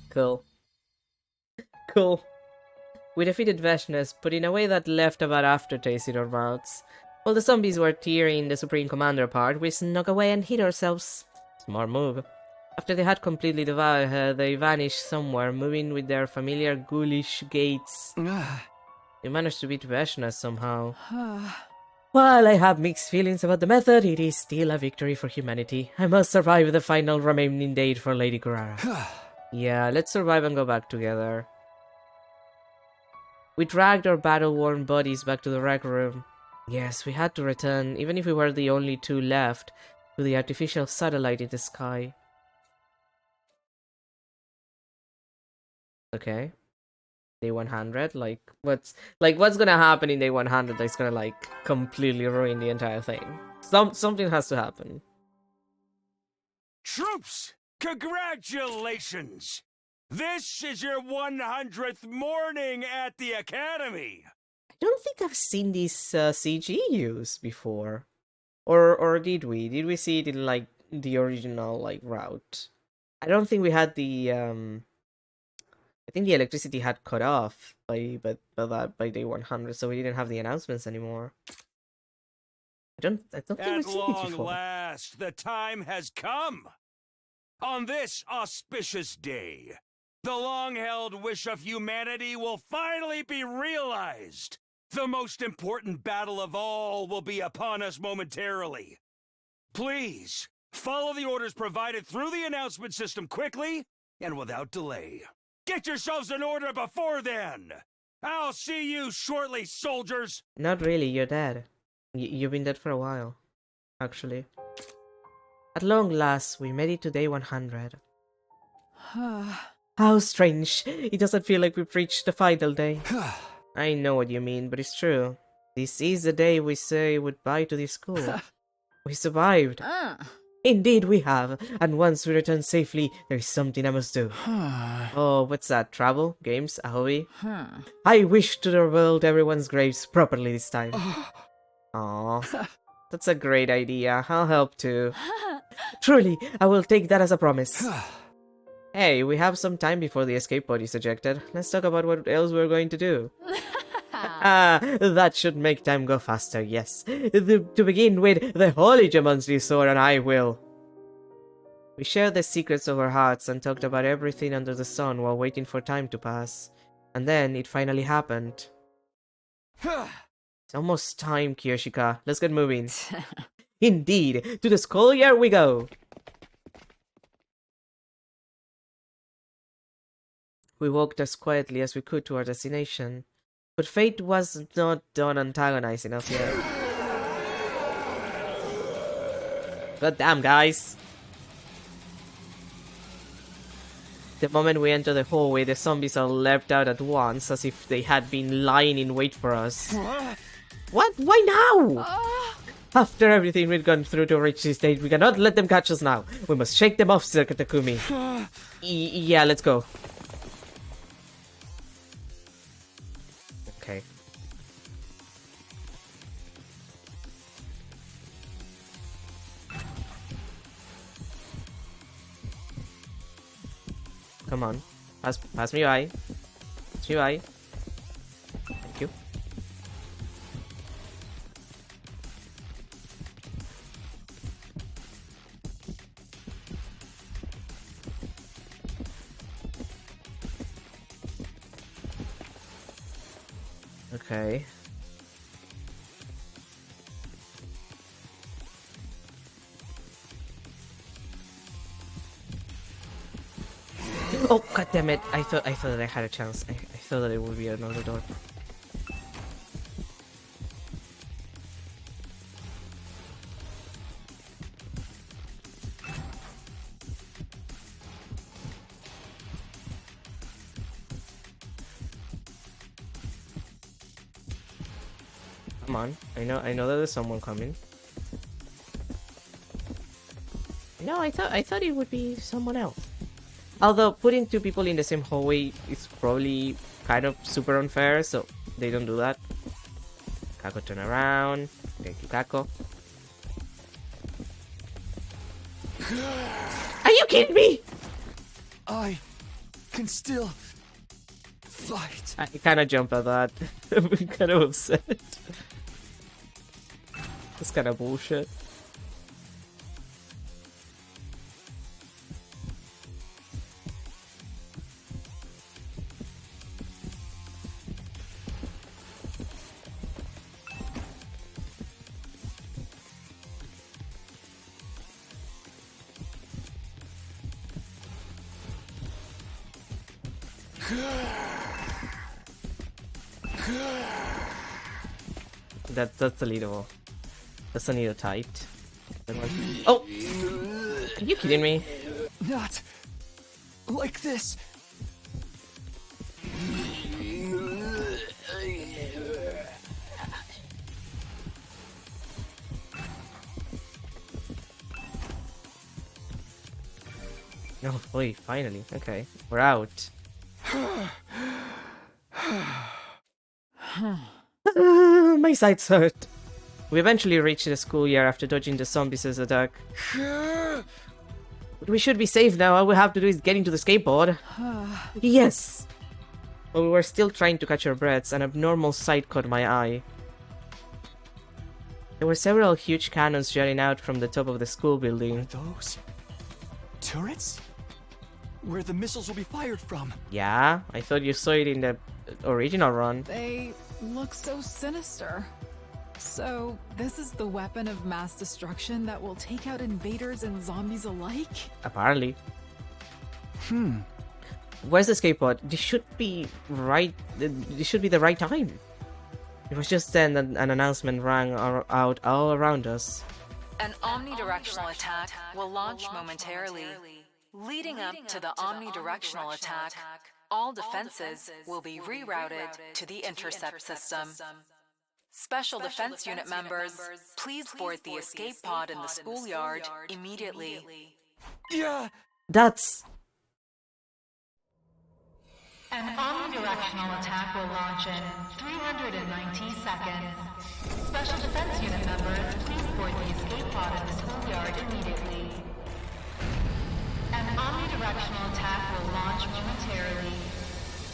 Cool. Cool. We defeated Veshness, but in a way that left a bad aftertaste in our mouths. While the zombies were tearing the Supreme Commander apart, we snuck away and hid ourselves. Smart move. After they had completely devoured her, they vanished somewhere, moving with their familiar ghoulish gaits. We managed to beat Veshness somehow. While I have mixed feelings about the method, it is still a victory for humanity. I must survive the final remaining date for Lady Kurara. Yeah, let's survive and go back together. We dragged our battle-worn bodies back to the rec room. Yes, we had to return, even if we were the only two left, to the artificial satellite in the sky. Okay. Day 100, what's gonna happen in day 100 that's gonna completely ruin the entire thing? Something has to happen.
Troops, congratulations! This is your 100th morning at the Academy!
I don't think I've seen this CG used before. Or did we? Did we see it in the original route? I don't think we had the I think the electricity had cut off by day 100, so we didn't have the announcements anymore. I don't think we've seen it before.
At long last, the time has come. On this auspicious day, the long-held wish of humanity will finally be realized. The most important battle of all will be upon us momentarily. Please, follow the orders provided through the announcement system quickly and without delay. Get yourselves in order before then! I'll see you shortly, soldiers!
Not really, you're dead. You've been dead for a while, actually. At long last, we made it to day 100. How strange. It doesn't feel like we've reached the final day. I know what you mean, but it's true. This is the day we say goodbye to this school. We survived. Indeed we have, and once we return safely, there is something I must do. Oh, what's that? Travel? Games? A hobby? I wish to rebuild everyone's graves properly this time. Aww. That's a great idea. I'll help too. Truly, I will take that as a promise. Hey, we have some time before the escape pod is ejected. Let's talk about what else we're going to do. That should make time go faster, yes. To begin with, the Holy Jumanji Sword and I will. We shared the secrets of our hearts and talked about everything under the sun while waiting for time to pass. And then it finally happened. It's almost time, Kirishika. Let's get moving. Indeed, to the schoolyard we go. We walked as quietly as we could to our destination. But fate was not done antagonizing us yet. God damn, guys! The moment we enter the hallway, the zombies all leapt out at once, as if they had been lying in wait for us. What? Why now? After everything we'd gone through to reach this stage, we cannot let them catch us now. We must shake them off, Sir Takumi. Yeah, let's go. Okay. Come on. Pass me by. Pass me by. Thank you. Okay. Oh, god damn it. I thought that I had a chance. I thought that it would be another door. Come on. I know that there's someone coming. No, I thought it would be someone else. Although putting two people in the same hallway is probably kind of super unfair, so they don't do that. Kako, turn around. Thank you, Kako. Are you kidding me?
I can still fight.
I kind of jumped at that. I'm kind of upset. That's kind of bullshit. That's a little tight. Oh! Are you kidding me?
Not like this.
No, wait, finally. Okay, we're out. My sides hurt. We eventually reached the schoolyard after dodging the zombies' attack. We should be safe now. All we have to do is get into the skateboard. Yes! But we were still trying to catch our breaths. An abnormal sight caught my eye. There were several huge cannons jutting out from the top of the school building.
Those turrets? Where the missiles will be fired from?
Yeah, I thought you saw it in the original run.
They look so sinister. So, this is the weapon of mass destruction that will take out invaders and zombies alike?
Apparently. Where's the skateboard? This should be right. This should be the right time. It was just then that an announcement rang out all around us.
An omnidirectional attack will launch momentarily. Leading up to the omnidirectional attack, all defenses will be rerouted to the intercept system. Special Defense Unit members, please board the escape pod in the schoolyard immediately.
Yeah!
That's...
An omnidirectional attack will launch in 390 seconds. Special Defense Unit members, please board the escape pod in the schoolyard immediately. An omnidirectional attack will launch momentarily.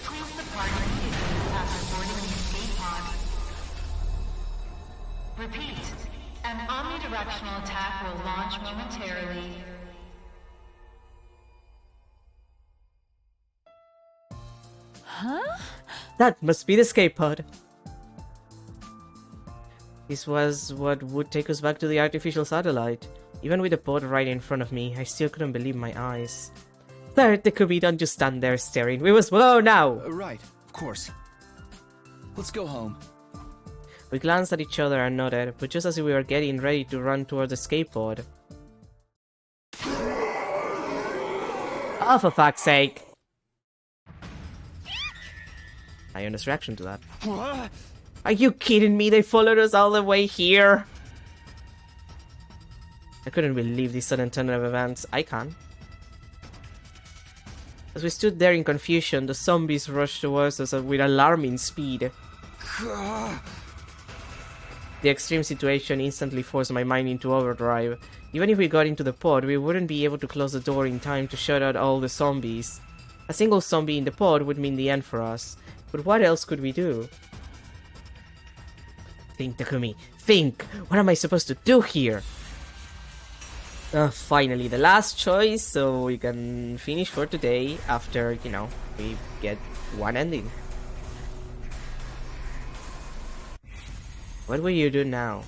Please depart immediately after boarding the escape pod. Repeat, an omnidirectional attack will launch momentarily.
Huh?
That must be the escape pod. This was what would take us back to the artificial satellite. Even with the pod right in front of me, I still couldn't believe my eyes. There, Takumi, don't just stand there staring. We must go now!
Right, of course. Let's go home.
We glanced at each other and nodded, but just as we were getting ready to run toward the escape pod... Oh, for fuck's sake! Iona's reaction to that.
What?
Are you kidding me? They followed us all the way here? I couldn't believe this sudden turn of events. I can. As we stood there in confusion, the zombies rushed towards us with alarming speed. The extreme situation instantly forced my mind into overdrive. Even if we got into the pod, we wouldn't be able to close the door in time to shut out all the zombies. A single zombie in the pod would mean the end for us. But what else could we do? Think, Takumi. Think! What am I supposed to do here? Finally, the last choice, so we can finish for today after, you know, we get one ending. What will you do now?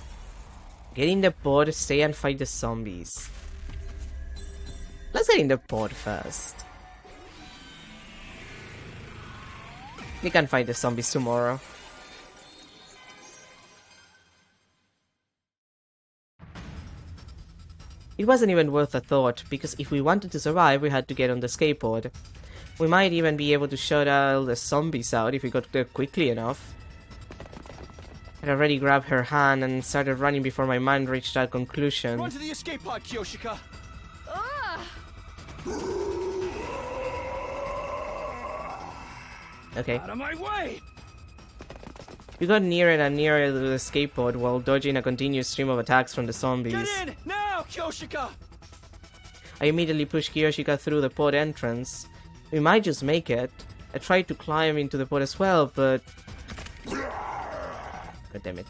Get in the pod, stay and fight the zombies. Let's get in the pod first. We can fight the zombies tomorrow. It wasn't even worth a thought, because if we wanted to survive, we had to get on the skateboard. We might even be able to shut all the zombies out if we got there quickly enough. I'd already grabbed her hand and started running before my mind reached that conclusion.
Run to the escape pod, Kyoshika!
Okay.
Out of my way!
We got nearer and nearer to the skateboard while dodging a continuous stream of attacks from the zombies.
Get in! Now, Kyoshika!
I immediately pushed Kyoshika through the pod entrance. We might just make it. I tried to climb into the pod as well, but... God damn it.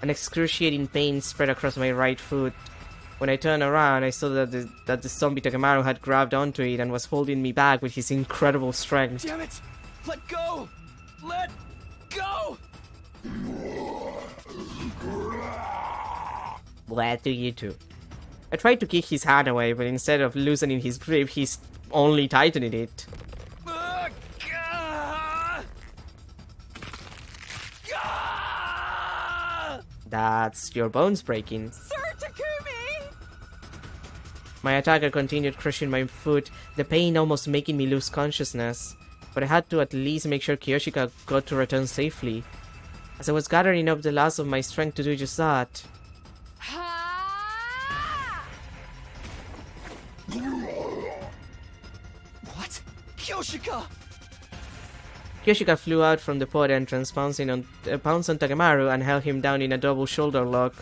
An excruciating pain spread across my right foot. When I turned around, I saw that the zombie Takemaru had grabbed onto it and was holding me back with his incredible strength.
Damn it! Let go! Let go!
Glad to you too. I tried to kick his hand away, but instead of loosening his grip, he's only tightening it. That's your bones breaking.
Sir Takumi!
My attacker continued crushing my foot, the pain almost making me lose consciousness. But I had to at least make sure Kyoshika got to return safely. As I was gathering up the last of my strength to do just that.
What? Kyoshika!
Kyoshika flew out from the pod entrance, pounced on Takemaru and held him down in a double shoulder lock.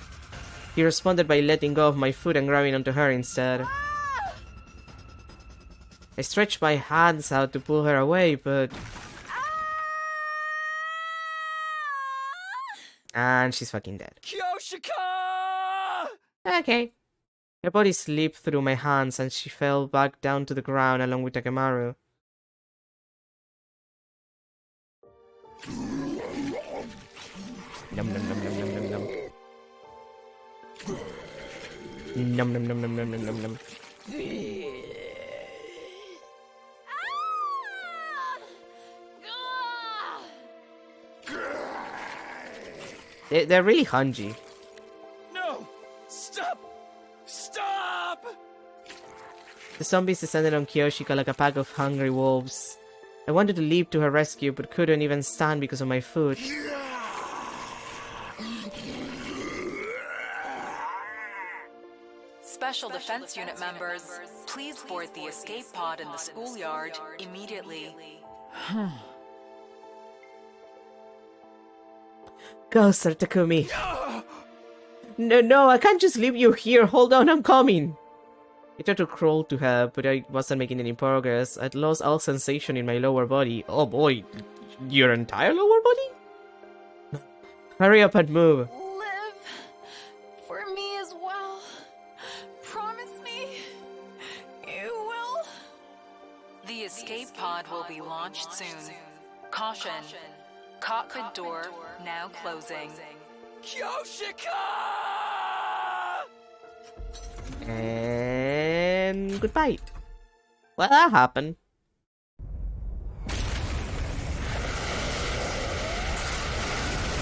He responded by letting go of my foot and grabbing onto her instead. I stretched my hands out to pull her away, but... And she's fucking dead.
Kyoshika!
Okay. Her body slipped through my hands and she fell back down to the ground along with Takemaru. Num num num num num num num. Num num num num num num num num. They're really hungry.
No! Stop! Stop!
The zombies descended on Kyoshika like a pack of hungry wolves. I wanted to leap to her rescue, but couldn't even stand because of my foot.
Special Defense Unit members, please board the escape pod in the schoolyard immediately.
Go, Sir Takumi. No, I can't just leave you here. Hold on, I'm coming. I tried to crawl to her, but I wasn't making any progress. I'd lost all sensation in my lower body. Oh boy, your entire lower body? Hurry up and move.
Live for me as well. Promise me you will.
The escape pod will be launched soon. Caution. Cockpit door now closing.
Kyoshika!
And goodbye. Well, that happened.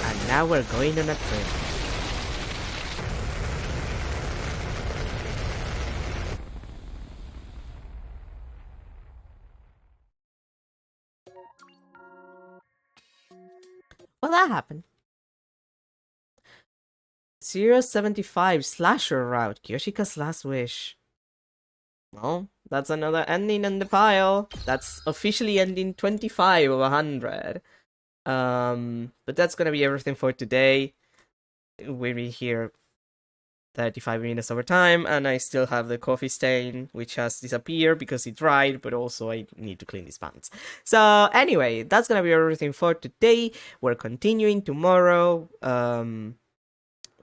And now we're going on a trip. Well, that happened. 075 Slasher Route, Kyoshika's Last Wish. Well, that's another ending in the pile. That's officially ending 25 of 100. But that's gonna be everything for today. We'll be here 35 minutes over time, and I still have the coffee stain, which has disappeared because it dried, but also I need to clean these pants. So anyway, that's gonna be everything for today. We're continuing tomorrow.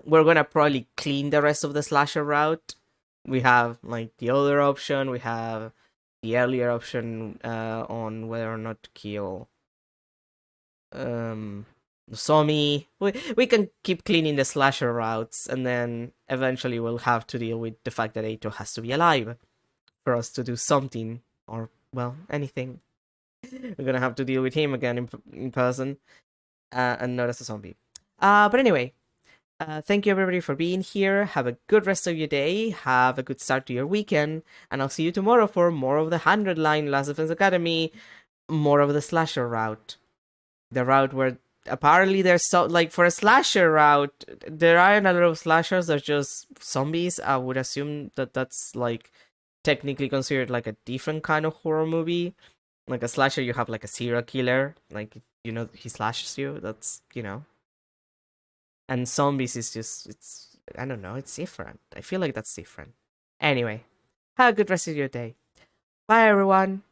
We're gonna probably clean the rest of the slasher route. We have like the other option, we have the earlier option on whether or not to kill Nozomi. We can keep cleaning the slasher routes, and then eventually we'll have to deal with the fact that Eito has to be alive for us to do something, or, well, anything. We're gonna have to deal with him again in person, and not as a zombie. But anyway, thank you everybody for being here. Have a good rest of your day. Have a good start to your weekend, and I'll see you tomorrow for more of the 100 line Last Defense Academy, more of the slasher route. The route where apparently there's so, like, for a slasher route, there aren't a lot of slashers, there's just zombies. I would assume that that's, like, technically considered, like, a different kind of horror movie. Like, a slasher, you have, like, a serial killer, like, you know, he slashes you, that's, you know. And zombies is just, it's, I don't know, it's different. I feel like that's different. Anyway, have a good rest of your day. Bye, everyone!